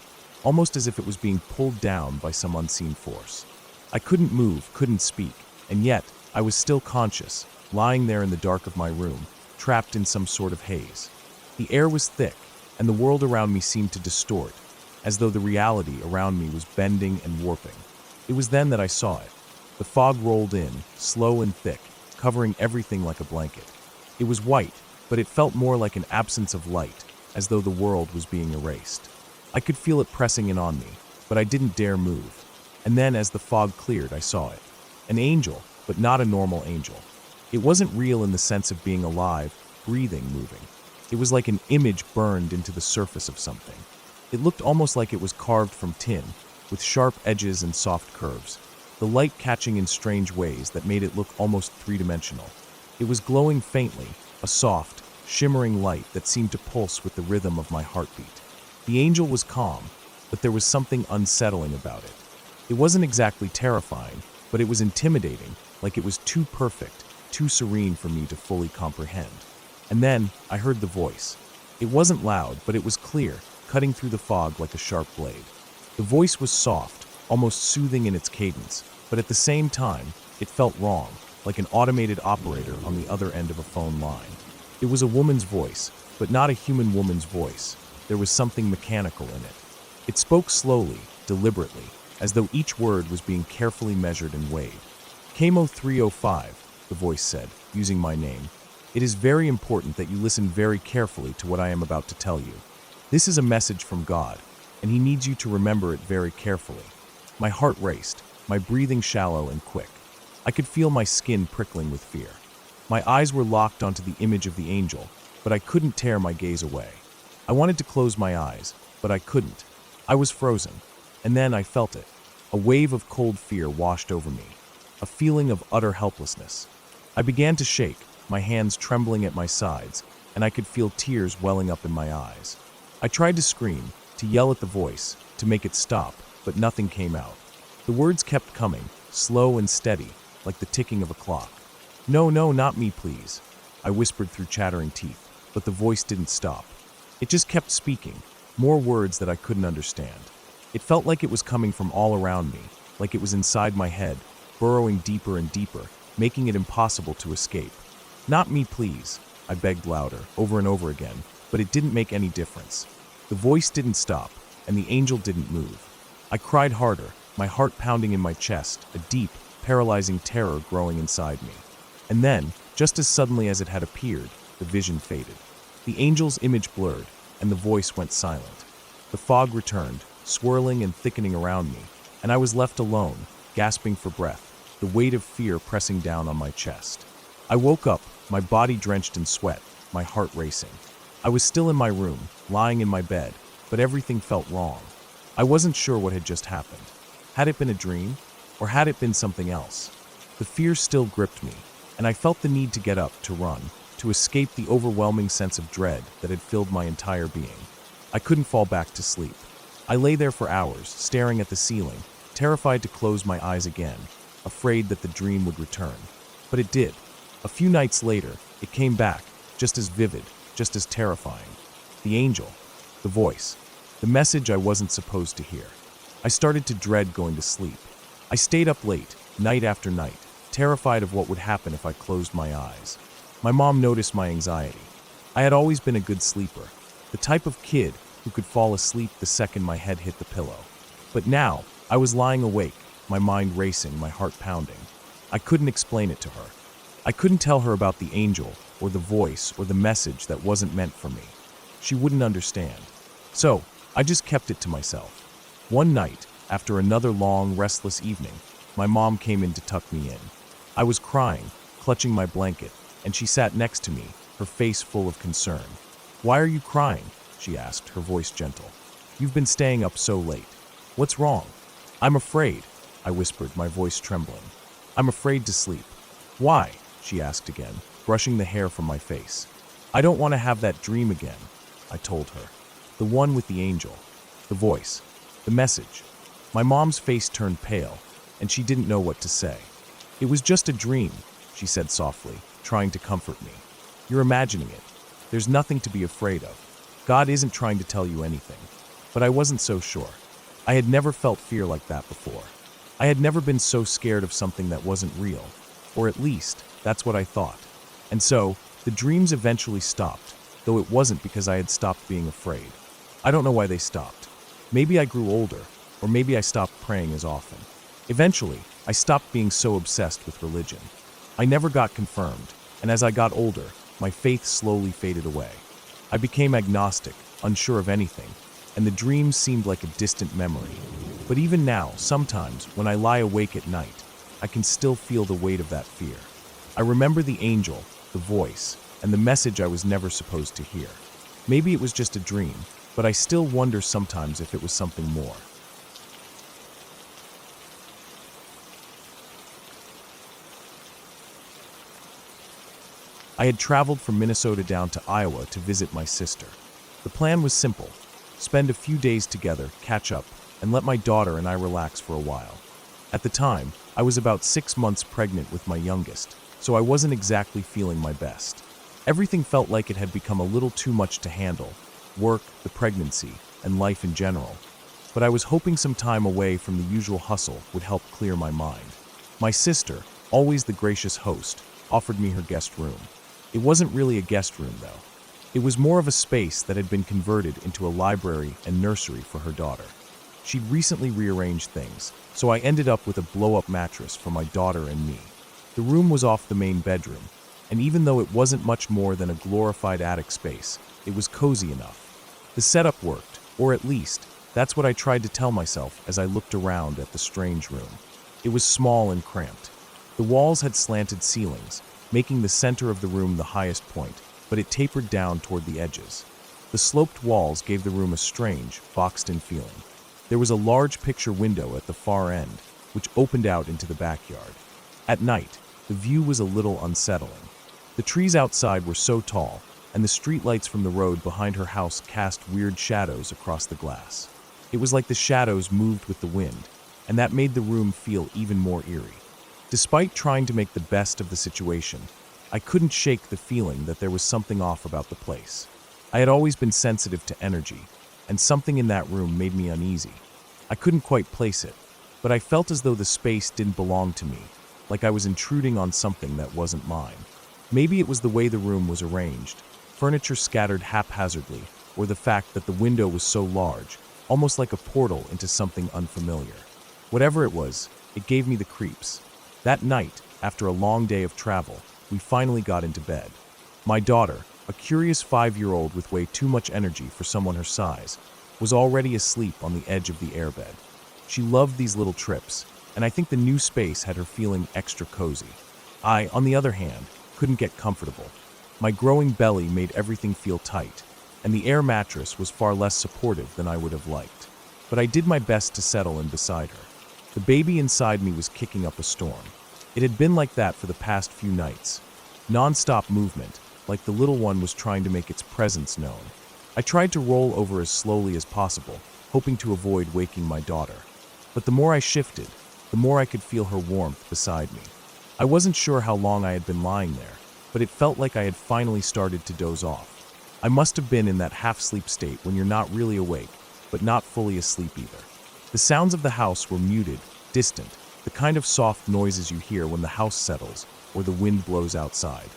almost as if it was being pulled down by some unseen force. I couldn't move, couldn't speak, and yet, I was still conscious, lying there in the dark of my room, trapped in some sort of haze. The air was thick, and the world around me seemed to distort, as though the reality around me was bending and warping. It was then that I saw it. The fog rolled in, slow and thick, covering everything like a blanket. It was white, but it felt more like an absence of light, as though the world was being erased. I could feel it pressing in on me, but I didn't dare move. And then, as the fog cleared, I saw it. An angel, but not a normal angel. It wasn't real in the sense of being alive, breathing, moving. It was like an image burned into the surface of something. It looked almost like it was carved from tin, with sharp edges and soft curves, the light catching in strange ways that made it look almost three-dimensional. It was glowing faintly, a soft, shimmering light that seemed to pulse with the rhythm of my heartbeat. The angel was calm, but there was something unsettling about it. It wasn't exactly terrifying, but it was intimidating, like it was too perfect, too serene for me to fully comprehend. And then, I heard the voice. It wasn't loud, but it was clear, cutting through the fog like a sharp blade. The The voice was soft, almost soothing in its cadence, but at the same time, it felt wrong, like an automated operator on the other end of a phone line. It was a woman's voice, but not a human woman's voice. There was something mechanical in it. It spoke slowly, deliberately, as though each word was being carefully measured and weighed. Camo 305, the voice said, using my name. It is very important that you listen very carefully to what I am about to tell you. This is a message from God, and He needs you to remember it very carefully. My heart raced, my breathing shallow and quick. I could feel my skin prickling with fear. My eyes were locked onto the image of the angel, but I couldn't tear my gaze away. I wanted to close my eyes, but I couldn't. I was frozen, and then I felt it. A wave of cold fear washed over me, a feeling of utter helplessness. I began to shake, my hands trembling at my sides, and I could feel tears welling up in my eyes. I tried to scream, to yell at the voice, to make it stop, but nothing came out. The words kept coming, slow and steady, like the ticking of a clock. No, not me, please, I whispered through chattering teeth, but the voice didn't stop. It just kept speaking, more words that I couldn't understand. It felt like it was coming from all around me, like it was inside my head, burrowing deeper and deeper, making it impossible to escape. Not me, please, I begged louder, over and over again, but it didn't make any difference. The voice didn't stop, and the angel didn't move. I cried harder, my heart pounding in my chest, a deep, paralyzing terror growing inside me. And then, just as suddenly as it had appeared, the vision faded. The angel's image blurred, and the voice went silent. The fog returned, swirling and thickening around me, and I was left alone, gasping for breath, the weight of fear pressing down on my chest. I woke up, my body drenched in sweat, my heart racing. I was still in my room, lying in my bed, but everything felt wrong. I wasn't sure what had just happened. Had it been a dream? Or had it been something else? The fear still gripped me, and I felt the need to get up, to run, to escape the overwhelming sense of dread that had filled my entire being. I couldn't fall back to sleep. I lay there for hours, staring at the ceiling, terrified to close my eyes again, afraid that the dream would return. But it did. A few nights later, it came back, just as vivid, just as terrifying. The angel, the voice, the message I wasn't supposed to hear. I started to dread going to sleep. I stayed up late, night after night, terrified of what would happen if I closed my eyes. My mom noticed my anxiety. I had always been a good sleeper, the type of kid who could fall asleep the second my head hit the pillow. But now, I was lying awake, my mind racing, my heart pounding. I couldn't explain it to her. I couldn't tell her about the angel, or the voice, or the message that wasn't meant for me. She wouldn't understand. So, I just kept it to myself. One night, after another long, restless evening, my mom came in to tuck me in. I was crying, clutching my blanket, and she sat next to me, her face full of concern. "Why are you crying?" she asked, her voice gentle. "You've been staying up so late. What's wrong?" "I'm afraid," I whispered, my voice trembling. "I'm afraid to sleep." "Why?" she asked again, brushing the hair from my face. "I don't want to have that dream again," I told her. The one with the angel, the voice, the message. My mom's face turned pale, and she didn't know what to say. "It was just a dream," she said softly, trying to comfort me. "You're imagining it. There's nothing to be afraid of. God isn't trying to tell you anything." But I wasn't so sure. I had never felt fear like that before. I had never been so scared of something that wasn't real, or at least, that's what I thought. And so, the dreams eventually stopped, though it wasn't because I had stopped being afraid. I don't know why they stopped. Maybe I grew older, or maybe I stopped praying as often. Eventually, I stopped being so obsessed with religion. I never got confirmed, and as I got older, my faith slowly faded away. I became agnostic, unsure of anything, and the dreams seemed like a distant memory. But even now, sometimes, when I lie awake at night, I can still feel the weight of that fear. I remember the angel, the voice, and the message I was never supposed to hear. Maybe it was just a dream, but I still wonder sometimes if it was something more. I had traveled from Minnesota down to Iowa to visit my sister. The plan was simple: spend a few days together, catch up, and let my daughter and I relax for a while. At the time, I was about 6 months pregnant with my youngest, so I wasn't exactly feeling my best. Everything felt like it had become a little too much to handle: work, the pregnancy, and life in general. but I was hoping some time away from the usual hustle would help clear my mind. My sister, always the gracious host, offered me her guest room. It wasn't really a guest room, though. It was more of a space that had been converted into a library and nursery for her daughter. She'd recently rearranged things, so I ended up with a blow-up mattress for my daughter and me. The room was off the main bedroom, and even though it wasn't much more than a glorified attic space, it was cozy enough. The setup worked, or at least, that's what I tried to tell myself as I looked around at the strange room. It was small and cramped. The walls had slanted ceilings, making the center of the room the highest point, but it tapered down toward the edges. The sloped walls gave the room a strange, boxed-in feeling. There was a large picture window at the far end, which opened out into the backyard. At night, the view was a little unsettling. The trees outside were so tall, and the streetlights from the road behind her house cast weird shadows across the glass. It was like the shadows moved with the wind, and that made the room feel even more eerie. Despite trying to make the best of the situation, I couldn't shake the feeling that there was something off about the place. I had always been sensitive to energy, and something in that room made me uneasy. I couldn't quite place it, but I felt as though the space didn't belong to me, like I was intruding on something that wasn't mine. Maybe it was the way the room was arranged, furniture scattered haphazardly, or the fact that the window was so large, almost like a portal into something unfamiliar. Whatever it was, it gave me the creeps. That night, after a long day of travel, we finally got into bed. My daughter, a curious 5-year-old with way too much energy for someone her size, was already asleep on the edge of the airbed. She loved these little trips, and I think the new space had her feeling extra cozy. I, on the other hand, couldn't get comfortable. My growing belly made everything feel tight, and the air mattress was far less supportive than I would have liked. But I did my best to settle in beside her. The baby inside me was kicking up a storm. It had been like that for the past few nights. Non-stop movement, like the little one was trying to make its presence known. I tried to roll over as slowly as possible, hoping to avoid waking my daughter. But the more I shifted, the more I could feel her warmth beside me. I wasn't sure how long I had been lying there, but it felt like I had finally started to doze off. I must have been in that half-sleep state when you're not really awake, but not fully asleep either. The sounds of the house were muted, distant, the kind of soft noises you hear when the house settles or the wind blows outside.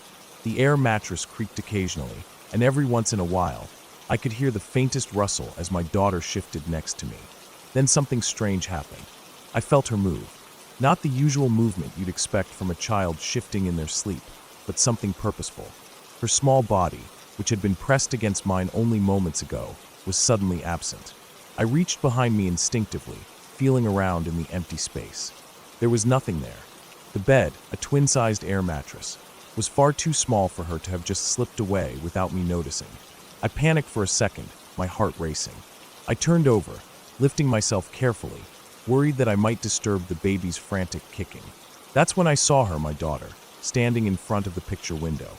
The air mattress creaked occasionally, and every once in a while, I could hear the faintest rustle as my daughter shifted next to me. Then something strange happened. I felt her move. Not the usual movement you'd expect from a child shifting in their sleep, but something purposeful. Her small body, which had been pressed against mine only moments ago, was suddenly absent. I reached behind me instinctively, feeling around in the empty space. There was nothing there. The bed, a twin-sized air mattress, was far too small for her to have just slipped away without me noticing. I panicked for a second, my heart racing. I turned over, lifting myself carefully, worried that I might disturb the baby's frantic kicking. That's when I saw her, my daughter, standing in front of the picture window.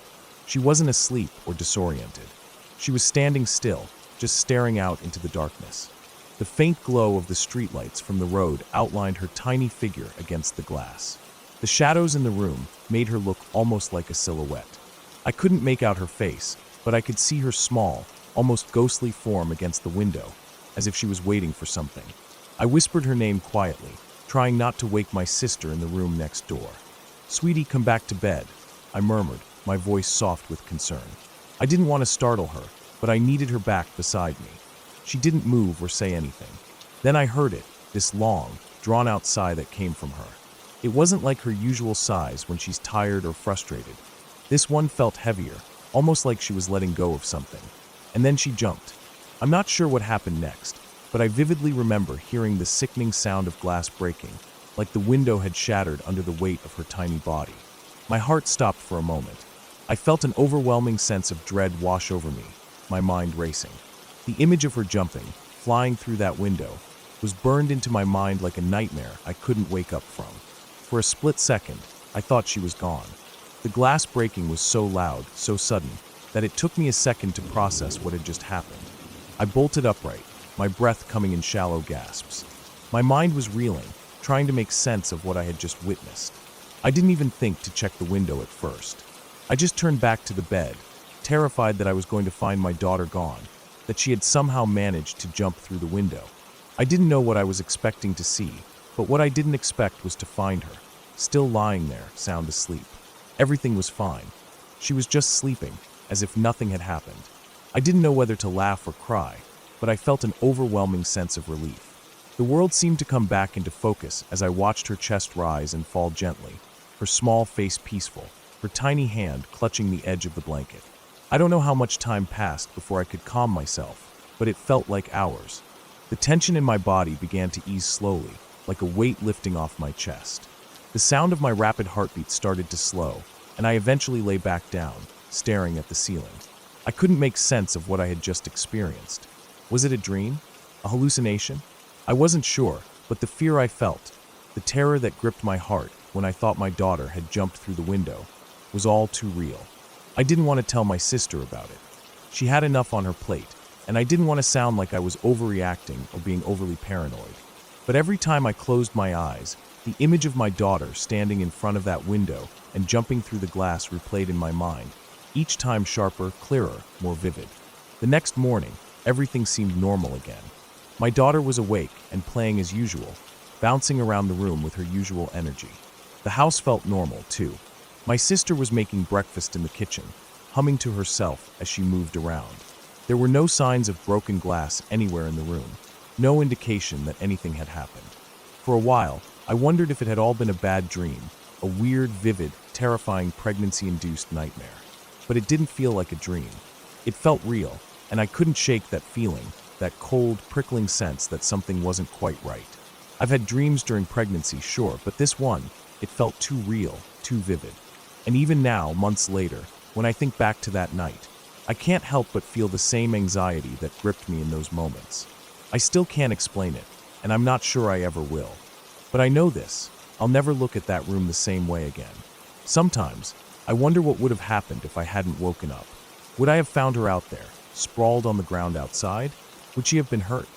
She wasn't asleep or disoriented. She was standing still, just staring out into the darkness. The faint glow of the streetlights from the road outlined her tiny figure against the glass. The shadows in the room made her look almost like a silhouette. I couldn't make out her face, but I could see her small, almost ghostly form against the window, as if she was waiting for something. I whispered her name quietly, trying not to wake my sister in the room next door. "Sweetie, come back to bed," I murmured, my voice soft with concern. I didn't want to startle her, but I needed her back beside me. She didn't move or say anything. Then I heard it, this long, drawn-out sigh that came from her. It wasn't like her usual sighs when she's tired or frustrated. This one felt heavier, almost like she was letting go of something. And then she jumped. I'm not sure what happened next, but I vividly remember hearing the sickening sound of glass breaking, like the window had shattered under the weight of her tiny body. My heart stopped for a moment. I felt an overwhelming sense of dread wash over me, my mind racing. The image of her jumping, flying through that window, was burned into my mind like a nightmare I couldn't wake up from. For a split second, I thought she was gone. The glass breaking was so loud, so sudden, that it took me a second to process what had just happened. I bolted upright, my breath coming in shallow gasps. My mind was reeling, trying to make sense of what I had just witnessed. I didn't even think to check the window at first. I just turned back to the bed, terrified that I was going to find my daughter gone, that she had somehow managed to jump through the window. I didn't know what I was expecting to see, but what I didn't expect was to find her, still lying there, sound asleep. Everything was fine. She was just sleeping, as if nothing had happened. I didn't know whether to laugh or cry, but I felt an overwhelming sense of relief. The world seemed to come back into focus as I watched her chest rise and fall gently, her small face peaceful, her tiny hand clutching the edge of the blanket. I don't know how much time passed before I could calm myself, but it felt like hours. The tension in my body began to ease slowly, like a weight lifting off my chest. The sound of my rapid heartbeat started to slow, and I eventually lay back down, staring at the ceiling. I couldn't make sense of what I had just experienced. Was it a dream? A hallucination? I wasn't sure, but the fear I felt, the terror that gripped my heart when I thought my daughter had jumped through the window, was all too real. I didn't want to tell my sister about it. She had enough on her plate, and I didn't want to sound like I was overreacting or being overly paranoid. But every time I closed my eyes, the image of my daughter standing in front of that window and jumping through the glass replayed in my mind, each time sharper, clearer, more vivid. The next morning, everything seemed normal again. My daughter was awake and playing as usual, bouncing around the room with her usual energy. The house felt normal, too. My sister was making breakfast in the kitchen, humming to herself as she moved around. There were no signs of broken glass anywhere in the room, no indication that anything had happened. For a while, I wondered if it had all been a bad dream, a weird, vivid, terrifying pregnancy-induced nightmare. But it didn't feel like a dream. It felt real, and I couldn't shake that feeling, that cold, prickling sense that something wasn't quite right. I've had dreams during pregnancy, sure, but this one, it felt too real, too vivid. And even now, months later, when I think back to that night, I can't help but feel the same anxiety that gripped me in those moments. I still can't explain it, and I'm not sure I ever will. But I know this, I'll never look at that room the same way again. Sometimes, I wonder what would have happened if I hadn't woken up. Would I have found her out there, sprawled on the ground outside? Would she have been hurt?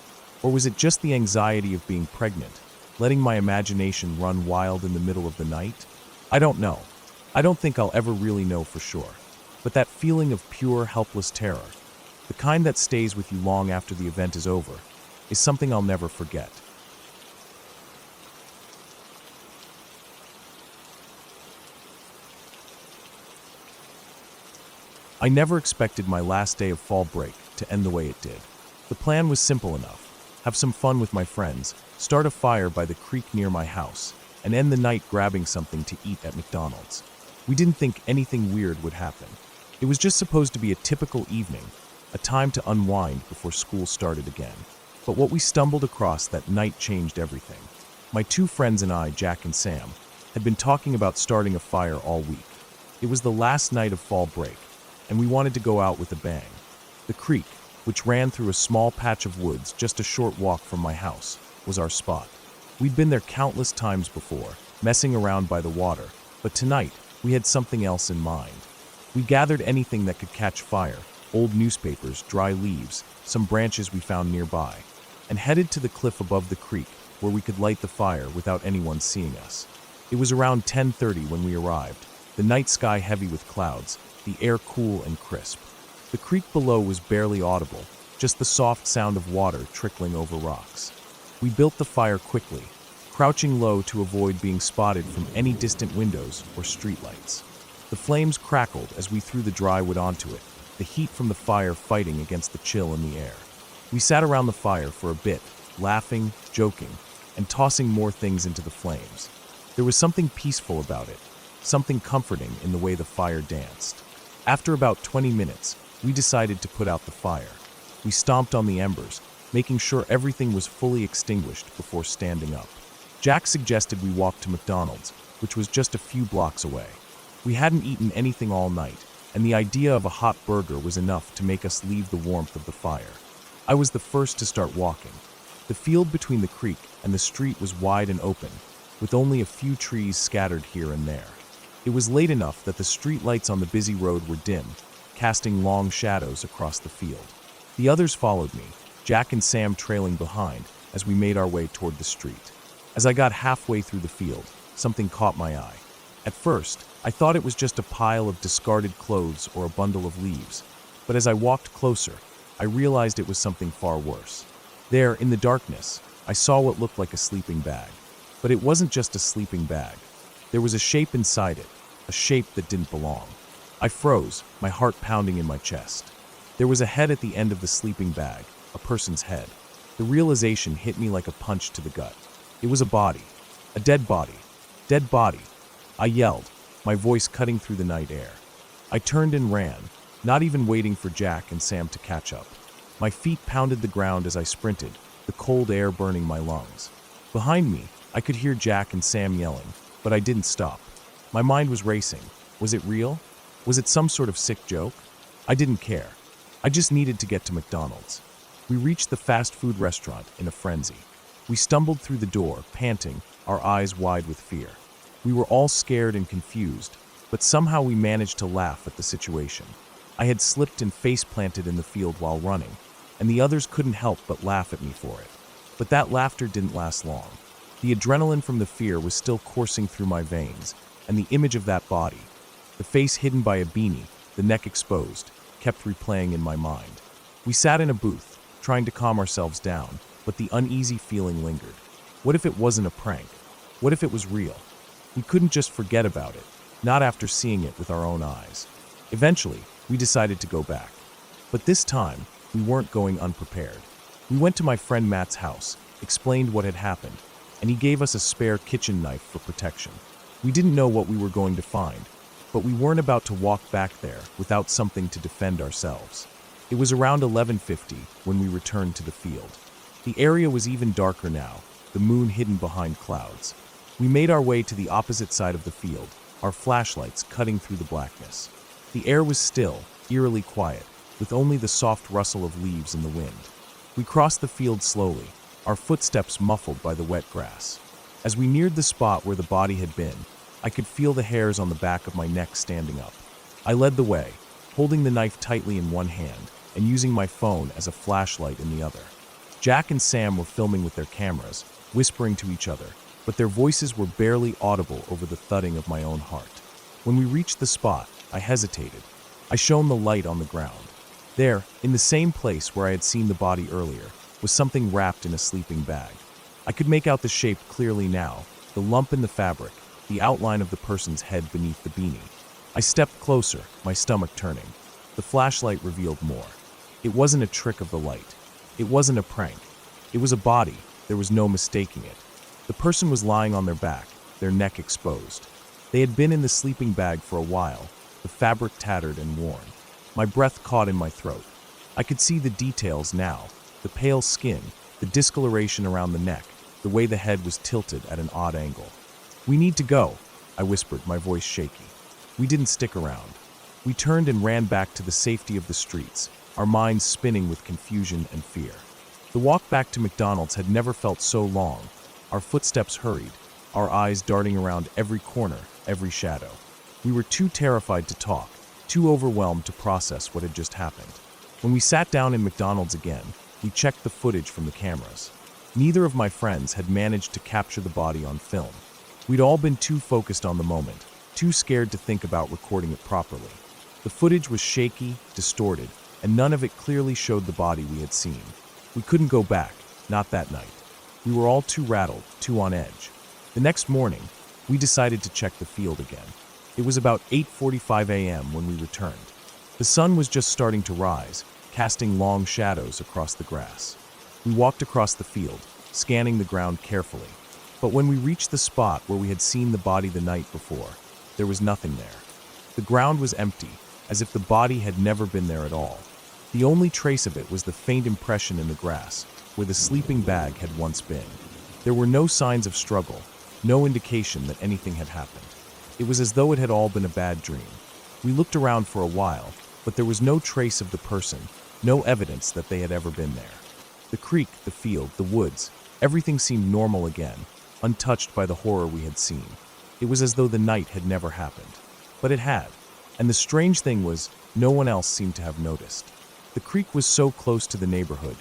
Or was it just the anxiety of being pregnant, letting my imagination run wild in the middle of the night? I don't know. I don't think I'll ever really know for sure. But that feeling of pure, helpless terror, the kind that stays with you long after the event is over, is something I'll never forget. I never expected my last day of fall break to end the way it did. The plan was simple enough. Have some fun with my friends, start a fire by the creek near my house, and end the night grabbing something to eat at McDonald's. We didn't think anything weird would happen. It was just supposed to be a typical evening, a time to unwind before school started again. But what we stumbled across that night changed everything. My two friends and I, Jack and Sam, had been talking about starting a fire all week. It was the last night of fall break, and we wanted to go out with a bang. The creek, which ran through a small patch of woods just a short walk from my house, was our spot. We'd been there countless times before, messing around by the water, but tonight we had something else in mind. We gathered anything that could catch fire, old newspapers, dry leaves, some branches we found nearby, and headed to the cliff above the creek where we could light the fire without anyone seeing us. It was around 10:30 when we arrived, the night sky heavy with clouds, the air cool and crisp. The creek below was barely audible, just the soft sound of water trickling over rocks. We built the fire quickly, crouching low to avoid being spotted from any distant windows or streetlights. The flames crackled as we threw the dry wood onto it, the heat from the fire fighting against the chill in the air. We sat around the fire for a bit, laughing, joking, and tossing more things into the flames. There was something peaceful about it, something comforting in the way the fire danced. After about 20 minutes, we decided to put out the fire. We stomped on the embers, making sure everything was fully extinguished before standing up. Jack suggested we walk to McDonald's, which was just a few blocks away. We hadn't eaten anything all night, and the idea of a hot burger was enough to make us leave the warmth of the fire. I was the first to start walking. The field between the creek and the street was wide and open, with only a few trees scattered here and there. It was late enough that the street lights on the busy road were dim, casting long shadows across the field. The others followed me, Jack and Sam trailing behind, as we made our way toward the street. As I got halfway through the field, something caught my eye. At first, I thought it was just a pile of discarded clothes or a bundle of leaves, but as I walked closer, I realized it was something far worse. There, in the darkness, I saw what looked like a sleeping bag. But it wasn't just a sleeping bag. There was a shape inside it, a shape that didn't belong. I froze, my heart pounding in my chest. There was a head at the end of the sleeping bag, a person's head. The realization hit me like a punch to the gut. It was a body. A dead body. Dead body. I yelled, my voice cutting through the night air. I turned and ran, not even waiting for Jack and Sam to catch up. My feet pounded the ground as I sprinted, the cold air burning my lungs. Behind me, I could hear Jack and Sam yelling, but I didn't stop. My mind was racing. Was it real? Was it some sort of sick joke? I didn't care. I just needed to get to McDonald's. We reached the fast food restaurant in a frenzy. We stumbled through the door, panting, our eyes wide with fear. We were all scared and confused, but somehow we managed to laugh at the situation. I had slipped and face-planted in the field while running, and the others couldn't help but laugh at me for it. But that laughter didn't last long. The adrenaline from the fear was still coursing through my veins, and the image of that body, the face hidden by a beanie, the neck exposed, kept replaying in my mind. We sat in a booth, trying to calm ourselves down, but the uneasy feeling lingered. What if it wasn't a prank? What if it was real? We couldn't just forget about it, not after seeing it with our own eyes. Eventually, we decided to go back. But this time, we weren't going unprepared. We went to my friend Matt's house, explained what had happened, and he gave us a spare kitchen knife for protection. We didn't know what we were going to find, but we weren't about to walk back there without something to defend ourselves. It was around 11:50 when we returned to the field. The area was even darker now, the moon hidden behind clouds. We made our way to the opposite side of the field, our flashlights cutting through the blackness. The air was still, eerily quiet, with only the soft rustle of leaves in the wind. We crossed the field slowly, our footsteps muffled by the wet grass. As we neared the spot where the body had been, I could feel the hairs on the back of my neck standing up. I led the way, holding the knife tightly in one hand and using my phone as a flashlight in the other. Jack and Sam were filming with their cameras, whispering to each other, but their voices were barely audible over the thudding of my own heart. When we reached the spot, I hesitated. I shone the light on the ground. There, in the same place where I had seen the body earlier, was something wrapped in a sleeping bag. I could make out the shape clearly now, the lump in the fabric, the outline of the person's head beneath the beanie. I stepped closer, my stomach turning. The flashlight revealed more. It wasn't a trick of the light. It wasn't a prank. It was a body. There was no mistaking it. The person was lying on their back, their neck exposed. They had been in the sleeping bag for a while, the fabric tattered and worn. My breath caught in my throat. I could see the details now, the pale skin, the discoloration around the neck, the way the head was tilted at an odd angle. "We need to go," I whispered, my voice shaky. We didn't stick around. We turned and ran back to the safety of the streets, our minds spinning with confusion and fear. The walk back to McDonald's had never felt so long. Our footsteps hurried, our eyes darting around every corner, every shadow. We were too terrified to talk, too overwhelmed to process what had just happened. When we sat down in McDonald's again, we checked the footage from the cameras. Neither of my friends had managed to capture the body on film. We'd all been too focused on the moment, too scared to think about recording it properly. The footage was shaky, distorted, and none of it clearly showed the body we had seen. We couldn't go back, not that night. We were all too rattled, too on edge. The next morning, we decided to check the field again. It was about 8:45 a.m. when we returned. The sun was just starting to rise, casting long shadows across the grass. We walked across the field, scanning the ground carefully. But when we reached the spot where we had seen the body the night before, there was nothing there. The ground was empty, as if the body had never been there at all. The only trace of it was the faint impression in the grass, where the sleeping bag had once been. There were no signs of struggle, no indication that anything had happened. It was as though it had all been a bad dream. We looked around for a while, but there was no trace of the person, no evidence that they had ever been there. The creek, the field, the woods, everything seemed normal again, untouched by the horror we had seen. It was as though the night had never happened. But it had. And the strange thing was, no one else seemed to have noticed. The creek was so close to the neighborhood,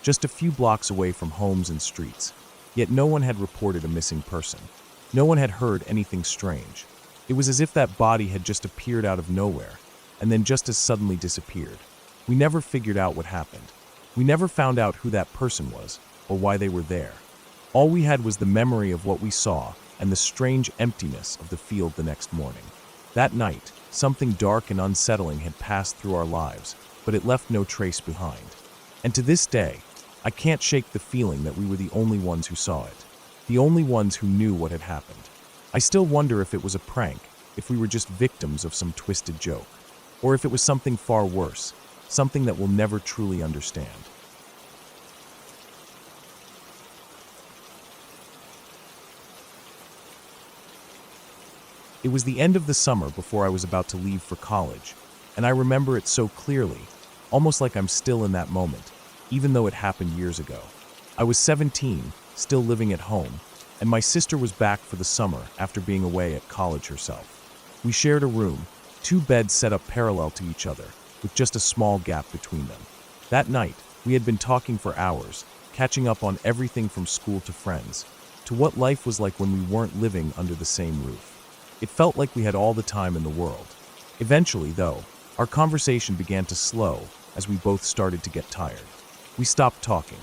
just a few blocks away from homes and streets, yet no one had reported a missing person. No one had heard anything strange. It was as if that body had just appeared out of nowhere, and then just as suddenly disappeared. We never figured out what happened. We never found out who that person was, or why they were there. All we had was the memory of what we saw and the strange emptiness of the field the next morning. That night, something dark and unsettling had passed through our lives, but it left no trace behind. And to this day, I can't shake the feeling that we were the only ones who saw it, the only ones who knew what had happened. I still wonder if it was a prank, if we were just victims of some twisted joke, or if it was something far worse, something that we'll never truly understand. It was the end of the summer before I was about to leave for college, and I remember it so clearly, almost like I'm still in that moment, even though it happened years ago. I was 17, still living at home, and my sister was back for the summer after being away at college herself. We shared a room, 2 beds set up parallel to each other, with just a small gap between them. That night, we had been talking for hours, catching up on everything from school to friends, to what life was like when we weren't living under the same roof. It felt like we had all the time in the world. Eventually, though, our conversation began to slow as we both started to get tired. We stopped talking.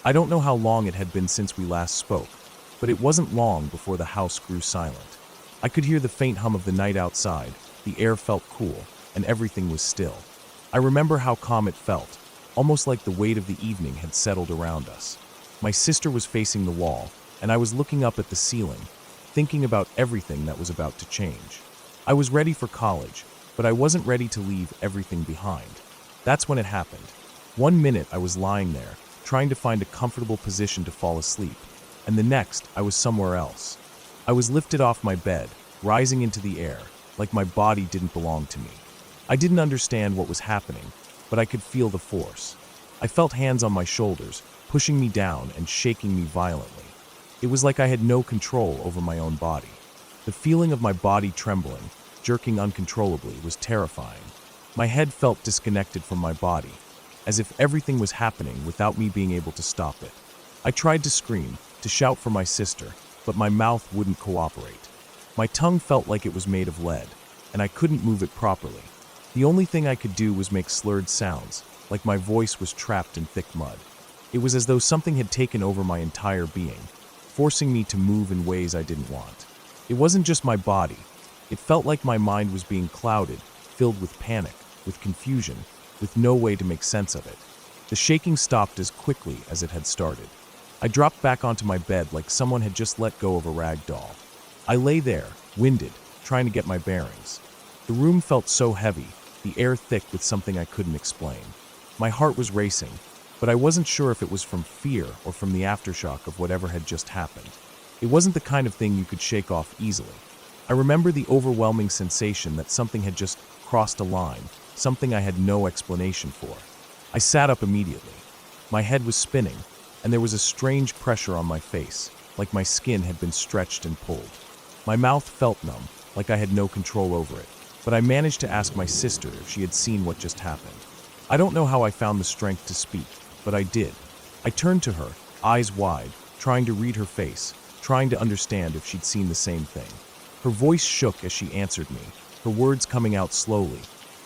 I don't know how long it had been since we last spoke, but it wasn't long before the house grew silent. I could hear the faint hum of the night outside, the air felt cool, and everything was still. I remember how calm it felt, almost like the weight of the evening had settled around us. My sister was facing the wall, and I was looking up at the ceiling, thinking about everything that was about to change. I was ready for college, but I wasn't ready to leave everything behind. That's when it happened. One minute I was lying there, trying to find a comfortable position to fall asleep, and the next I was somewhere else. I was lifted off my bed, rising into the air, like my body didn't belong to me. I didn't understand what was happening, but I could feel the force. I felt hands on my shoulders, pushing me down and shaking me violently. It was like I had no control over my own body. The feeling of my body trembling, jerking uncontrollably, was terrifying. My head felt disconnected from my body, as if everything was happening without me being able to stop it. I tried to scream, to shout for my sister, but my mouth wouldn't cooperate. My tongue felt like it was made of lead, and I couldn't move it properly. The only thing I could do was make slurred sounds, like my voice was trapped in thick mud. It was as though something had taken over my entire being, forcing me to move in ways I didn't want. It wasn't just my body. It felt like my mind was being clouded, filled with panic, with confusion, with no way to make sense of it. The shaking stopped as quickly as it had started. I dropped back onto my bed like someone had just let go of a rag doll. I lay there, winded, trying to get my bearings. The room felt so heavy, the air thick with something I couldn't explain. My heart was racing, but I wasn't sure if it was from fear or from the aftershock of whatever had just happened. It wasn't the kind of thing you could shake off easily. I remember the overwhelming sensation that something had just crossed a line, something I had no explanation for. I sat up immediately. My head was spinning, and there was a strange pressure on my face, like my skin had been stretched and pulled. My mouth felt numb, like I had no control over it, but I managed to ask my sister if she had seen what just happened. I don't know how I found the strength to speak, but I did. I turned to her, eyes wide, trying to read her face, trying to understand if she'd seen the same thing. Her voice shook as she answered me, her words coming out slowly,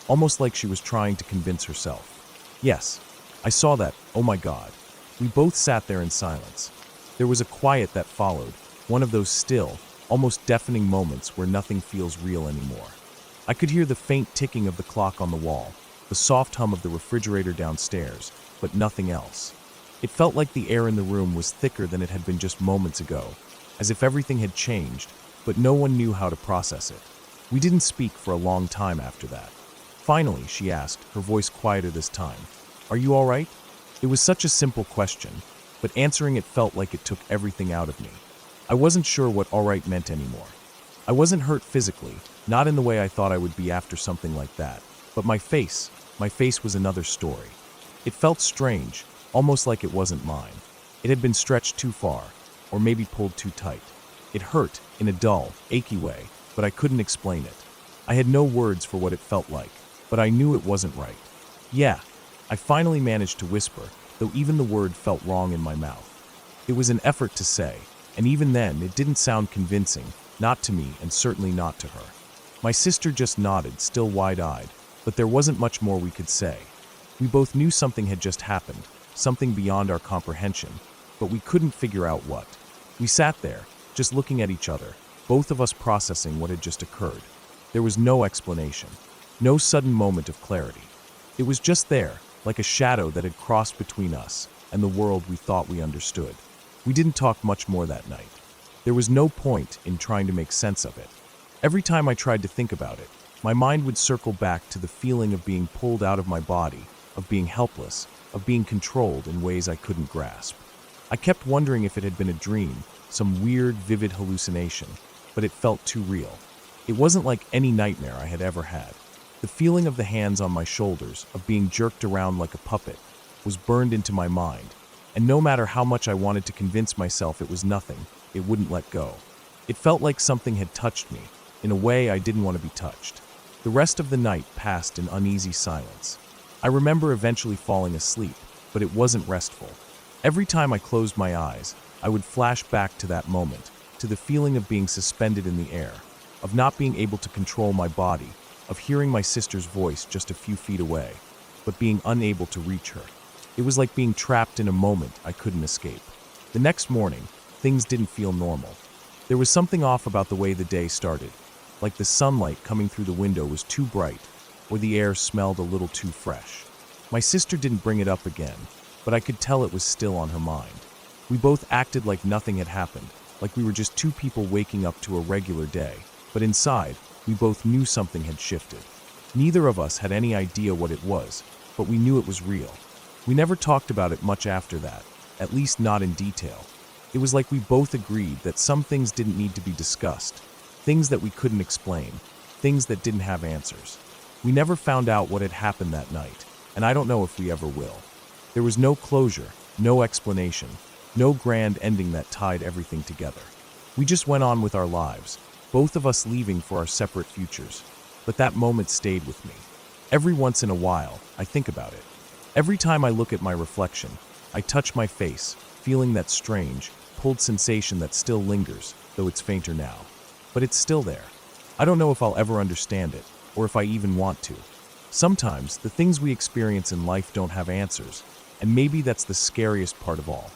almost like she was trying to convince herself. Yes, I saw that. Oh my God. We both sat there in silence. There was a quiet that followed, one of those still, almost deafening moments where nothing feels real anymore. I could hear the faint ticking of the clock on the wall, the soft hum of the refrigerator downstairs, but nothing else. It felt like the air in the room was thicker than it had been just moments ago, as if everything had changed, but no one knew how to process it. We didn't speak for a long time after that. Finally, she asked, her voice quieter this time, "Are you all right?" It was such a simple question, but answering it felt like it took everything out of me. I wasn't sure what all right meant anymore. I wasn't hurt physically, not in the way I thought I would be after something like that, but my face was another story. It felt strange, almost like it wasn't mine. It had been stretched too far, or maybe pulled too tight. It hurt, in a dull, achy way, but I couldn't explain it. I had no words for what it felt like, but I knew it wasn't right. "Yeah," I finally managed to whisper, though even the word felt wrong in my mouth. It was an effort to say, and even then it didn't sound convincing, not to me and certainly not to her. My sister just nodded, still wide-eyed, but there wasn't much more we could say. We both knew something had just happened, something beyond our comprehension, but we couldn't figure out what. We sat there, just looking at each other, both of us processing what had just occurred. There was no explanation, no sudden moment of clarity. It was just there, like a shadow that had crossed between us and the world we thought we understood. We didn't talk much more that night. There was no point in trying to make sense of it. Every time I tried to think about it, my mind would circle back to the feeling of being pulled out of my body, of being helpless, of being controlled in ways I couldn't grasp. I kept wondering if it had been a dream, some weird, vivid hallucination, but it felt too real. It wasn't like any nightmare I had ever had. The feeling of the hands on my shoulders, of being jerked around like a puppet, was burned into my mind, and no matter how much I wanted to convince myself it was nothing, it wouldn't let go. It felt like something had touched me, in a way I didn't want to be touched. The rest of the night passed in uneasy silence. I remember eventually falling asleep, but it wasn't restful. Every time I closed my eyes, I would flash back to that moment, to the feeling of being suspended in the air, of not being able to control my body, of hearing my sister's voice just a few feet away, but being unable to reach her. It was like being trapped in a moment I couldn't escape. The next morning, things didn't feel normal. There was something off about the way the day started, like the sunlight coming through the window was too bright, or the air smelled a little too fresh. My sister didn't bring it up again, but I could tell it was still on her mind. We both acted like nothing had happened, like we were just two people waking up to a regular day, but inside, we both knew something had shifted. Neither of us had any idea what it was, but we knew it was real. We never talked about it much after that, at least not in detail. It was like we both agreed that some things didn't need to be discussed, things that we couldn't explain, things that didn't have answers. We never found out what had happened that night, and I don't know if we ever will. There was no closure, no explanation, no grand ending that tied everything together. We just went on with our lives, both of us leaving for our separate futures. But that moment stayed with me. Every once in a while, I think about it. Every time I look at my reflection, I touch my face, feeling that strange, pulled sensation that still lingers, though it's fainter now. But it's still there. I don't know if I'll ever understand it, or if I even want to. Sometimes, the things we experience in life don't have answers, and maybe that's the scariest part of all.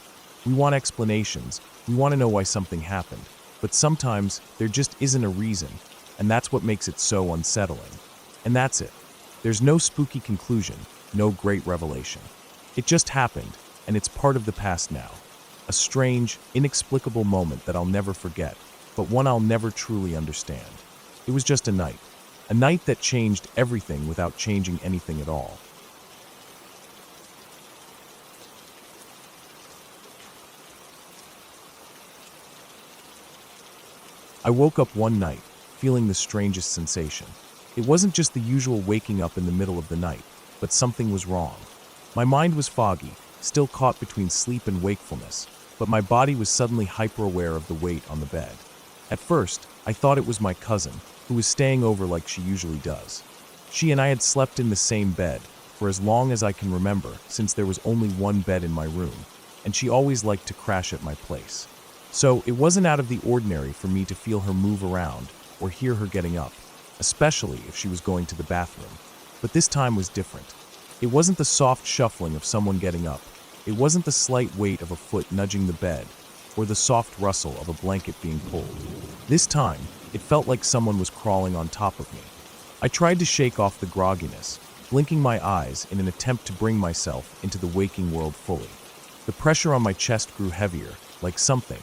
We want explanations, we want to know why something happened, but sometimes there just isn't a reason, and that's what makes it so unsettling. And that's it. There's no spooky conclusion, no great revelation. It just happened, and it's part of the past now. A strange, inexplicable moment that I'll never forget, but one I'll never truly understand. It was just a night that changed everything without changing anything at all. I woke up one night, feeling the strangest sensation. It wasn't just the usual waking up in the middle of the night, but something was wrong. My mind was foggy, still caught between sleep and wakefulness, but my body was suddenly hyper-aware of the weight on the bed. At first, I thought it was my cousin, who was staying over like she usually does. She and I had slept in the same bed for as long as I can remember, since there was only one bed in my room, and she always liked to crash at my place. So it wasn't out of the ordinary for me to feel her move around or hear her getting up, especially if she was going to the bathroom. But this time was different. It wasn't the soft shuffling of someone getting up. It wasn't the slight weight of a foot nudging the bed, or the soft rustle of a blanket being pulled. This time, it felt like someone was crawling on top of me. I tried to shake off the grogginess, blinking my eyes in an attempt to bring myself into the waking world fully. The pressure on my chest grew heavier, like something,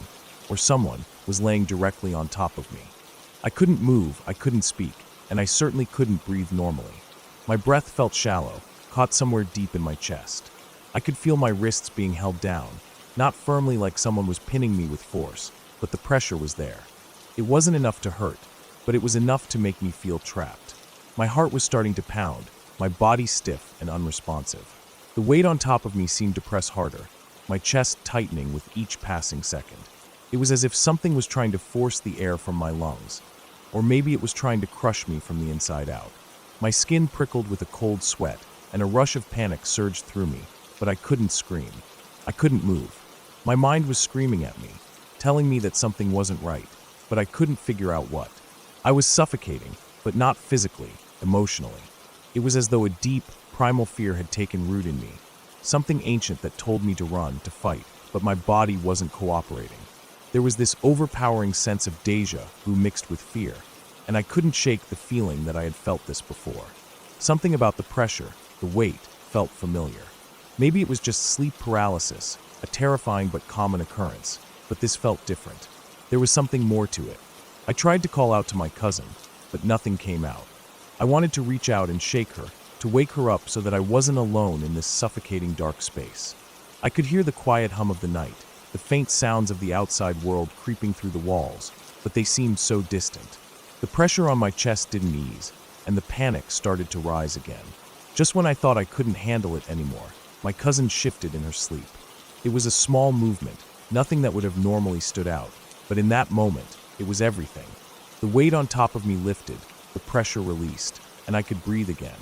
or someone, was laying directly on top of me. I couldn't move, I couldn't speak, and I certainly couldn't breathe normally. My breath felt shallow, caught somewhere deep in my chest. I could feel my wrists being held down, not firmly like someone was pinning me with force, but the pressure was there. It wasn't enough to hurt, but it was enough to make me feel trapped. My heart was starting to pound, my body stiff and unresponsive. The weight on top of me seemed to press harder, my chest tightening with each passing second. It was as if something was trying to force the air from my lungs, or maybe it was trying to crush me from the inside out. My skin prickled with a cold sweat, and a rush of panic surged through me, but I couldn't scream. I couldn't move. My mind was screaming at me, telling me that something wasn't right, but I couldn't figure out what. I was suffocating, but not physically, emotionally. It was as though a deep, primal fear had taken root in me, something ancient that told me to run, to fight, but my body wasn't cooperating. There was this overpowering sense of déjà vu mixed with fear, and I couldn't shake the feeling that I had felt this before. Something about the pressure, the weight, felt familiar. Maybe it was just sleep paralysis, a terrifying but common occurrence, but this felt different. There was something more to it. I tried to call out to my cousin, but nothing came out. I wanted to reach out and shake her, to wake her up so that I wasn't alone in this suffocating dark space. I could hear the quiet hum of the night, the faint sounds of the outside world creeping through the walls, but they seemed so distant. The pressure on my chest didn't ease, and the panic started to rise again. Just when I thought I couldn't handle it anymore, my cousin shifted in her sleep. It was a small movement, nothing that would have normally stood out, but in that moment, it was everything. The weight on top of me lifted, the pressure released, and I could breathe again.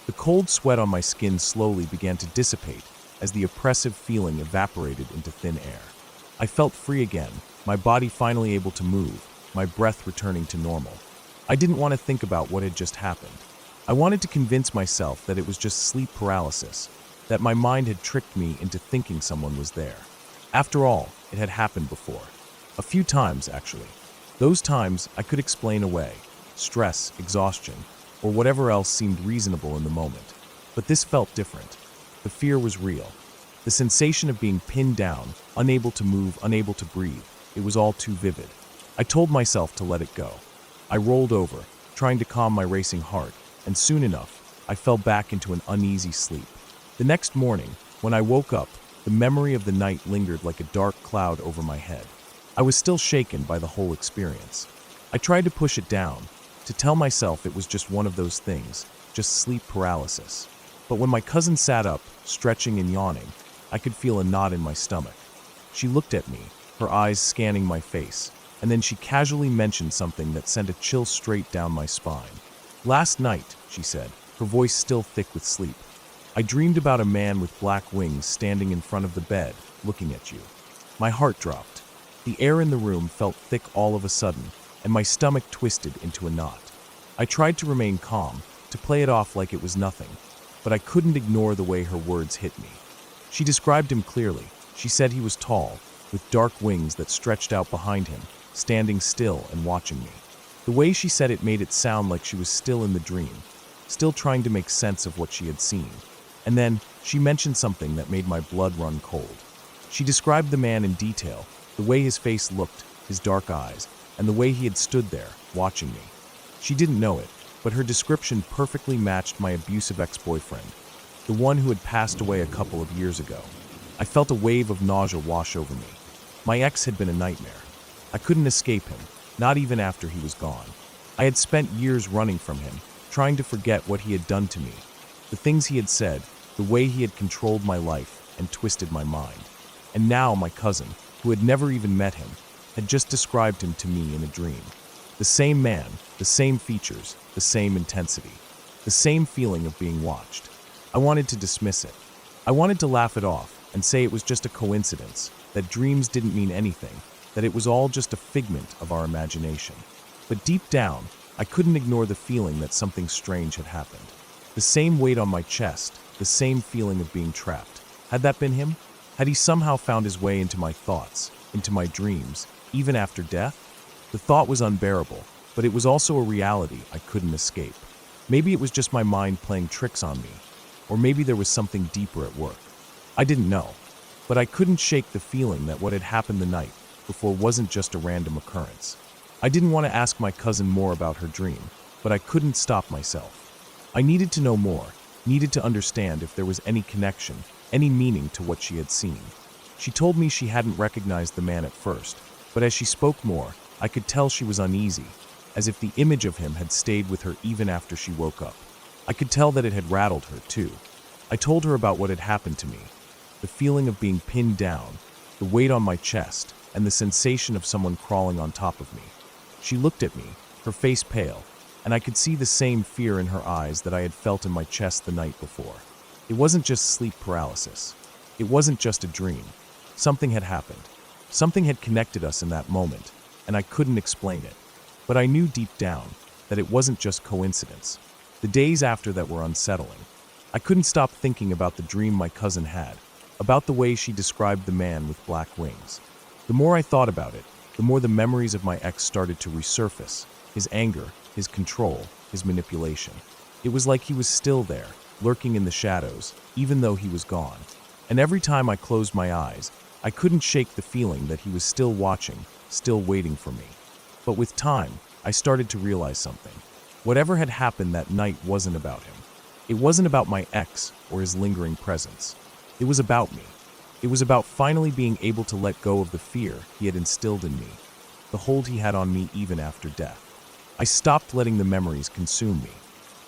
The cold sweat on my skin slowly began to dissipate as the oppressive feeling evaporated into thin air. I felt free again, my body finally able to move, my breath returning to normal. I didn't want to think about what had just happened. I wanted to convince myself that it was just sleep paralysis, that my mind had tricked me into thinking someone was there. After all, it had happened before. A few times, actually. Those times I could explain away. Stress, exhaustion, or whatever else seemed reasonable in the moment. But this felt different. The fear was real. The sensation of being pinned down, unable to move, unable to breathe, it was all too vivid. I told myself to let it go. I rolled over, trying to calm my racing heart, and soon enough, I fell back into an uneasy sleep. The next morning, when I woke up, the memory of the night lingered like a dark cloud over my head. I was still shaken by the whole experience. I tried to push it down, to tell myself it was just one of those things, just sleep paralysis. But when my cousin sat up, stretching and yawning, I could feel a knot in my stomach. She looked at me, her eyes scanning my face, and then she casually mentioned something that sent a chill straight down my spine. "Last night," she said, her voice still thick with sleep, "I dreamed about a man with black wings standing in front of the bed, looking at you." My heart dropped. The air in the room felt thick all of a sudden, and my stomach twisted into a knot. I tried to remain calm, to play it off like it was nothing, but I couldn't ignore the way her words hit me. She described him clearly. She said he was tall, with dark wings that stretched out behind him, standing still and watching me. The way she said it made it sound like she was still in the dream, still trying to make sense of what she had seen. And then, she mentioned something that made my blood run cold. She described the man in detail, the way his face looked, his dark eyes, and the way he had stood there, watching me. She didn't know it, but her description perfectly matched my abusive ex-boyfriend, the one who had passed away a couple of years ago. I felt a wave of nausea wash over me. My ex had been a nightmare. I couldn't escape him, not even after he was gone. I had spent years running from him, trying to forget what he had done to me, the things he had said, the way he had controlled my life and twisted my mind. And now my cousin, who had never even met him, had just described him to me in a dream. The same man, the same features, the same intensity, the same feeling of being watched. I wanted to dismiss it. I wanted to laugh it off and say it was just a coincidence, that dreams didn't mean anything, that it was all just a figment of our imagination. But deep down, I couldn't ignore the feeling that something strange had happened. The same weight on my chest, the same feeling of being trapped. Had that been him? Had he somehow found his way into my thoughts, into my dreams, even after death? The thought was unbearable, but it was also a reality I couldn't escape. Maybe it was just my mind playing tricks on me, or maybe there was something deeper at work. I didn't know, but I couldn't shake the feeling that what had happened the night before wasn't just a random occurrence. I didn't want to ask my cousin more about her dream, but I couldn't stop myself. I needed to know more, needed to understand if there was any connection, any meaning to what she had seen. She told me she hadn't recognized the man at first, but as she spoke more, I could tell she was uneasy, as if the image of him had stayed with her even after she woke up. I could tell that it had rattled her, too. I told her about what had happened to me, the feeling of being pinned down, the weight on my chest, and the sensation of someone crawling on top of me. She looked at me, her face pale, and I could see the same fear in her eyes that I had felt in my chest the night before. It wasn't just sleep paralysis. It wasn't just a dream. Something had happened. Something had connected us in that moment, and I couldn't explain it. But I knew deep down that it wasn't just coincidence. The days after that were unsettling. I couldn't stop thinking about the dream my cousin had, about the way she described the man with black wings. The more I thought about it, the more the memories of my ex started to resurface. His anger, his control, his manipulation. It was like he was still there, lurking in the shadows, even though he was gone. And every time I closed my eyes, I couldn't shake the feeling that he was still watching, still waiting for me. But with time, I started to realize something. Whatever had happened that night wasn't about him. It wasn't about my ex or his lingering presence. It was about me. It was about finally being able to let go of the fear he had instilled in me, the hold he had on me even after death. I stopped letting the memories consume me.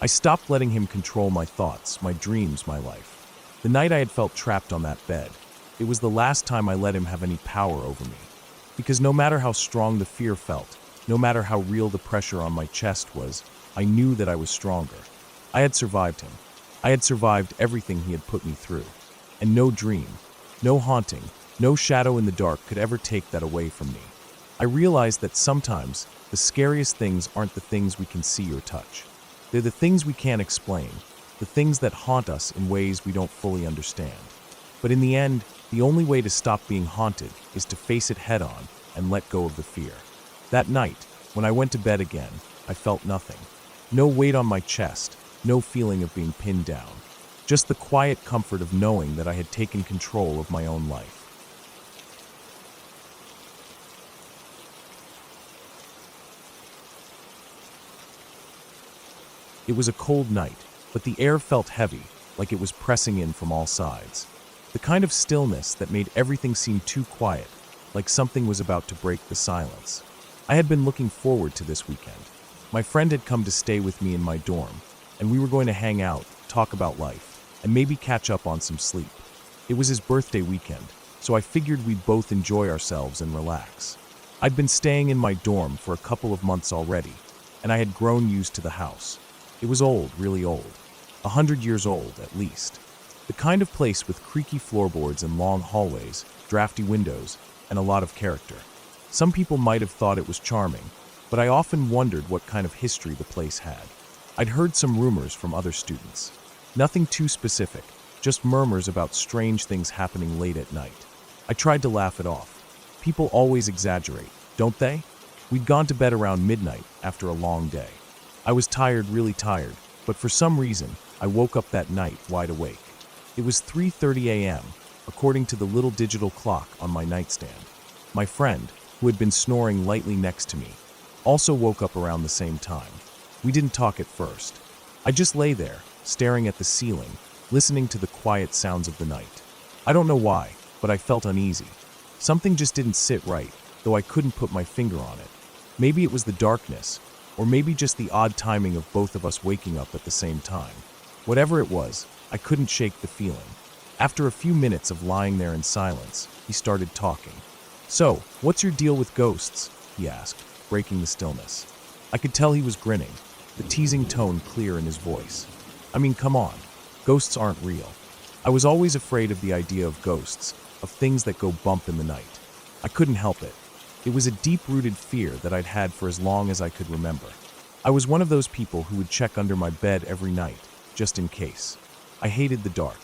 I stopped letting him control my thoughts, my dreams, my life. The night I had felt trapped on that bed, it was the last time I let him have any power over me. Because no matter how strong the fear felt, no matter how real the pressure on my chest was, I knew that I was stronger. I had survived him. I had survived everything he had put me through. And no dream, no haunting, no shadow in the dark could ever take that away from me. I realized that sometimes the scariest things aren't the things we can see or touch. They're the things we can't explain, the things that haunt us in ways we don't fully understand. But in the end, the only way to stop being haunted is to face it head on and let go of the fear. That night, when I went to bed again, I felt nothing. No weight on my chest, no feeling of being pinned down. Just the quiet comfort of knowing that I had taken control of my own life. It was a cold night, but the air felt heavy, like it was pressing in from all sides. The kind of stillness that made everything seem too quiet, like something was about to break the silence. I had been looking forward to this weekend. My friend had come to stay with me in my dorm, and we were going to hang out, talk about life, and maybe catch up on some sleep. It was his birthday weekend, so I figured we'd both enjoy ourselves and relax. I'd been staying in my dorm for a couple of months already, and I had grown used to the house. It was old, really old. 100 years old, at least. The kind of place with creaky floorboards and long hallways, drafty windows, and a lot of character. Some people might have thought it was charming, but I often wondered what kind of history the place had. I'd heard some rumors from other students. Nothing too specific, just murmurs about strange things happening late at night. I tried to laugh it off. People always exaggerate, don't they? We'd gone to bed around midnight after a long day. I was tired, really tired, but for some reason, I woke up that night wide awake. It was 3:30 a.m., according to the little digital clock on my nightstand. My friend, who had been snoring lightly next to me, also woke up around the same time. We didn't talk at first. I just lay there, staring at the ceiling, listening to the quiet sounds of the night. I don't know why, but I felt uneasy. Something just didn't sit right, though I couldn't put my finger on it. Maybe it was the darkness, or maybe just the odd timing of both of us waking up at the same time. Whatever it was, I couldn't shake the feeling. After a few minutes of lying there in silence, he started talking. "So, what's your deal with ghosts?" he asked, breaking the stillness. I could tell he was grinning, the teasing tone clear in his voice. I mean, come on. Ghosts aren't real. I was always afraid of the idea of ghosts, of things that go bump in the night. I couldn't help it. It was a deep-rooted fear that I'd had for as long as I could remember. I was one of those people who would check under my bed every night, just in case. I hated the dark.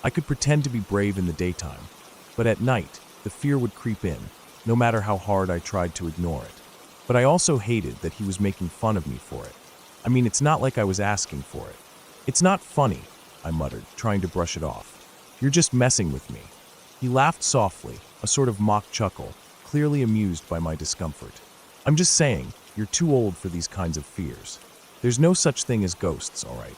I could pretend to be brave in the daytime, but at night, the fear would creep in, no matter how hard I tried to ignore it. But I also hated that he was making fun of me for it. I mean, it's not like I was asking for it. "It's not funny," I muttered, trying to brush it off. "You're just messing with me." He laughed softly, a sort of mock chuckle, clearly amused by my discomfort. "I'm just saying, you're too old for these kinds of fears. There's no such thing as ghosts, all right?"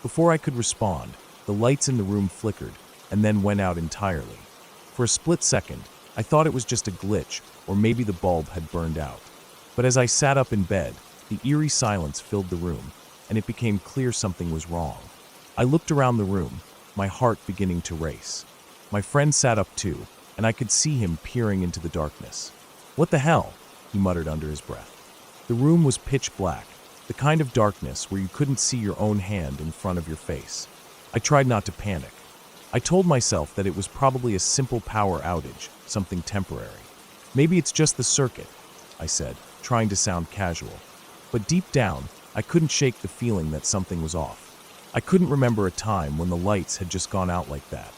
Before I could respond, the lights in the room flickered and then went out entirely. For a split second, I thought it was just a glitch, or maybe the bulb had burned out. But as I sat up in bed, the eerie silence filled the room, and it became clear something was wrong. I looked around the room, my heart beginning to race. My friend sat up too, and I could see him peering into the darkness. "What the hell?" he muttered under his breath. The room was pitch black, the kind of darkness where you couldn't see your own hand in front of your face. I tried not to panic. I told myself that it was probably a simple power outage, something temporary. "Maybe it's just the circuit," I said, trying to sound casual. But deep down, I couldn't shake the feeling that something was off. I couldn't remember a time when the lights had just gone out like that.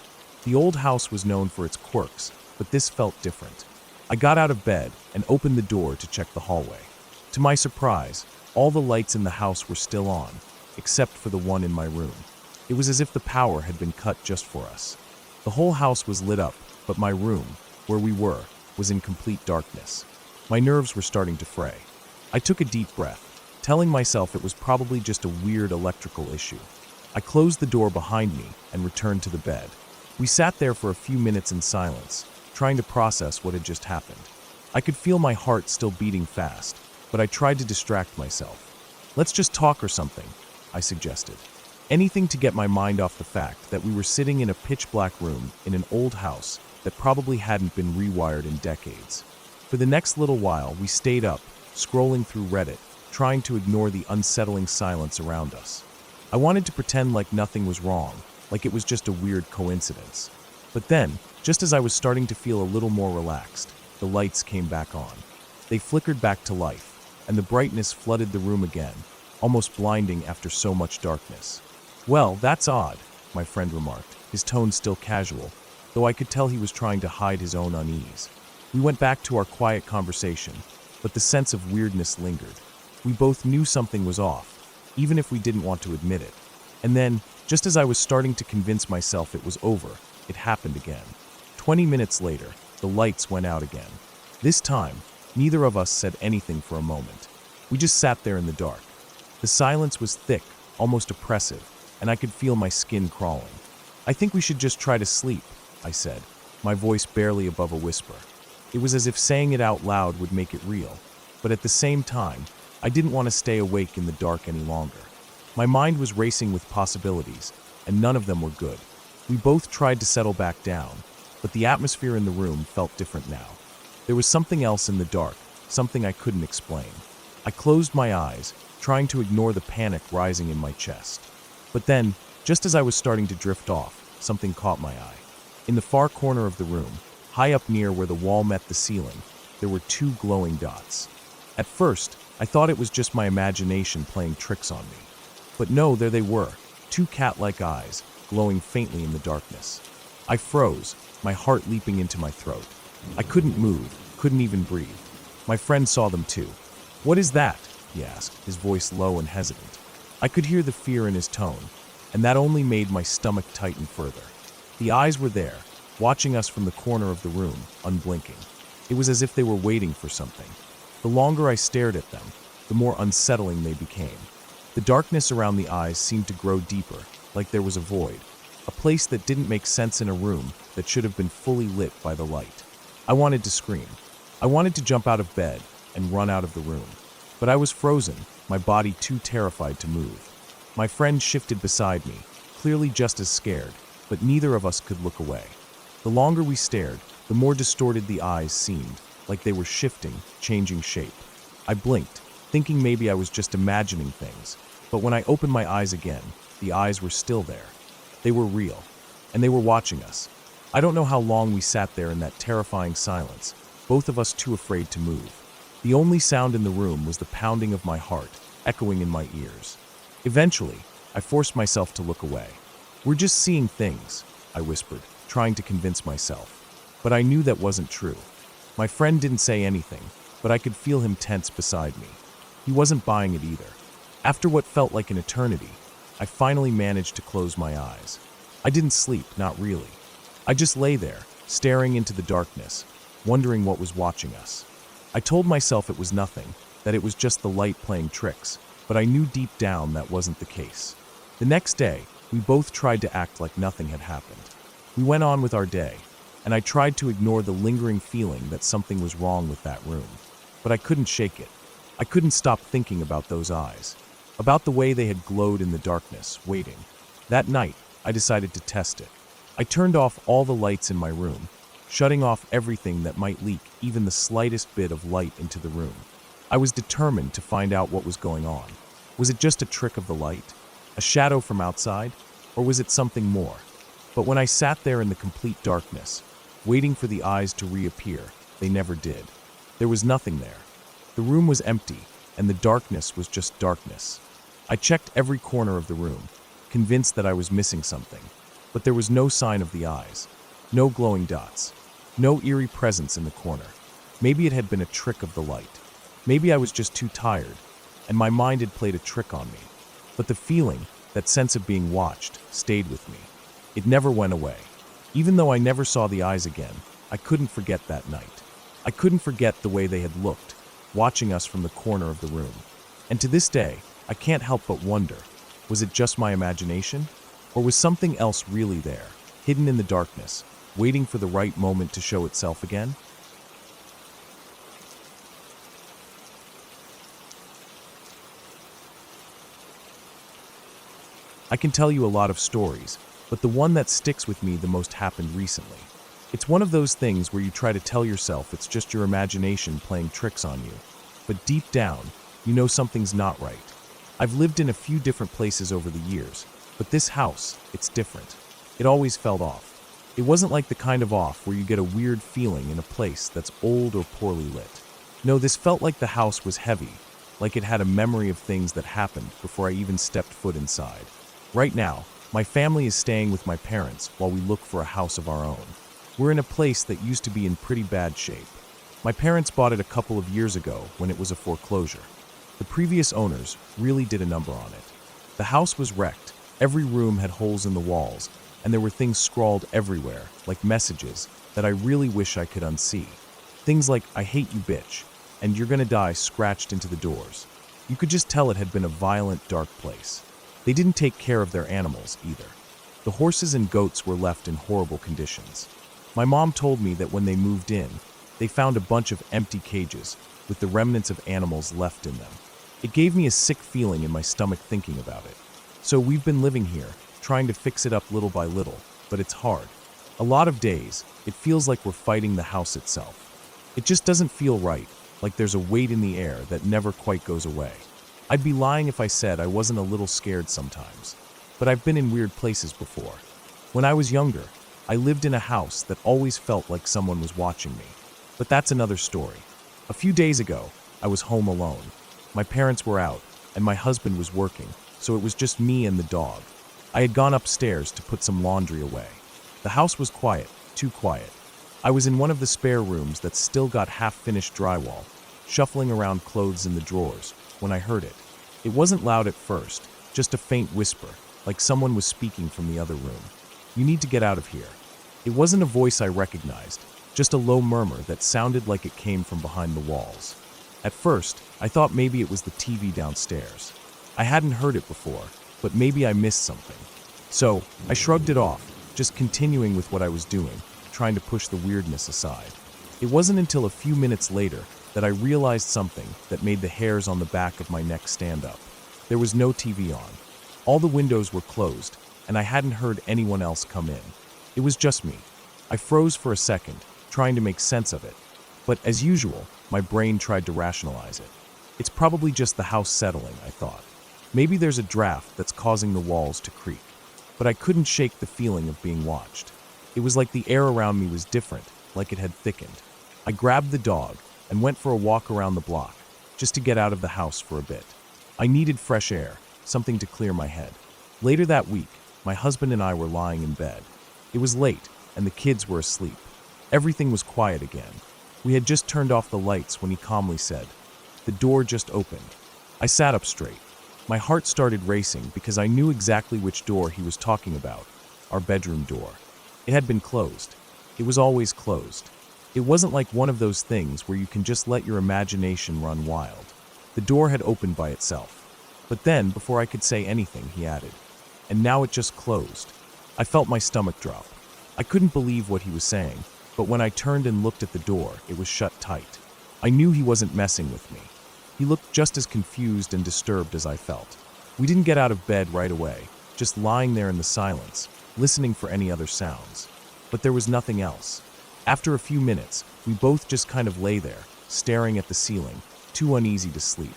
The old house was known for its quirks, but this felt different. I got out of bed and opened the door to check the hallway. To my surprise, all the lights in the house were still on, except for the one in my room. It was as if the power had been cut just for us. The whole house was lit up, but my room, where we were, was in complete darkness. My nerves were starting to fray. I took a deep breath, telling myself it was probably just a weird electrical issue. I closed the door behind me and returned to the bed. We sat there for a few minutes in silence, trying to process what had just happened. I could feel my heart still beating fast, but I tried to distract myself. "Let's just talk or something," I suggested. Anything to get my mind off the fact that we were sitting in a pitch-black room in an old house that probably hadn't been rewired in decades. For the next little while, we stayed up, scrolling through Reddit, trying to ignore the unsettling silence around us. I wanted to pretend like nothing was wrong, like it was just a weird coincidence. But then, just as I was starting to feel a little more relaxed, the lights came back on. They flickered back to life, and the brightness flooded the room again, almost blinding after so much darkness. "Well, that's odd," my friend remarked, his tone still casual, though I could tell he was trying to hide his own unease. We went back to our quiet conversation, but the sense of weirdness lingered. We both knew something was off, even if we didn't want to admit it. And then, just as I was starting to convince myself it was over, it happened again. 20 minutes later, the lights went out again. This time, neither of us said anything for a moment. We just sat there in the dark. The silence was thick, almost oppressive, and I could feel my skin crawling. "I think we should just try to sleep," I said, my voice barely above a whisper. It was as if saying it out loud would make it real, but at the same time, I didn't want to stay awake in the dark any longer. My mind was racing with possibilities, and none of them were good. We both tried to settle back down, but the atmosphere in the room felt different now. There was something else in the dark, something I couldn't explain. I closed my eyes, trying to ignore the panic rising in my chest. But then, just as I was starting to drift off, something caught my eye. In the far corner of the room, high up near where the wall met the ceiling, there were two glowing dots. At first, I thought it was just my imagination playing tricks on me. But no, there they were, two cat-like eyes, glowing faintly in the darkness. I froze, my heart leaping into my throat. I couldn't move, couldn't even breathe. My friend saw them too. "What is that?" he asked, his voice low and hesitant. I could hear the fear in his tone, and that only made my stomach tighten further. The eyes were there, watching us from the corner of the room, unblinking. It was as if they were waiting for something. The longer I stared at them, the more unsettling they became. The darkness around the eyes seemed to grow deeper, like there was a void, a place that didn't make sense in a room that should have been fully lit by the light. I wanted to scream. I wanted to jump out of bed and run out of the room. But I was frozen, my body too terrified to move. My friend shifted beside me, clearly just as scared, but neither of us could look away. The longer we stared, the more distorted the eyes seemed, like they were shifting, changing shape. I blinked, thinking maybe I was just imagining things, but when I opened my eyes again, the eyes were still there. They were real, and they were watching us. I don't know how long we sat there in that terrifying silence, both of us too afraid to move. The only sound in the room was the pounding of my heart, echoing in my ears. Eventually, I forced myself to look away. "We're just seeing things," I whispered, trying to convince myself. But I knew that wasn't true. My friend didn't say anything, but I could feel him tense beside me. He wasn't buying it either. After what felt like an eternity, I finally managed to close my eyes. I didn't sleep, not really. I just lay there, staring into the darkness, wondering what was watching us. I told myself it was nothing, that it was just the light playing tricks, but I knew deep down that wasn't the case. The next day, we both tried to act like nothing had happened. We went on with our day, and I tried to ignore the lingering feeling that something was wrong with that room. But I couldn't shake it. I couldn't stop thinking about those eyes, about the way they had glowed in the darkness, waiting. That night, I decided to test it. I turned off all the lights in my room, shutting off everything that might leak even the slightest bit of light into the room. I was determined to find out what was going on. Was it just a trick of the light? A shadow from outside? Or was it something more? But when I sat there in the complete darkness, waiting for the eyes to reappear, they never did. There was nothing there. The room was empty, and the darkness was just darkness. I checked every corner of the room, convinced that I was missing something, but there was no sign of the eyes, no glowing dots, no eerie presence in the corner. Maybe it had been a trick of the light. Maybe I was just too tired, and my mind had played a trick on me. But the feeling, that sense of being watched, stayed with me. It never went away. Even though I never saw the eyes again, I couldn't forget that night. I couldn't forget the way they had looked, watching us from the corner of the room. And to this day, I can't help but wonder, was it just my imagination? Or was something else really there, hidden in the darkness, waiting for the right moment to show itself again? I can tell you a lot of stories, but the one that sticks with me the most happened recently. It's one of those things where you try to tell yourself it's just your imagination playing tricks on you, but deep down, you know something's not right. I've lived in a few different places over the years, but this house, it's different. It always felt off. It wasn't like the kind of off where you get a weird feeling in a place that's old or poorly lit. No, this felt like the house was heavy, like it had a memory of things that happened before I even stepped foot inside. Right now, my family is staying with my parents while we look for a house of our own. We're in a place that used to be in pretty bad shape. My parents bought it a couple of years ago when it was a foreclosure. The previous owners really did a number on it. The house was wrecked, every room had holes in the walls, and there were things scrawled everywhere, like messages, that I really wish I could unsee. Things like, "I hate you, bitch," and "You're gonna die," scratched into the doors. You could just tell it had been a violent, dark place. They didn't take care of their animals either. The horses and goats were left in horrible conditions. My mom told me that when they moved in, they found a bunch of empty cages with the remnants of animals left in them. It gave me a sick feeling in my stomach thinking about it. So we've been living here, trying to fix it up little by little, but it's hard. A lot of days, it feels like we're fighting the house itself. It just doesn't feel right, like there's a weight in the air that never quite goes away. I'd be lying if I said I wasn't a little scared sometimes, but I've been in weird places before. When I was younger, I lived in a house that always felt like someone was watching me. But that's another story. A few days ago, I was home alone. My parents were out, and my husband was working, so it was just me and the dog. I had gone upstairs to put some laundry away. The house was quiet, too quiet. I was in one of the spare rooms that's still got half-finished drywall, shuffling around clothes in the drawers, when I heard it. It wasn't loud at first, just a faint whisper, like someone was speaking from the other room. "You need to get out of here." It wasn't a voice I recognized, just a low murmur that sounded like it came from behind the walls. At first, I thought maybe it was the TV downstairs. I hadn't heard it before, but maybe I missed something. So, I shrugged it off, just continuing with what I was doing, trying to push the weirdness aside. It wasn't until a few minutes later that I realized something that made the hairs on the back of my neck stand up. There was no TV on. All the windows were closed, and I hadn't heard anyone else come in. It was just me. I froze for a second, trying to make sense of it. But as usual, my brain tried to rationalize it. It's probably just the house settling, I thought. Maybe there's a draft that's causing the walls to creak. But I couldn't shake the feeling of being watched. It was like the air around me was different, like it had thickened. I grabbed the dog and went for a walk around the block, just to get out of the house for a bit. I needed fresh air, something to clear my head. Later that week, my husband and I were lying in bed. It was late, and the kids were asleep. Everything was quiet again. We had just turned off the lights when he calmly said, "The door just opened." I sat up straight. My heart started racing because I knew exactly which door he was talking about, our bedroom door. It had been closed. It was always closed. It wasn't like one of those things where you can just let your imagination run wild. The door had opened by itself. But then, before I could say anything, he added, "And now it just closed." I felt my stomach drop. I couldn't believe what he was saying, but when I turned and looked at the door, it was shut tight. I knew he wasn't messing with me. He looked just as confused and disturbed as I felt. We didn't get out of bed right away, just lying there in the silence, listening for any other sounds. But there was nothing else. After a few minutes, we both just kind of lay there, staring at the ceiling, too uneasy to sleep.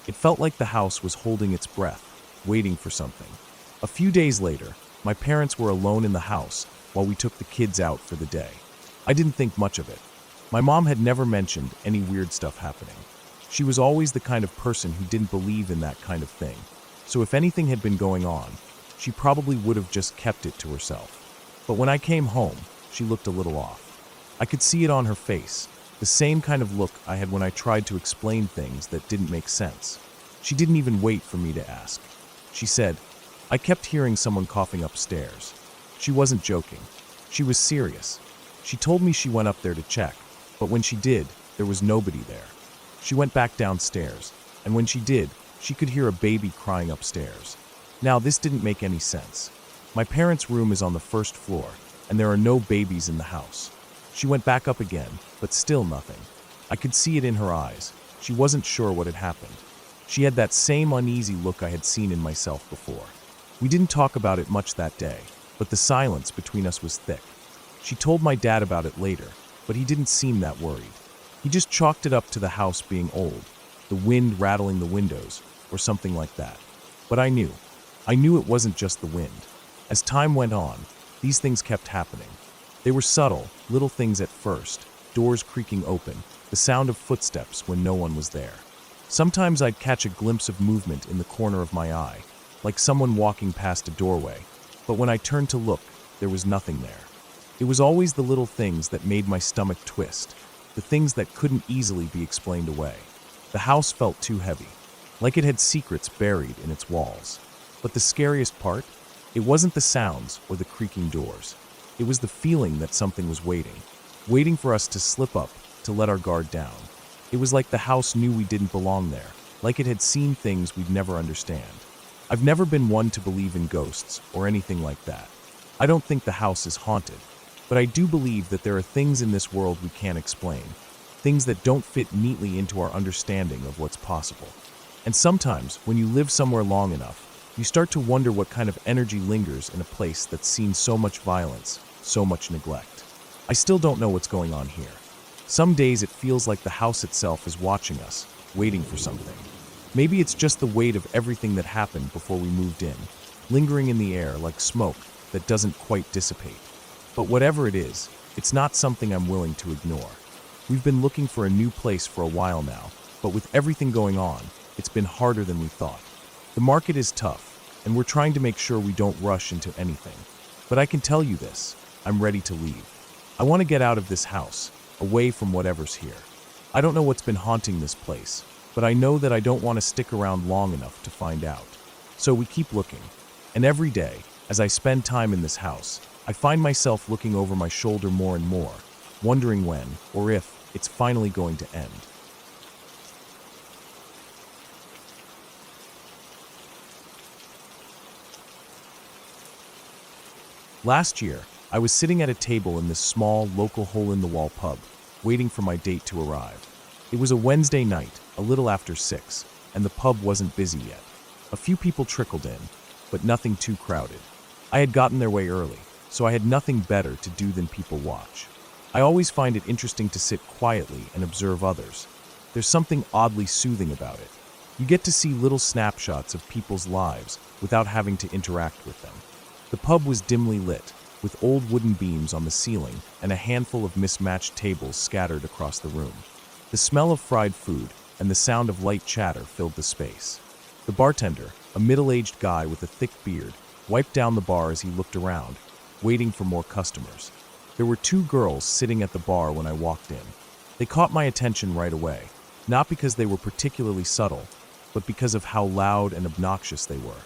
It felt like the house was holding its breath, waiting for something. A few days later, my parents were alone in the house while we took the kids out for the day. I didn't think much of it. My mom had never mentioned any weird stuff happening. She was always the kind of person who didn't believe in that kind of thing. So if anything had been going on, she probably would have just kept it to herself. But when I came home, she looked a little off. I could see it on her face. The same kind of look I had when I tried to explain things that didn't make sense. She didn't even wait for me to ask. She said, "I kept hearing someone coughing upstairs." She wasn't joking. She was serious. She told me she went up there to check, but when she did, there was nobody there. She went back downstairs, and when she did, she could hear a baby crying upstairs. Now, this didn't make any sense. My parents' room is on the first floor, and there are no babies in the house. She went back up again, but still nothing. I could see it in her eyes. She wasn't sure what had happened. She had that same uneasy look I had seen in myself before. We didn't talk about it much that day, but the silence between us was thick. She told my dad about it later, but he didn't seem that worried. He just chalked it up to the house being old, the wind rattling the windows, or something like that. But I knew it wasn't just the wind. As time went on, these things kept happening. They were subtle, little things at first, doors creaking open, the sound of footsteps when no one was there. Sometimes I'd catch a glimpse of movement in the corner of my eye, like someone walking past a doorway, but when I turned to look, there was nothing there. It was always the little things that made my stomach twist, the things that couldn't easily be explained away. The house felt too heavy, like it had secrets buried in its walls. But the scariest part? It wasn't the sounds or the creaking doors. It was the feeling that something was waiting for us to slip up, to let our guard down. It was like the house knew we didn't belong there, like it had seen things we'd never understand. I've never been one to believe in ghosts or anything like that. I don't think the house is haunted, but I do believe that there are things in this world we can't explain, things that don't fit neatly into our understanding of what's possible. And sometimes, when you live somewhere long enough, you start to wonder what kind of energy lingers in a place that's seen so much violence, so much neglect. I still don't know what's going on here. Some days it feels like the house itself is watching us, waiting for something. Maybe it's just the weight of everything that happened before we moved in, lingering in the air like smoke that doesn't quite dissipate. But whatever it is, it's not something I'm willing to ignore. We've been looking for a new place for a while now, but with everything going on, it's been harder than we thought. The market is tough, and we're trying to make sure we don't rush into anything. But I can tell you this, I'm ready to leave. I want to get out of this house, away from whatever's here. I don't know what's been haunting this place, but I know that I don't want to stick around long enough to find out. So we keep looking, and every day, as I spend time in this house, I find myself looking over my shoulder more and more, wondering when, or if, it's finally going to end. Last year, I was sitting at a table in this small, local hole-in-the-wall pub, waiting for my date to arrive. It was a Wednesday night, a little after 6, and the pub wasn't busy yet. A few people trickled in, but nothing too crowded. I had gotten their way early, so I had nothing better to do than people watch. I always find it interesting to sit quietly and observe others. There's something oddly soothing about it. You get to see little snapshots of people's lives without having to interact with them. The pub was dimly lit, with old wooden beams on the ceiling and a handful of mismatched tables scattered across the room. The smell of fried food and the sound of light chatter filled the space. The bartender, a middle-aged guy with a thick beard, wiped down the bar as he looked around, waiting for more customers. There were 2 girls sitting at the bar when I walked in. They caught my attention right away, not because they were particularly subtle, but because of how loud and obnoxious they were.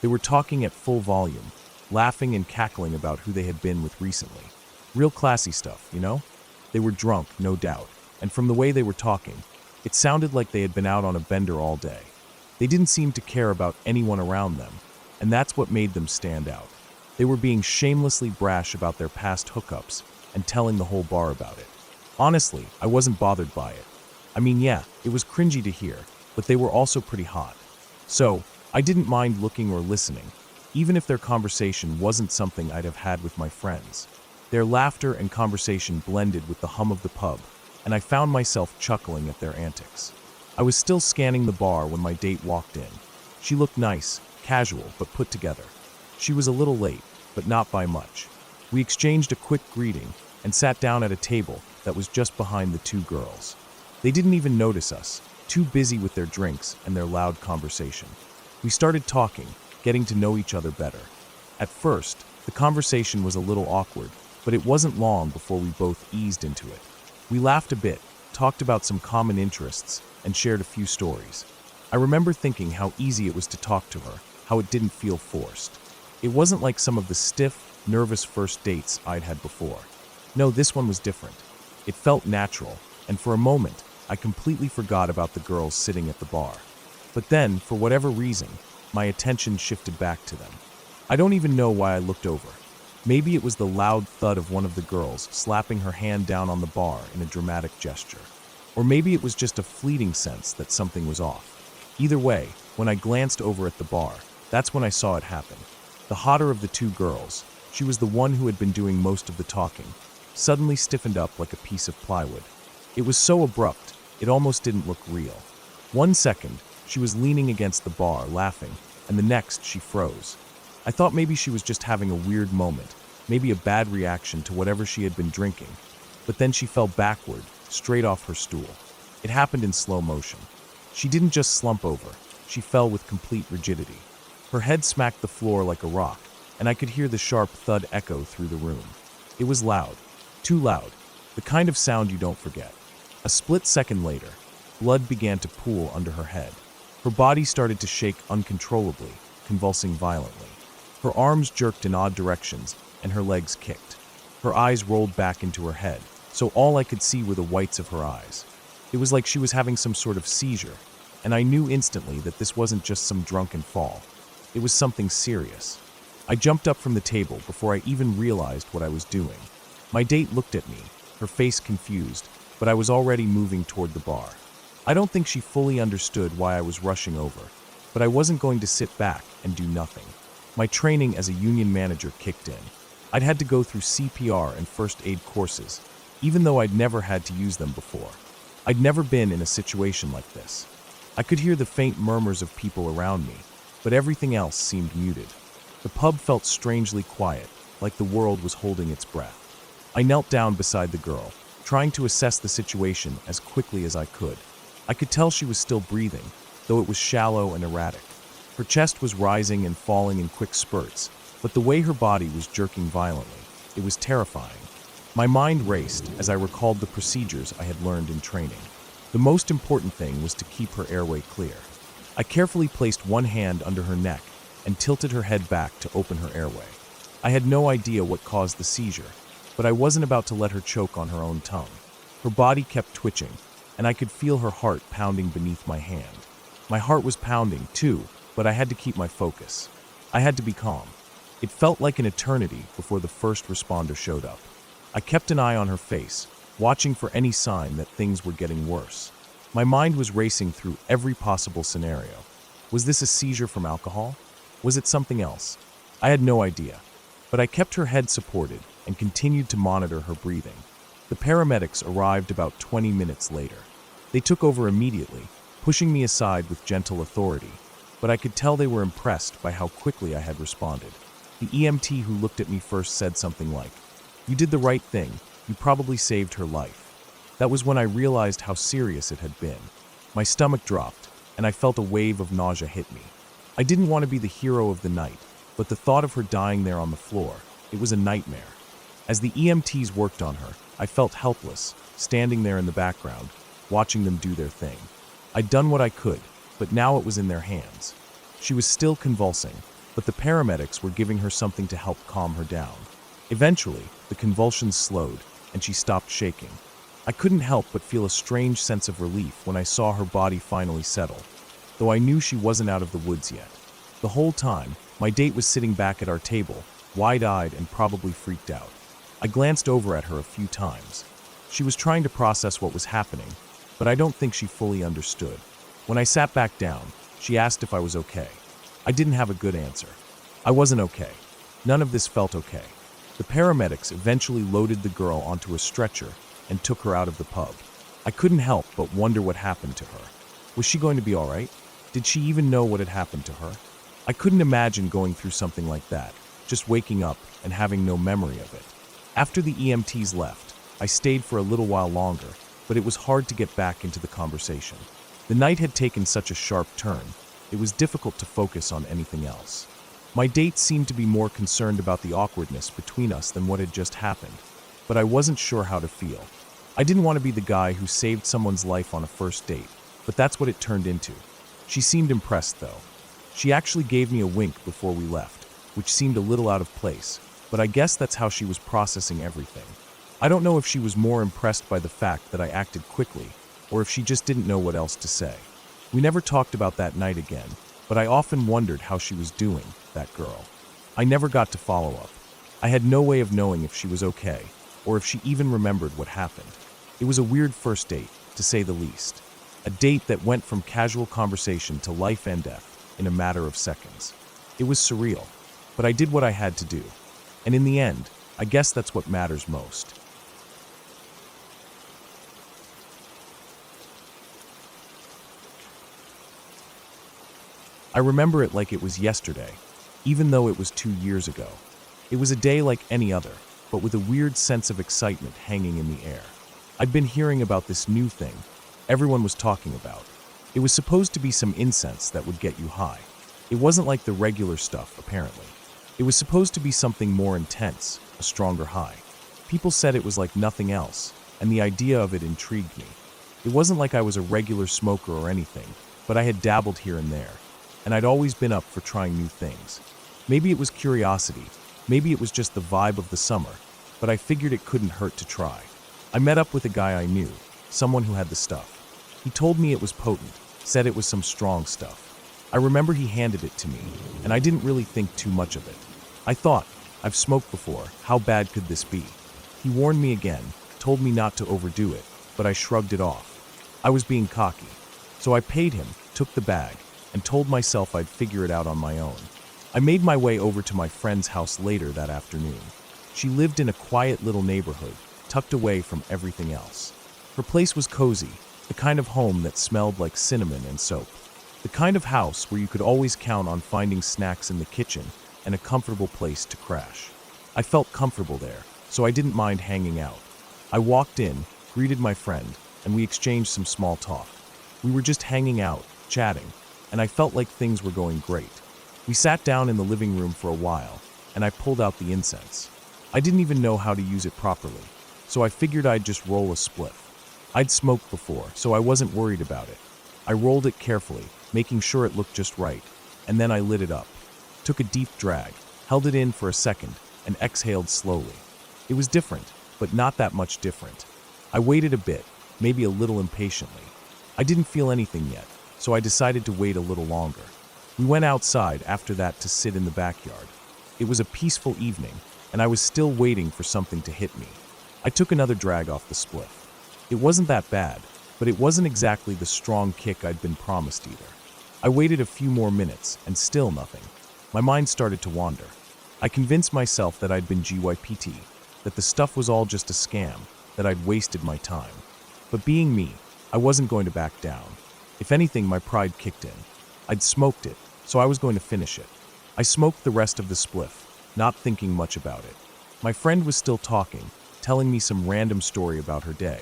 They were talking at full volume, laughing and cackling about who they had been with recently. Real classy stuff, you know? They were drunk, no doubt, and from the way they were talking, it sounded like they had been out on a bender all day. They didn't seem to care about anyone around them, and that's what made them stand out. They were being shamelessly brash about their past hookups and telling the whole bar about it. Honestly, I wasn't bothered by it. I mean, yeah, it was cringy to hear, but they were also pretty hot. So, I didn't mind looking or listening, even if their conversation wasn't something I'd have had with my friends. Their laughter and conversation blended with the hum of the pub, and I found myself chuckling at their antics. I was still scanning the bar when my date walked in. She looked nice, casual, but put together. She was a little late, but not by much. We exchanged a quick greeting and sat down at a table that was just behind the 2 girls. They didn't even notice us, too busy with their drinks and their loud conversation. We started talking, getting to know each other better. At first, the conversation was a little awkward, but it wasn't long before we both eased into it. We laughed a bit, talked about some common interests, and shared a few stories. I remember thinking how easy it was to talk to her, how it didn't feel forced. It wasn't like some of the stiff, nervous first dates I'd had before. No, this one was different. It felt natural, and for a moment, I completely forgot about the girls sitting at the bar. But then, for whatever reason, my attention shifted back to them. I don't even know why I looked over. Maybe it was the loud thud of one of the girls slapping her hand down on the bar in a dramatic gesture. Or maybe it was just a fleeting sense that something was off. Either way, when I glanced over at the bar, that's when I saw it happen. The hotter of the two girls, she was the one who had been doing most of the talking, suddenly stiffened up like a piece of plywood. It was so abrupt, it almost didn't look real. 1 second, she was leaning against the bar, laughing, and the next, she froze. I thought maybe she was just having a weird moment, maybe a bad reaction to whatever she had been drinking. But then she fell backward, straight off her stool. It happened in slow motion. She didn't just slump over, she fell with complete rigidity. Her head smacked the floor like a rock, and I could hear the sharp thud echo through the room. It was loud, too loud, the kind of sound you don't forget. A split second later, blood began to pool under her head. Her body started to shake uncontrollably, convulsing violently. Her arms jerked in odd directions, and her legs kicked. Her eyes rolled back into her head, so all I could see were the whites of her eyes. It was like she was having some sort of seizure, and I knew instantly that this wasn't just some drunken fall. It was something serious. I jumped up from the table before I even realized what I was doing. My date looked at me, her face confused, but I was already moving toward the bar. I don't think she fully understood why I was rushing over, but I wasn't going to sit back and do nothing. My training as a union manager kicked in. I'd had to go through CPR and first aid courses, even though I'd never had to use them before. I'd never been in a situation like this. I could hear the faint murmurs of people around me, but everything else seemed muted. The pub felt strangely quiet, like the world was holding its breath. I knelt down beside the girl, trying to assess the situation as quickly as I could. I could tell she was still breathing, though it was shallow and erratic. Her chest was rising and falling in quick spurts, but the way her body was jerking violently, it was terrifying. My mind raced as I recalled the procedures I had learned in training. The most important thing was to keep her airway clear. I carefully placed one hand under her neck and tilted her head back to open her airway. I had no idea what caused the seizure, but I wasn't about to let her choke on her own tongue. Her body kept twitching, and I could feel her heart pounding beneath my hand. My heart was pounding, too, but I had to keep my focus. I had to be calm. It felt like an eternity before the first responder showed up. I kept an eye on her face, watching for any sign that things were getting worse. My mind was racing through every possible scenario. Was this a seizure from alcohol? Was it something else? I had no idea, but I kept her head supported and continued to monitor her breathing. The paramedics arrived about 20 minutes later. They took over immediately, pushing me aside with gentle authority, but I could tell they were impressed by how quickly I had responded. The EMT who looked at me first said something like, "You did the right thing. You probably saved her life." That was when I realized how serious it had been. My stomach dropped, and I felt a wave of nausea hit me. I didn't want to be the hero of the night, but the thought of her dying there on the floor, it was a nightmare. As the EMTs worked on her, I felt helpless, standing there in the background, watching them do their thing. I'd done what I could, but now it was in their hands. She was still convulsing, but the paramedics were giving her something to help calm her down. Eventually, the convulsions slowed, and she stopped shaking. I couldn't help but feel a strange sense of relief when I saw her body finally settle, though I knew she wasn't out of the woods yet. The whole time, my date was sitting back at our table, wide-eyed and probably freaked out. I glanced over at her a few times. She was trying to process what was happening, but I don't think she fully understood. When I sat back down, she asked if I was okay. I didn't have a good answer. I wasn't okay. None of this felt okay. The paramedics eventually loaded the girl onto a stretcher and took her out of the pub. I couldn't help but wonder what happened to her. Was she going to be all right? Did she even know what had happened to her? I couldn't imagine going through something like that, just waking up and having no memory of it. After the EMTs left, I stayed for a little while longer, but it was hard to get back into the conversation. The night had taken such a sharp turn, it was difficult to focus on anything else. My date seemed to be more concerned about the awkwardness between us than what had just happened, but I wasn't sure how to feel. I didn't want to be the guy who saved someone's life on a first date, but that's what it turned into. She seemed impressed, though. She actually gave me a wink before we left, which seemed a little out of place, but I guess that's how she was processing everything. I don't know if she was more impressed by the fact that I acted quickly, or if she just didn't know what else to say. We never talked about that night again, but I often wondered how she was doing, that girl. I never got to follow up. I had no way of knowing if she was okay, or if she even remembered what happened. It was a weird first date, to say the least. A date that went from casual conversation to life and death in a matter of seconds. It was surreal, but I did what I had to do. And in the end, I guess that's what matters most. I remember it like it was yesterday, even though it was 2 years ago. It was a day like any other, but with a weird sense of excitement hanging in the air. I'd been hearing about this new thing everyone was talking about. It was supposed to be some incense that would get you high. It wasn't like the regular stuff, apparently. It was supposed to be something more intense, a stronger high. People said it was like nothing else, and the idea of it intrigued me. It wasn't like I was a regular smoker or anything, but I had dabbled here and there, and I'd always been up for trying new things. Maybe it was curiosity, maybe it was just the vibe of the summer, but I figured it couldn't hurt to try. I met up with a guy I knew, someone who had the stuff. He told me it was potent, said it was some strong stuff. I remember he handed it to me, and I didn't really think too much of it. I thought, I've smoked before, how bad could this be? He warned me again, told me not to overdo it, but I shrugged it off. I was being cocky. So I paid him, took the bag, and told myself I'd figure it out on my own. I made my way over to my friend's house later that afternoon. She lived in a quiet little neighborhood, tucked away from everything else. Her place was cozy, the kind of home that smelled like cinnamon and soap. The kind of house where you could always count on finding snacks in the kitchen and a comfortable place to crash. I felt comfortable there, so I didn't mind hanging out. I walked in, greeted my friend, and we exchanged some small talk. We were just hanging out, chatting, and I felt like things were going great. We sat down in the living room for a while, and I pulled out the incense. I didn't even know how to use it properly, so I figured I'd just roll a spliff. I'd smoked before, so I wasn't worried about it. I rolled it carefully, making sure it looked just right, and then I lit it up. Took a deep drag, held it in for a second, and exhaled slowly. It was different, but not that much different. I waited a bit, maybe a little impatiently. I didn't feel anything yet, so I decided to wait a little longer. We went outside after that to sit in the backyard. It was a peaceful evening, and I was still waiting for something to hit me. I took another drag off the spliff. It wasn't that bad, but it wasn't exactly the strong kick I'd been promised either. I waited a few more minutes, and still nothing. My mind started to wander. I convinced myself that I'd been GYPT, that the stuff was all just a scam, that I'd wasted my time. But being me, I wasn't going to back down. If anything, my pride kicked in. I'd smoked it, so I was going to finish it. I smoked the rest of the spliff, not thinking much about it. My friend was still talking, telling me some random story about her day,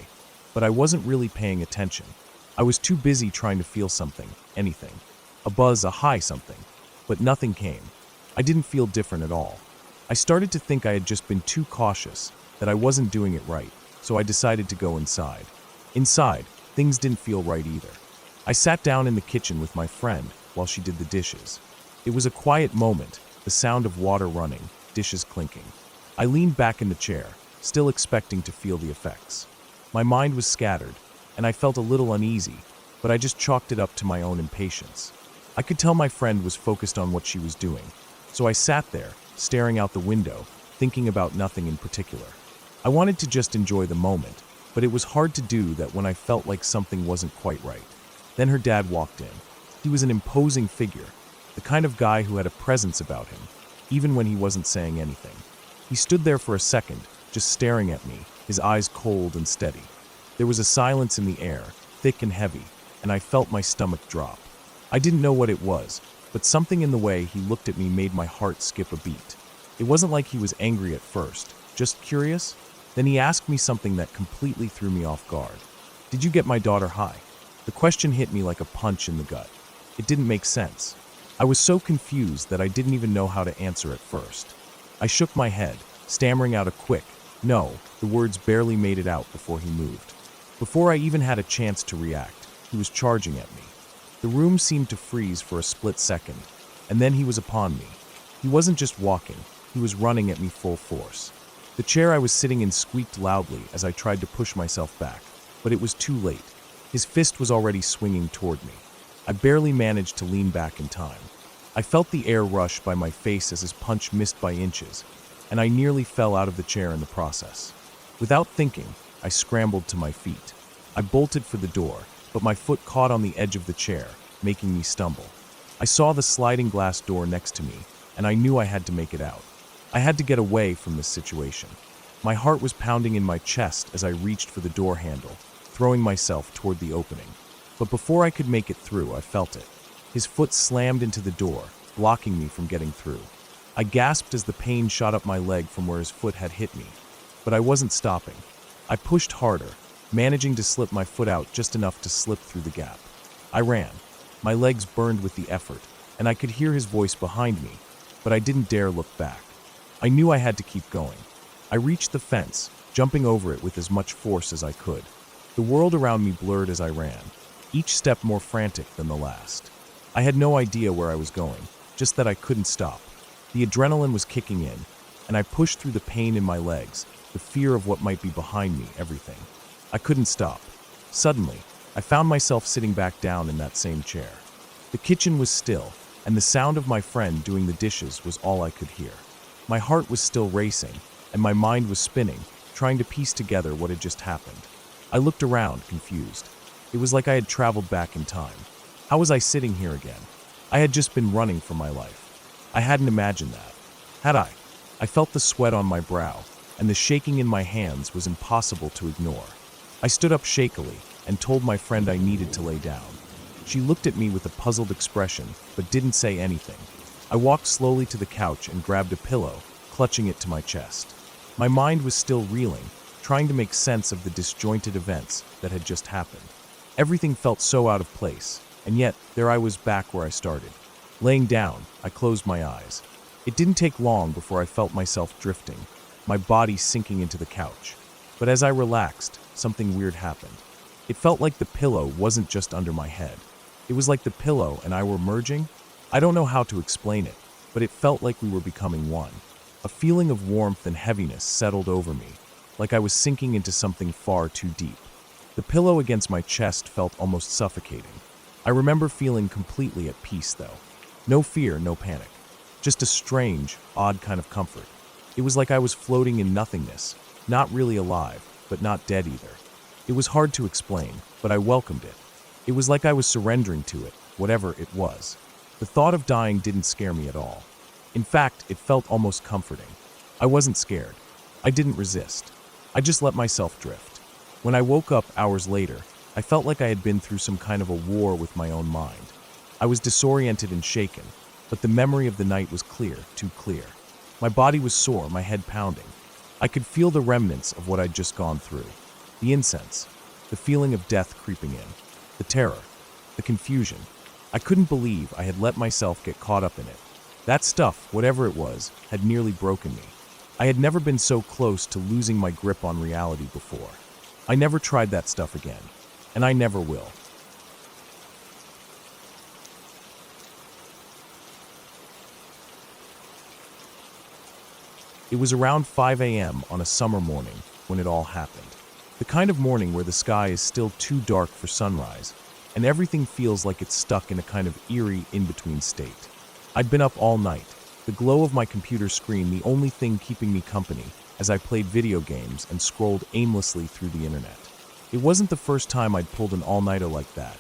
but I wasn't really paying attention. I was too busy trying to feel something, anything. A buzz, a high something. But nothing came. I didn't feel different at all. I started to think I had just been too cautious, that I wasn't doing it right, so I decided to go inside. Inside, things didn't feel right either. I sat down in the kitchen with my friend while she did the dishes. It was a quiet moment, the sound of water running, dishes clinking. I leaned back in the chair, still expecting to feel the effects. My mind was scattered, and I felt a little uneasy, but I just chalked it up to my own impatience. I could tell my friend was focused on what she was doing, so I sat there, staring out the window, thinking about nothing in particular. I wanted to just enjoy the moment, but it was hard to do that when I felt like something wasn't quite right. Then her dad walked in. He was an imposing figure, the kind of guy who had a presence about him, even when he wasn't saying anything. He stood there for a second, just staring at me, his eyes cold and steady. There was a silence in the air, thick and heavy, and I felt my stomach drop. I didn't know what it was, but something in the way he looked at me made my heart skip a beat. It wasn't like he was angry at first, just curious. Then he asked me something that completely threw me off guard. "Did you get my daughter high?" The question hit me like a punch in the gut. It didn't make sense. I was so confused that I didn't even know how to answer at first. I shook my head, stammering out a quick, No, the words barely made it out before he moved. Before I even had a chance to react, he was charging at me. The room seemed to freeze for a split second, and then he was upon me. He wasn't just walking, he was running at me full force. The chair I was sitting in squeaked loudly as I tried to push myself back, but it was too late. His fist was already swinging toward me. I barely managed to lean back in time. I felt the air rush by my face as his punch missed by inches, and I nearly fell out of the chair in the process. Without thinking, I scrambled to my feet. I bolted for the door, but my foot caught on the edge of the chair, making me stumble. I saw the sliding glass door next to me, and I knew I had to make it out. I had to get away from this situation. My heart was pounding in my chest as I reached for the door handle, throwing myself toward the opening. But before I could make it through, I felt it. His foot slammed into the door, blocking me from getting through. I gasped as the pain shot up my leg from where his foot had hit me. But I wasn't stopping. I pushed harder, managing to slip my foot out just enough to slip through the gap. I ran. My legs burned with the effort, and I could hear his voice behind me, but I didn't dare look back. I knew I had to keep going. I reached the fence, jumping over it with as much force as I could. The world around me blurred as I ran, each step more frantic than the last. I had no idea where I was going, just that I couldn't stop. The adrenaline was kicking in, and I pushed through the pain in my legs, the fear of what might be behind me, everything. I couldn't stop. Suddenly, I found myself sitting back down in that same chair. The kitchen was still, and the sound of my friend doing the dishes was all I could hear. My heart was still racing, and my mind was spinning, trying to piece together what had just happened. I looked around, confused. It was like I had traveled back in time. How was I sitting here again? I had just been running for my life. I hadn't imagined that. Had I? I felt the sweat on my brow, and the shaking in my hands was impossible to ignore. I stood up shakily and told my friend I needed to lay down. She looked at me with a puzzled expression, but didn't say anything. I walked slowly to the couch and grabbed a pillow, clutching it to my chest. My mind was still reeling, trying to make sense of the disjointed events that had just happened. Everything felt so out of place. And yet, there I was back where I started. Laying down, I closed my eyes. It didn't take long before I felt myself drifting, my body sinking into the couch. But as I relaxed, something weird happened. It felt like the pillow wasn't just under my head. It was like the pillow and I were merging. I don't know how to explain it, but it felt like we were becoming one. A feeling of warmth and heaviness settled over me, like I was sinking into something far too deep. The pillow against my chest felt almost suffocating. I remember feeling completely at peace, though. No fear, no panic. Just a strange, odd kind of comfort. It was like I was floating in nothingness, not really alive, but not dead either. It was hard to explain, but I welcomed it. It was like I was surrendering to it, whatever it was. The thought of dying didn't scare me at all. In fact, it felt almost comforting. I wasn't scared. I didn't resist. I just let myself drift. When I woke up hours later, I felt like I had been through some kind of a war with my own mind. I was disoriented and shaken, but the memory of the night was clear, too clear. My body was sore, my head pounding. I could feel the remnants of what I'd just gone through. The incense, the feeling of death creeping in, the terror, the confusion. I couldn't believe I had let myself get caught up in it. That stuff, whatever it was, had nearly broken me. I had never been so close to losing my grip on reality before. I never tried that stuff again. And I never will. It was around 5 a.m. on a summer morning when it all happened. The kind of morning where the sky is still too dark for sunrise, and everything feels like it's stuck in a kind of eerie in-between state. I'd been up all night, the glow of my computer screen the only thing keeping me company as I played video games and scrolled aimlessly through the internet. It wasn't the first time I'd pulled an all-nighter like that,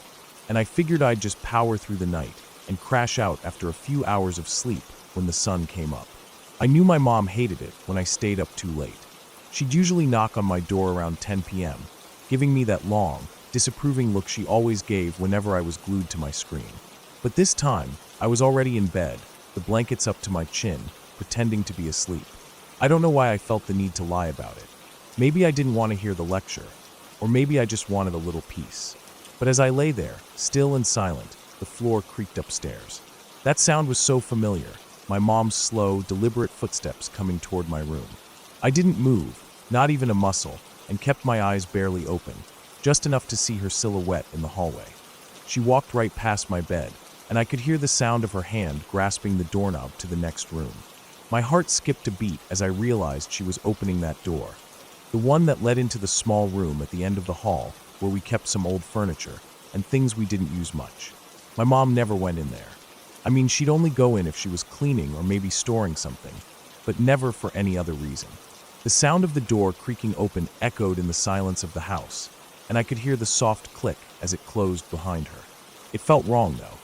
and I figured I'd just power through the night and crash out after a few hours of sleep when the sun came up. I knew my mom hated it when I stayed up too late. She'd usually knock on my door around 10 p.m., giving me that long, disapproving look she always gave whenever I was glued to my screen. But this time, I was already in bed, the blankets up to my chin, pretending to be asleep. I don't know why I felt the need to lie about it. Maybe I didn't want to hear the lecture, or maybe I just wanted a little peace. But as I lay there, still and silent, the floor creaked upstairs. That sound was so familiar, my mom's slow, deliberate footsteps coming toward my room. I didn't move, not even a muscle, and kept my eyes barely open, just enough to see her silhouette in the hallway. She walked right past my bed, and I could hear the sound of her hand grasping the doorknob to the next room. My heart skipped a beat as I realized she was opening that door, the one that led into the small room at the end of the hall where we kept some old furniture and things we didn't use much. My mom never went in there. I mean, she'd only go in if she was cleaning or maybe storing something, but never for any other reason. The sound of the door creaking open echoed in the silence of the house, and I could hear the soft click as it closed behind her. It felt wrong, though.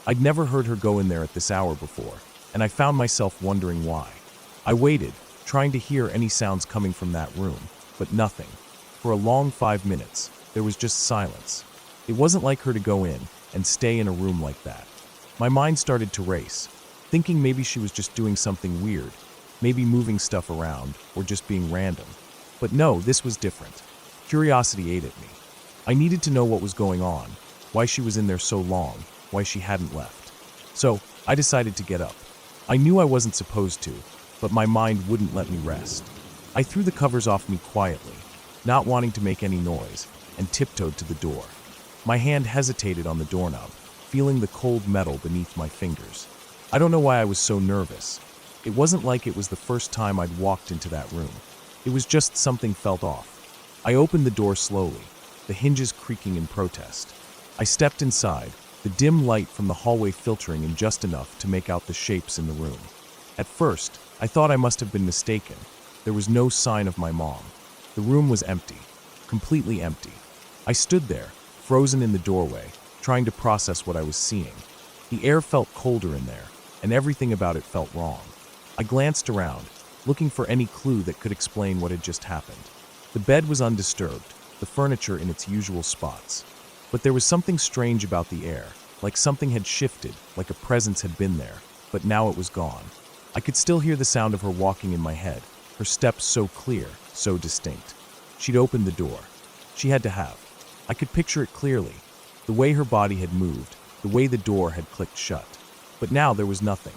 I'd never heard her go in there at this hour before, and I found myself wondering why. I waited, trying to hear any sounds coming from that room, but nothing. For a long 5 minutes, there was just silence. It wasn't like her to go in and stay in a room like that. My mind started to race, thinking maybe she was just doing something weird, maybe moving stuff around or just being random. But no, this was different. Curiosity ate at me. I needed to know what was going on, why she was in there so long, why she hadn't left. So I decided to get up. I knew I wasn't supposed to, but my mind wouldn't let me rest. I threw the covers off me quietly, not wanting to make any noise, and tiptoed to the door. My hand hesitated on the doorknob, feeling the cold metal beneath my fingers. I don't know why I was so nervous. It wasn't like it was the first time I'd walked into that room. It was just something felt off. I opened the door slowly, the hinges creaking in protest. I stepped inside, the dim light from the hallway filtering in just enough to make out the shapes in the room. At first, I thought I must have been mistaken. There was no sign of my mom. The room was empty, completely empty. I stood there, frozen in the doorway, trying to process what I was seeing. The air felt colder in there, and everything about it felt wrong. I glanced around, looking for any clue that could explain what had just happened. The bed was undisturbed, the furniture in its usual spots. But there was something strange about the air, like something had shifted, like a presence had been there, but now it was gone. I could still hear the sound of her walking in my head, her steps so clear, so distinct. She'd opened the door. She had to have. I could picture it clearly, the way her body had moved, the way the door had clicked shut. But now there was nothing.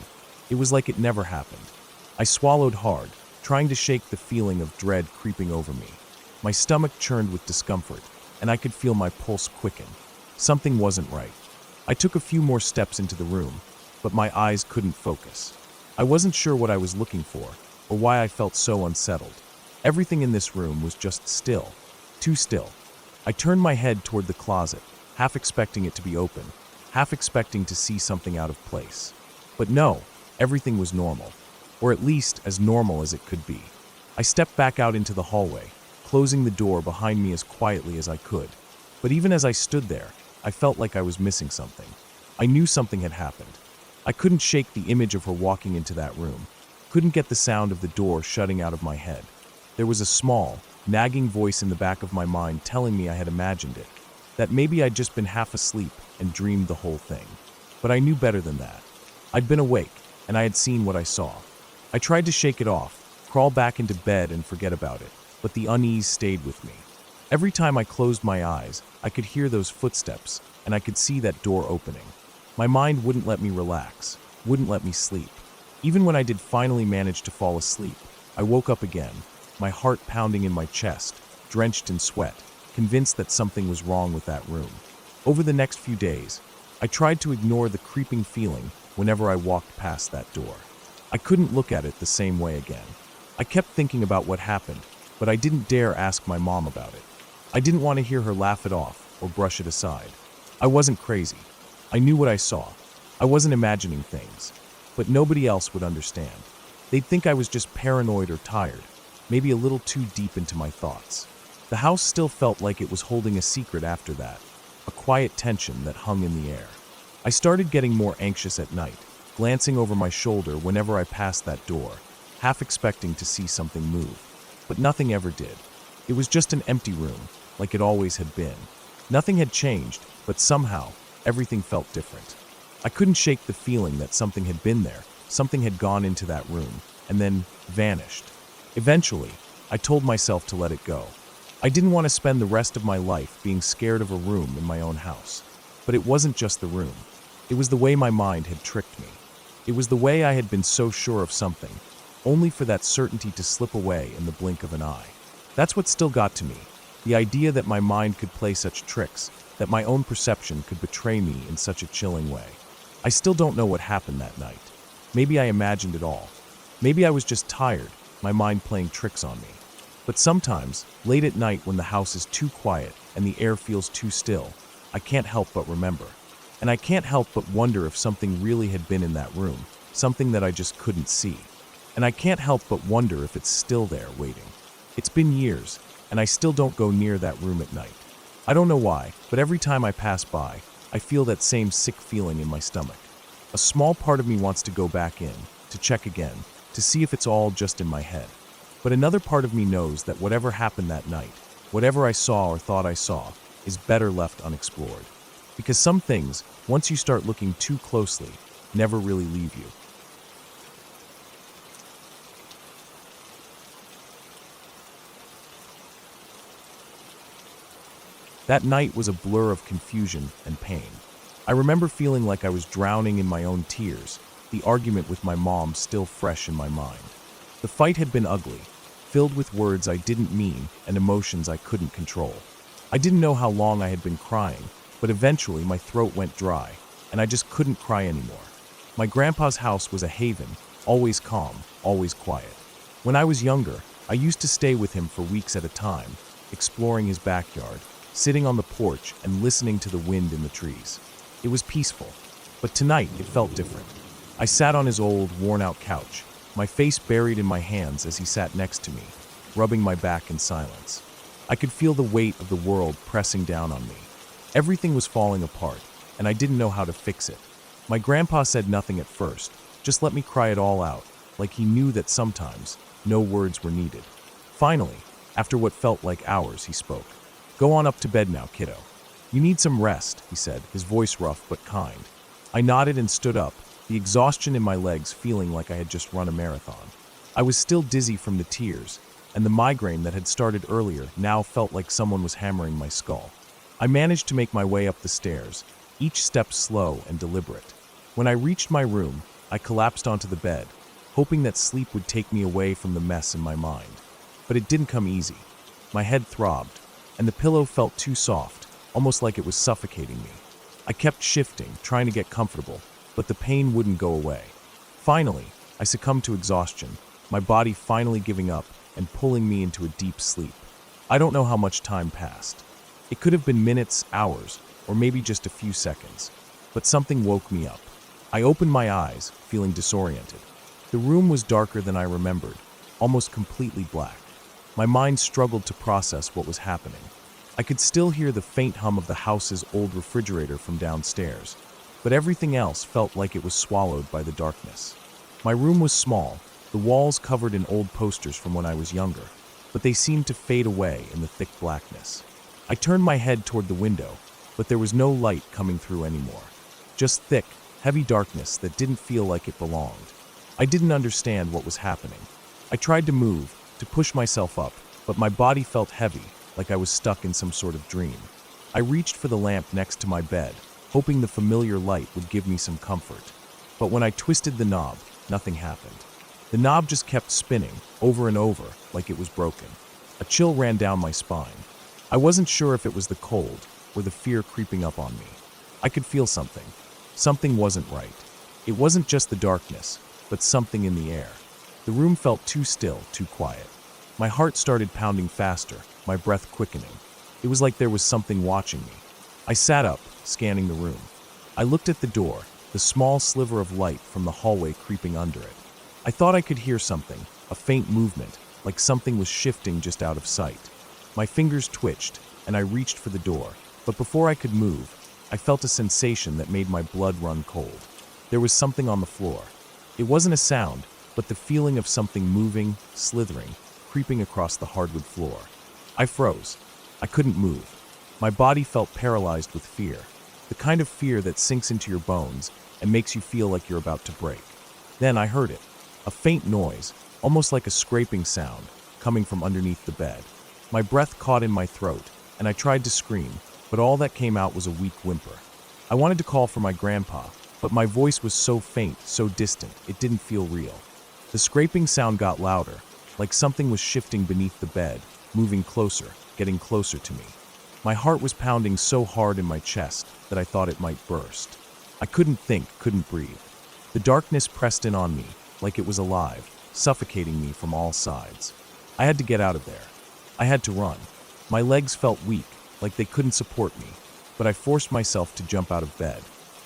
It was like it never happened. I swallowed hard, trying to shake the feeling of dread creeping over me. My stomach churned with discomfort, and I could feel my pulse quicken. Something wasn't right. I took a few more steps into the room, but my eyes couldn't focus. I wasn't sure what I was looking for, or why I felt so unsettled. Everything in this room was just still, too still. I turned my head toward the closet, half expecting it to be open, half expecting to see something out of place. But no, everything was normal, or at least as normal as it could be. I stepped back out into the hallway, closing the door behind me as quietly as I could. But even as I stood there, I felt like I was missing something. I knew something had happened. I couldn't shake the image of her walking into that room, couldn't get the sound of the door shutting out of my head. There was a small, nagging voice in the back of my mind telling me I had imagined it, that maybe I'd just been half asleep and dreamed the whole thing. But I knew better than that. I'd been awake, and I had seen what I saw. I tried to shake it off, crawl back into bed and forget about it, but the unease stayed with me. Every time I closed my eyes, I could hear those footsteps, and I could see that door opening. My mind wouldn't let me relax, wouldn't let me sleep. Even when I did finally manage to fall asleep, I woke up again, my heart pounding in my chest, drenched in sweat, convinced that something was wrong with that room. Over the next few days, I tried to ignore the creeping feeling whenever I walked past that door. I couldn't look at it the same way again. I kept thinking about what happened, but I didn't dare ask my mom about it. I didn't want to hear her laugh it off or brush it aside. I wasn't crazy. I knew what I saw. I wasn't imagining things. But nobody else would understand. They'd think I was just paranoid or tired, maybe a little too deep into my thoughts. The house still felt like it was holding a secret after that, a quiet tension that hung in the air. I started getting more anxious at night, glancing over my shoulder whenever I passed that door, half expecting to see something move. But nothing ever did. It was just an empty room, like it always had been. Nothing had changed, but somehow, everything felt different. I couldn't shake the feeling that something had been there, something had gone into that room, and then vanished. Eventually, I told myself to let it go. I didn't want to spend the rest of my life being scared of a room in my own house. But it wasn't just the room. It was the way my mind had tricked me. It was the way I had been so sure of something, only for that certainty to slip away in the blink of an eye. That's what still got to me. The idea that my mind could play such tricks, that my own perception could betray me in such a chilling way. I still don't know what happened that night. Maybe I imagined it all. Maybe I was just tired, my mind playing tricks on me. But sometimes, late at night when the house is too quiet and the air feels too still, I can't help but remember. And I can't help but wonder if something really had been in that room, something that I just couldn't see. And I can't help but wonder if it's still there waiting. It's been years, and I still don't go near that room at night. I don't know why, but every time I pass by, I feel that same sick feeling in my stomach. A small part of me wants to go back in, to check again, to see if it's all just in my head. But another part of me knows that whatever happened that night, whatever I saw or thought I saw, is better left unexplored. Because some things, once you start looking too closely, never really leave you. That night was a blur of confusion and pain. I remember feeling like I was drowning in my own tears, the argument with my mom still fresh in my mind. The fight had been ugly, filled with words I didn't mean and emotions I couldn't control. I didn't know how long I had been crying, but eventually my throat went dry, and I just couldn't cry anymore. My grandpa's house was a haven, always calm, always quiet. When I was younger, I used to stay with him for weeks at a time, exploring his backyard, sitting on the porch and listening to the wind in the trees. It was peaceful, but tonight it felt different. I sat on his old, worn-out couch, my face buried in my hands as he sat next to me, rubbing my back in silence. I could feel the weight of the world pressing down on me. Everything was falling apart, and I didn't know how to fix it. My grandpa said nothing at first, just let me cry it all out, like he knew that sometimes no words were needed. Finally, after what felt like hours, he spoke. "Go on up to bed now, kiddo. You need some rest," he said, his voice rough but kind. I nodded and stood up, the exhaustion in my legs feeling like I had just run a marathon. I was still dizzy from the tears, and the migraine that had started earlier now felt like someone was hammering my skull. I managed to make my way up the stairs, each step slow and deliberate. When I reached my room, I collapsed onto the bed, hoping that sleep would take me away from the mess in my mind. But it didn't come easy. My head throbbed, and the pillow felt too soft, almost like it was suffocating me. I kept shifting, trying to get comfortable, but the pain wouldn't go away. Finally, I succumbed to exhaustion, my body finally giving up and pulling me into a deep sleep. I don't know how much time passed. It could have been minutes, hours, or maybe just a few seconds. But something woke me up. I opened my eyes, feeling disoriented. The room was darker than I remembered, almost completely black. My mind struggled to process what was happening. I could still hear the faint hum of the house's old refrigerator from downstairs, but everything else felt like it was swallowed by the darkness. My room was small, the walls covered in old posters from when I was younger, but they seemed to fade away in the thick blackness. I turned my head toward the window, but there was no light coming through anymore. Just thick, heavy darkness that didn't feel like it belonged. I didn't understand what was happening. I tried to move, to push myself up, but my body felt heavy, like I was stuck in some sort of dream. I reached for the lamp next to my bed, hoping the familiar light would give me some comfort. But when I twisted the knob, nothing happened. The knob just kept spinning, over and over, like it was broken. A chill ran down my spine. I wasn't sure if it was the cold, or the fear creeping up on me. I could feel something. Something wasn't right. It wasn't just the darkness, but something in the air. The room felt too still, too quiet. My heart started pounding faster, my breath quickening. It was like there was something watching me. I sat up, scanning the room. I looked at the door, the small sliver of light from the hallway creeping under it. I thought I could hear something, a faint movement, like something was shifting just out of sight. My fingers twitched, and I reached for the door, but before I could move, I felt a sensation that made my blood run cold. There was something on the floor. It wasn't a sound, but the feeling of something moving, slithering, creeping across the hardwood floor. I froze. I couldn't move. My body felt paralyzed with fear, the kind of fear that sinks into your bones and makes you feel like you're about to break. Then I heard it, a faint noise, almost like a scraping sound, coming from underneath the bed. My breath caught in my throat, and I tried to scream, but all that came out was a weak whimper. I wanted to call for my grandpa, but my voice was so faint, so distant, it didn't feel real. The scraping sound got louder, like something was shifting beneath the bed, moving closer, getting closer to me. My heart was pounding so hard in my chest that I thought it might burst. I couldn't think, couldn't breathe. The darkness pressed in on me like it was alive, suffocating me from all sides. I had to get out of there. I had to run. My legs felt weak, like they couldn't support me, but I forced myself to jump out of bed.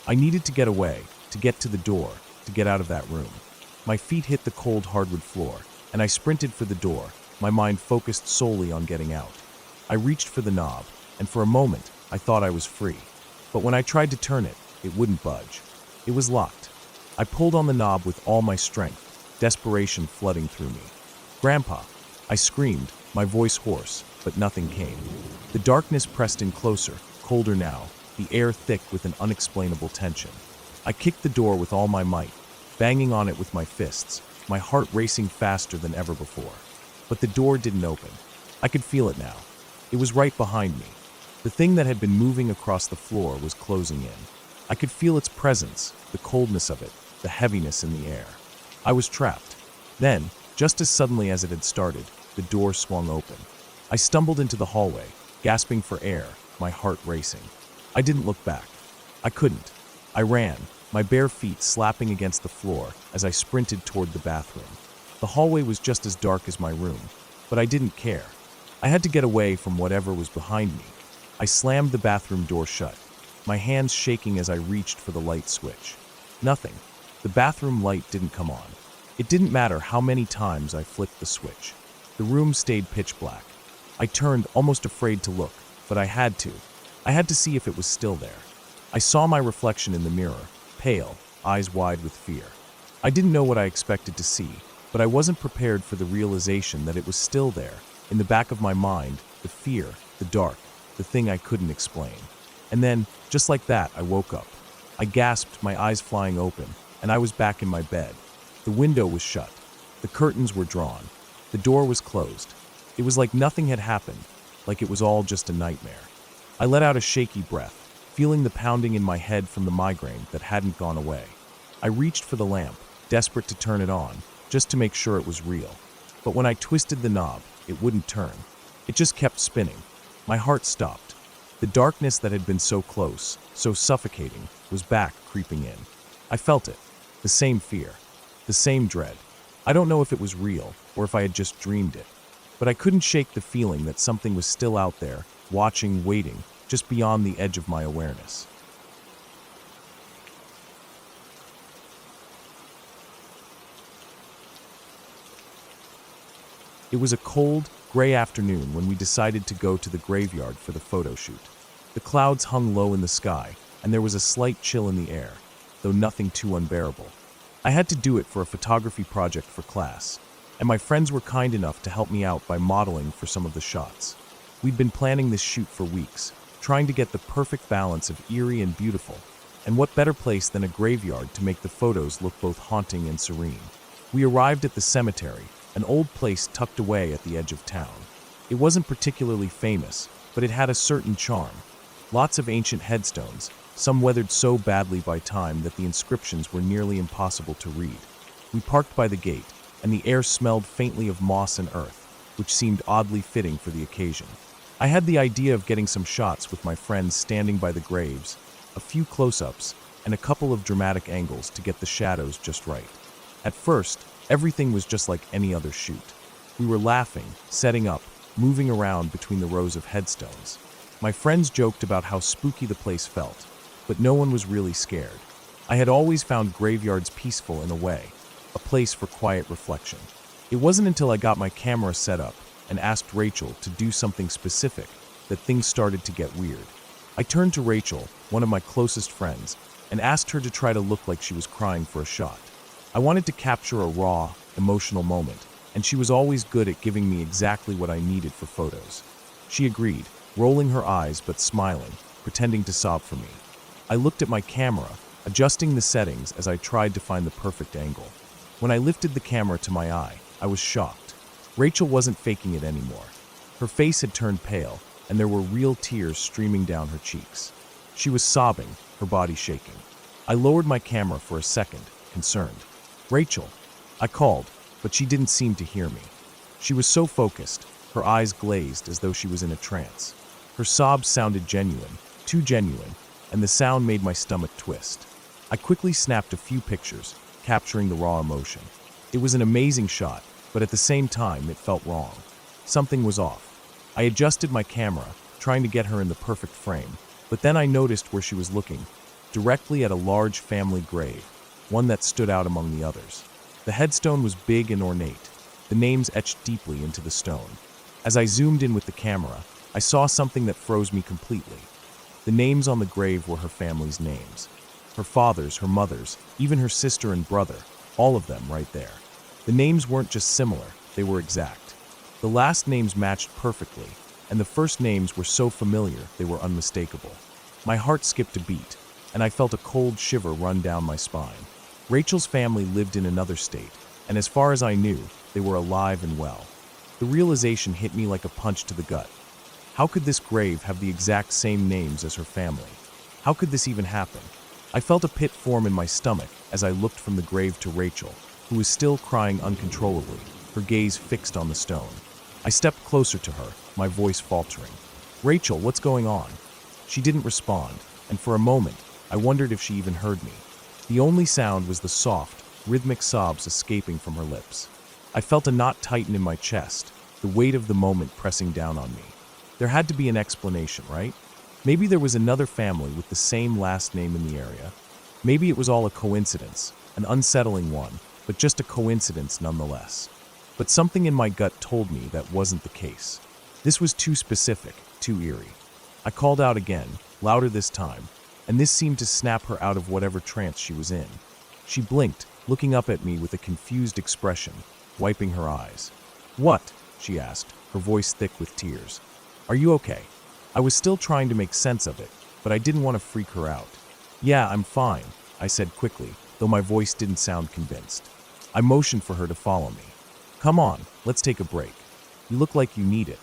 I needed to get away, to get to the door, to get out of that room. My feet hit the cold hardwood floor, and I sprinted for the door, my mind focused solely on getting out. I reached for the knob, and for a moment, I thought I was free. But when I tried to turn it, it wouldn't budge. It was locked. I pulled on the knob with all my strength, desperation flooding through me. "Grandpa!" I screamed, my voice hoarse, but nothing came. The darkness pressed in closer, colder now, the air thick with an unexplainable tension. I kicked the door with all my might, banging on it with my fists, my heart racing faster than ever before. But the door didn't open. I could feel it now. It was right behind me. The thing that had been moving across the floor was closing in. I could feel its presence, the coldness of it, the heaviness in the air. I was trapped. Then, just as suddenly as it had started, the door swung open. I stumbled into the hallway, gasping for air, my heart racing. I didn't look back. I couldn't. I ran, my bare feet slapping against the floor as I sprinted toward the bathroom. The hallway was just as dark as my room, but I didn't care. I had to get away from whatever was behind me. I slammed the bathroom door shut, my hands shaking as I reached for the light switch. Nothing. The bathroom light didn't come on. It didn't matter how many times I flicked the switch. The room stayed pitch black. I turned, almost afraid to look, but I had to. I had to see if it was still there. I saw my reflection in the mirror, pale, eyes wide with fear. I didn't know what I expected to see, but I wasn't prepared for the realization that it was still there, in the back of my mind, the fear, the dark, the thing I couldn't explain. And then, just like that, I woke up. I gasped, my eyes flying open, and I was back in my bed. The window was shut. The curtains were drawn. The door was closed. It was like nothing had happened, like it was all just a nightmare. I let out a shaky breath, feeling the pounding in my head from the migraine that hadn't gone away. I reached for the lamp, desperate to turn it on, just to make sure it was real. But when I twisted the knob, it wouldn't turn. It just kept spinning. My heart stopped. The darkness that had been so close, so suffocating, was back, creeping in. I felt it. The same fear. The same dread. I don't know if it was real, or if I had just dreamed it. But I couldn't shake the feeling that something was still out there, watching, waiting, just beyond the edge of my awareness. It was a cold, gray afternoon when we decided to go to the graveyard for the photo shoot. The clouds hung low in the sky, and there was a slight chill in the air, though nothing too unbearable. I had to do it for a photography project for class, and my friends were kind enough to help me out by modeling for some of the shots. We'd been planning this shoot for weeks, trying to get the perfect balance of eerie and beautiful, and what better place than a graveyard to make the photos look both haunting and serene. We arrived at the cemetery, an old place tucked away at the edge of town. It wasn't particularly famous, but it had a certain charm. Lots of ancient headstones, some weathered so badly by time that the inscriptions were nearly impossible to read. We parked by the gate, and the air smelled faintly of moss and earth, which seemed oddly fitting for the occasion. I had the idea of getting some shots with my friends standing by the graves, a few close-ups, and a couple of dramatic angles to get the shadows just right. At first, everything was just like any other shoot. We were laughing, setting up, moving around between the rows of headstones. My friends joked about how spooky the place felt, but no one was really scared. I had always found graveyards peaceful in a way, a place for quiet reflection. It wasn't until I got my camera set up and asked Rachel to do something specific that things started to get weird. I turned to Rachel, one of my closest friends, and asked her to try to look like she was crying for a shot. I wanted to capture a raw, emotional moment, and she was always good at giving me exactly what I needed for photos. She agreed, rolling her eyes but smiling, pretending to sob for me. I looked at my camera, adjusting the settings as I tried to find the perfect angle. When I lifted the camera to my eye, I was shocked. Rachel wasn't faking it anymore. Her face had turned pale, and there were real tears streaming down her cheeks. She was sobbing, her body shaking. I lowered my camera for a second, concerned. "Rachel," I called, but she didn't seem to hear me. She was so focused, her eyes glazed as though she was in a trance. Her sobs sounded genuine, too genuine, and the sound made my stomach twist. I quickly snapped a few pictures, capturing the raw emotion. It was an amazing shot, but at the same time, it felt wrong. Something was off. I adjusted my camera, trying to get her in the perfect frame, but then I noticed where she was looking, directly at a large family grave, one that stood out among the others. The headstone was big and ornate, the names etched deeply into the stone. As I zoomed in with the camera, I saw something that froze me completely. The names on the grave were her family's names. Her father's, her mother's, even her sister and brother, all of them right there. The names weren't just similar, they were exact. The last names matched perfectly, and the first names were so familiar they were unmistakable. My heart skipped a beat, and I felt a cold shiver run down my spine. Rachel's family lived in another state, and as far as I knew, they were alive and well. The realization hit me like a punch to the gut. How could this grave have the exact same names as her family? How could this even happen? I felt a pit form in my stomach as I looked from the grave to Rachel, who was still crying uncontrollably, her gaze fixed on the stone. I stepped closer to her, my voice faltering. "Rachel, what's going on?" She didn't respond, and for a moment, I wondered if she even heard me. The only sound was the soft, rhythmic sobs escaping from her lips. I felt a knot tighten in my chest, the weight of the moment pressing down on me. There had to be an explanation, right? Maybe there was another family with the same last name in the area. Maybe it was all a coincidence, an unsettling one, but just a coincidence nonetheless. But something in my gut told me that wasn't the case. This was too specific, too eerie. I called out again, louder this time, and this seemed to snap her out of whatever trance she was in. She blinked, looking up at me with a confused expression, wiping her eyes. "What?" she asked, her voice thick with tears. "Are you okay?" I was still trying to make sense of it, but I didn't want to freak her out. "Yeah, I'm fine," I said quickly, though my voice didn't sound convinced. I motioned for her to follow me. "Come on, let's take a break. You look like you need it."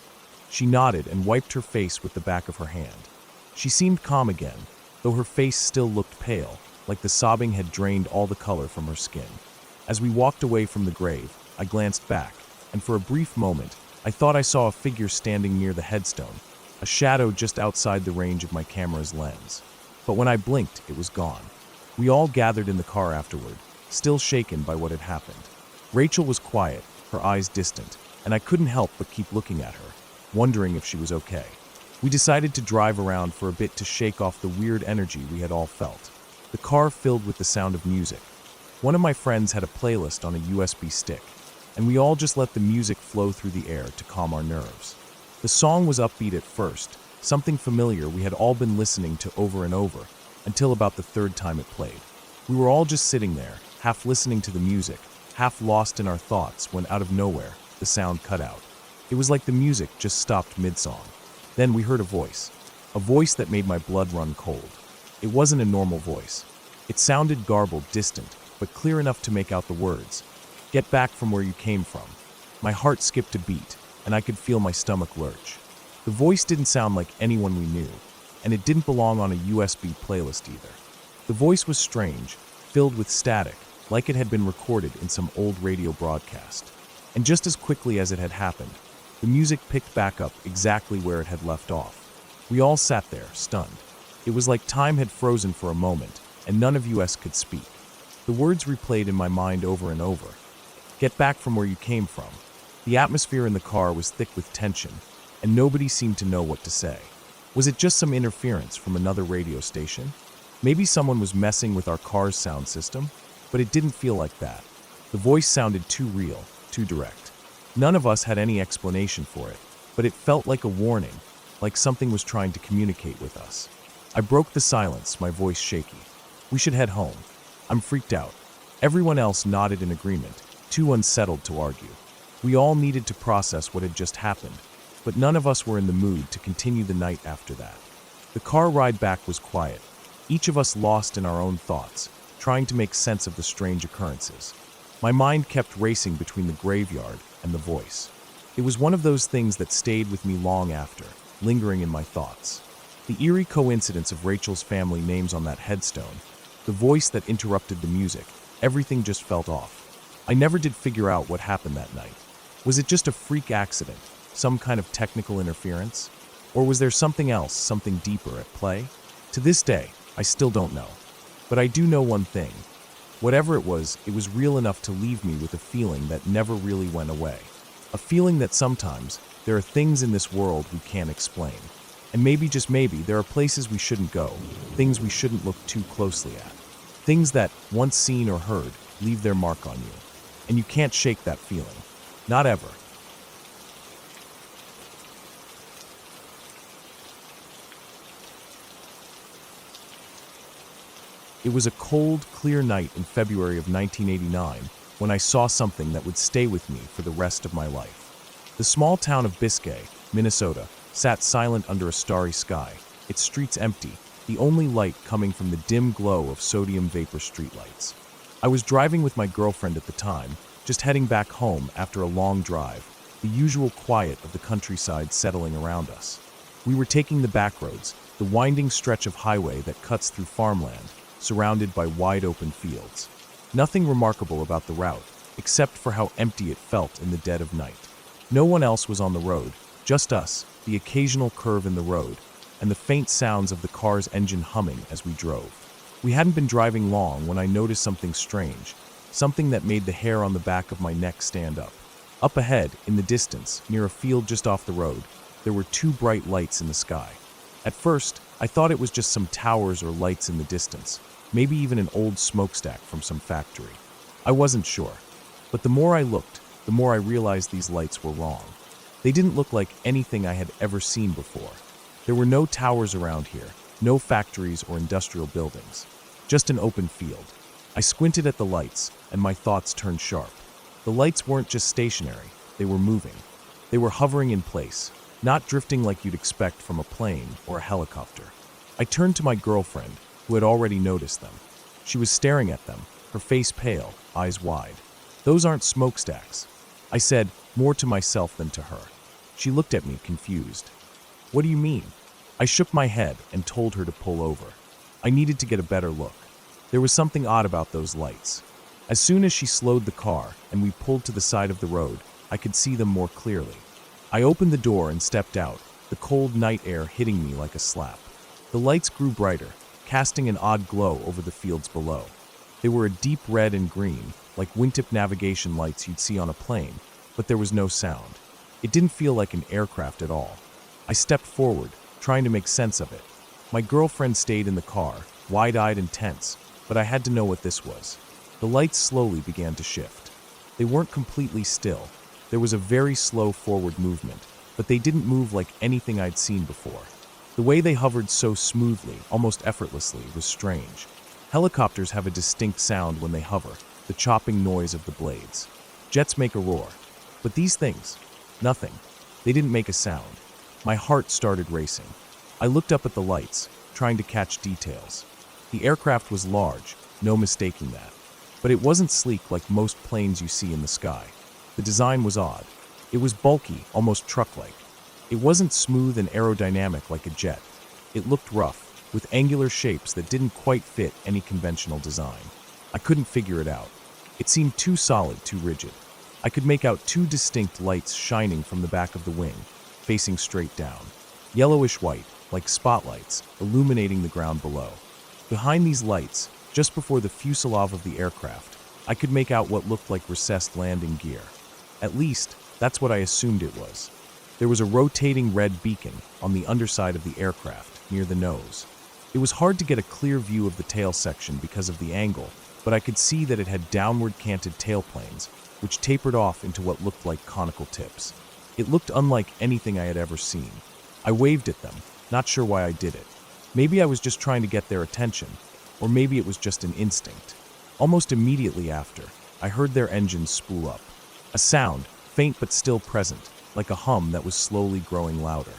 She nodded and wiped her face with the back of her hand. She seemed calm again, though her face still looked pale, like the sobbing had drained all the color from her skin. As we walked away from the grave, I glanced back, and for a brief moment, I thought I saw a figure standing near the headstone, a shadow just outside the range of my camera's lens. But when I blinked, it was gone. We all gathered in the car afterward, still shaken by what had happened. Rachel was quiet, her eyes distant, and I couldn't help but keep looking at her, wondering if she was okay. We decided to drive around for a bit to shake off the weird energy we had all felt. The car filled with the sound of music. One of my friends had a playlist on a USB stick, and we all just let the music flow through the air to calm our nerves. The song was upbeat at first, something familiar we had all been listening to over and over, until about the third time it played. We were all just sitting there, half listening to the music, half lost in our thoughts when out of nowhere, the sound cut out. It was like the music just stopped mid-song. Then we heard a voice that made my blood run cold. It wasn't a normal voice. It sounded garbled, distant, but clear enough to make out the words. "Get back from where you came from." My heart skipped a beat, and I could feel my stomach lurch. The voice didn't sound like anyone we knew, and it didn't belong on a USB playlist either. The voice was strange, filled with static, like it had been recorded in some old radio broadcast. And just as quickly as it had happened, the music picked back up exactly where it had left off. We all sat there, stunned. It was like time had frozen for a moment, and none of us could speak. The words replayed in my mind over and over. "Get back from where you came from." The atmosphere in the car was thick with tension, and nobody seemed to know what to say. Was it just some interference from another radio station? Maybe someone was messing with our car's sound system? But it didn't feel like that. The voice sounded too real, too direct. None of us had any explanation for it, but it felt like a warning, like something was trying to communicate with us. I broke the silence, my voice shaky. "We should head home. I'm freaked out." Everyone else nodded in agreement, too unsettled to argue. We all needed to process what had just happened, but none of us were in the mood to continue the night after that. The car ride back was quiet, each of us lost in our own thoughts, trying to make sense of the strange occurrences. My mind kept racing between the graveyard and the voice. It was one of those things that stayed with me long after, lingering in my thoughts. The eerie coincidence of Rachel's family names on that headstone, the voice that interrupted the music, everything just felt off. I never did figure out what happened that night. Was it just a freak accident? Some kind of technical interference? Or was there something else, something deeper at play? To this day, I still don't know. But I do know one thing. Whatever it was real enough to leave me with a feeling that never really went away. A feeling that sometimes there are things in this world we can't explain. And maybe, just maybe, there are places we shouldn't go, things we shouldn't look too closely at. Things that, once seen or heard, leave their mark on you. And you can't shake that feeling. Not ever. It was a cold, clear night in February of 1989 when I saw something that would stay with me for the rest of my life. The small town of Biscay, Minnesota, sat silent under a starry sky, its streets empty, the only light coming from the dim glow of sodium vapor streetlights. I was driving with my girlfriend at the time, just heading back home after a long drive, the usual quiet of the countryside settling around us. We were taking the back roads, the winding stretch of highway that cuts through farmland, surrounded by wide-open fields. Nothing remarkable about the route, except for how empty it felt in the dead of night. No one else was on the road, just us, the occasional curve in the road, and the faint sounds of the car's engine humming as we drove. We hadn't been driving long when I noticed something strange, something that made the hair on the back of my neck stand up. Up ahead, in the distance, near a field just off the road, there were two bright lights in the sky. At first, I thought it was just some towers or lights in the distance, maybe even an old smokestack from some factory. I wasn't sure. But the more I looked, the more I realized these lights were wrong. They didn't look like anything I had ever seen before. There were no towers around here, no factories or industrial buildings, just an open field. I squinted at the lights, and my thoughts turned sharp. The lights weren't just stationary, they were moving. They were hovering in place, not drifting like you'd expect from a plane or a helicopter. I turned to my girlfriend, who had already noticed them. She was staring at them, her face pale, eyes wide. "Those aren't smokestacks," I said, more to myself than to her. She looked at me, confused. "What do you mean?" I shook my head and told her to pull over. I needed to get a better look. There was something odd about those lights. As soon as she slowed the car and we pulled to the side of the road, I could see them more clearly. I opened the door and stepped out, the cold night air hitting me like a slap. The lights grew brighter, casting an odd glow over the fields below. They were a deep red and green, like wingtip navigation lights you'd see on a plane, but there was no sound. It didn't feel like an aircraft at all. I stepped forward, trying to make sense of it. My girlfriend stayed in the car, wide-eyed and tense, but I had to know what this was. The lights slowly began to shift. They weren't completely still. There was a very slow forward movement, but they didn't move like anything I'd seen before. The way they hovered so smoothly, almost effortlessly, was strange. Helicopters have a distinct sound when they hover, the chopping noise of the blades. Jets make a roar. But these things, nothing. They didn't make a sound. My heart started racing. I looked up at the lights, trying to catch details. The aircraft was large, no mistaking that. But it wasn't sleek like most planes you see in the sky. The design was odd. It was bulky, almost truck-like. It wasn't smooth and aerodynamic like a jet. It looked rough, with angular shapes that didn't quite fit any conventional design. I couldn't figure it out. It seemed too solid, too rigid. I could make out two distinct lights shining from the back of the wing, facing straight down. Yellowish white, like spotlights, illuminating the ground below. Behind these lights, just before the fuselage of the aircraft, I could make out what looked like recessed landing gear. At least, that's what I assumed it was. There was a rotating red beacon on the underside of the aircraft, near the nose. It was hard to get a clear view of the tail section because of the angle, but I could see that it had downward-canted tailplanes, which tapered off into what looked like conical tips. It looked unlike anything I had ever seen. I waved at them, not sure why I did it. Maybe I was just trying to get their attention, or maybe it was just an instinct. Almost immediately after, I heard their engines spool up. A sound, faint but still present, like a hum that was slowly growing louder.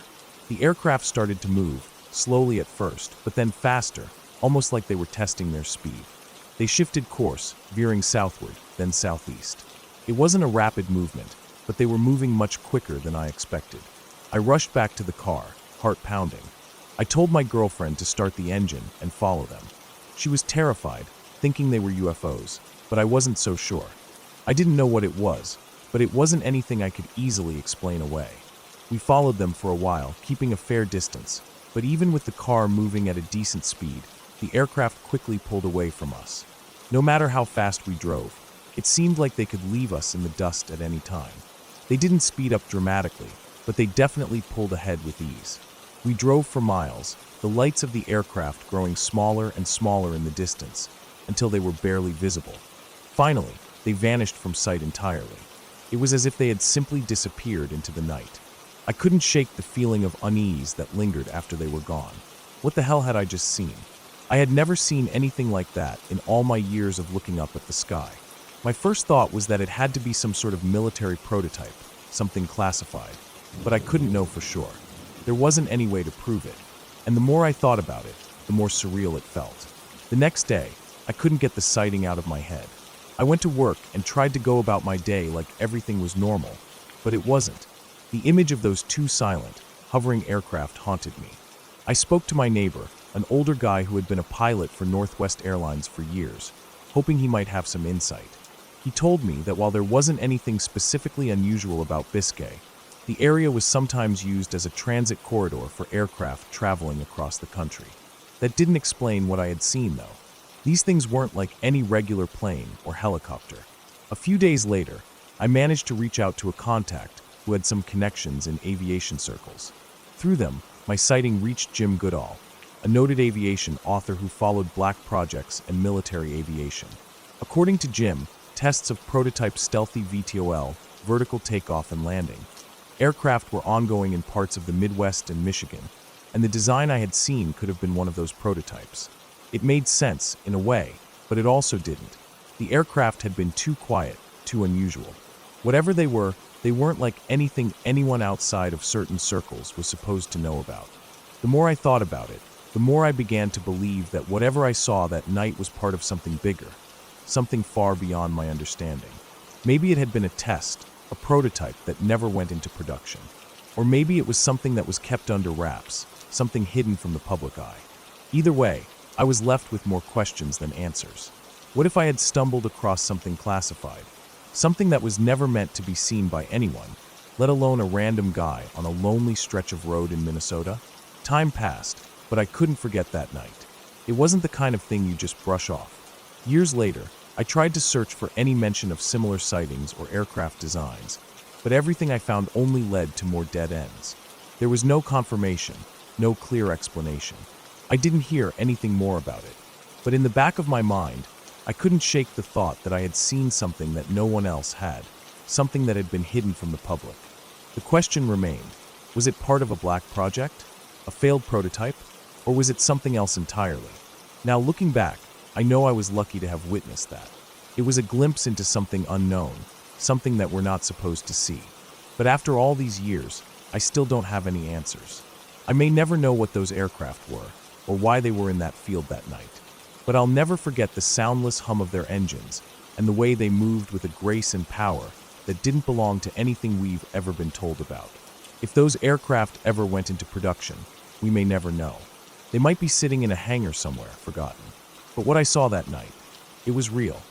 The aircraft started to move, slowly at first, but then faster, almost like they were testing their speed. They shifted course, veering southward, then southeast. It wasn't a rapid movement, but they were moving much quicker than I expected. I rushed back to the car, heart pounding. I told my girlfriend to start the engine and follow them. She was terrified, thinking they were UFOs, but I wasn't so sure. I didn't know what it was, but it wasn't anything I could easily explain away. We followed them for a while, keeping a fair distance, but even with the car moving at a decent speed, the aircraft quickly pulled away from us. No matter how fast we drove, it seemed like they could leave us in the dust at any time. They didn't speed up dramatically, but they definitely pulled ahead with ease. We drove for miles, the lights of the aircraft growing smaller and smaller in the distance, until they were barely visible. Finally, they vanished from sight entirely. It was as if they had simply disappeared into the night. I couldn't shake the feeling of unease that lingered after they were gone. What the hell had I just seen? I had never seen anything like that in all my years of looking up at the sky. My first thought was that it had to be some sort of military prototype, something classified, but I couldn't know for sure. There wasn't any way to prove it, and the more I thought about it, the more surreal it felt. The next day, I couldn't get the sighting out of my head. I went to work and tried to go about my day like everything was normal, but it wasn't. The image of those two silent, hovering aircraft haunted me. I spoke to my neighbor, an older guy who had been a pilot for Northwest Airlines for years, hoping he might have some insight. He told me that while there wasn't anything specifically unusual about Biscay, the area was sometimes used as a transit corridor for aircraft traveling across the country. That didn't explain what I had seen, though. These things weren't like any regular plane or helicopter. A few days later, I managed to reach out to a contact who had some connections in aviation circles. Through them, my sighting reached Jim Goodall, a noted aviation author who followed black projects and military aviation. According to Jim, tests of prototype stealthy VTOL, vertical takeoff and landing, aircraft were ongoing in parts of the Midwest and Michigan, and the design I had seen could have been one of those prototypes. It made sense, in a way, but it also didn't. The aircraft had been too quiet, too unusual. Whatever they weren't like anything anyone outside of certain circles was supposed to know about. The more I thought about it, the more I began to believe that whatever I saw that night was part of something bigger, something far beyond my understanding. Maybe it had been a test, a prototype that never went into production. Or maybe it was something that was kept under wraps, something hidden from the public eye. Either way, I was left with more questions than answers. What if I had stumbled across something classified? Something that was never meant to be seen by anyone, let alone a random guy on a lonely stretch of road in Minnesota? Time passed, but I couldn't forget that night. It wasn't the kind of thing you just brush off. Years later, I tried to search for any mention of similar sightings or aircraft designs, but everything I found only led to more dead ends. There was no confirmation, no clear explanation. I didn't hear anything more about it, but in the back of my mind, I couldn't shake the thought that I had seen something that no one else had, something that had been hidden from the public. The question remained, was it part of a black project, a failed prototype, or was it something else entirely? Now looking back, I know I was lucky to have witnessed that. It was a glimpse into something unknown, something that we're not supposed to see. But after all these years, I still don't have any answers. I may never know what those aircraft were, or why they were in that field that night. But I'll never forget the soundless hum of their engines, and the way they moved with a grace and power that didn't belong to anything we've ever been told about. If those aircraft ever went into production, we may never know. They might be sitting in a hangar somewhere, forgotten. But what I saw that night, it was real.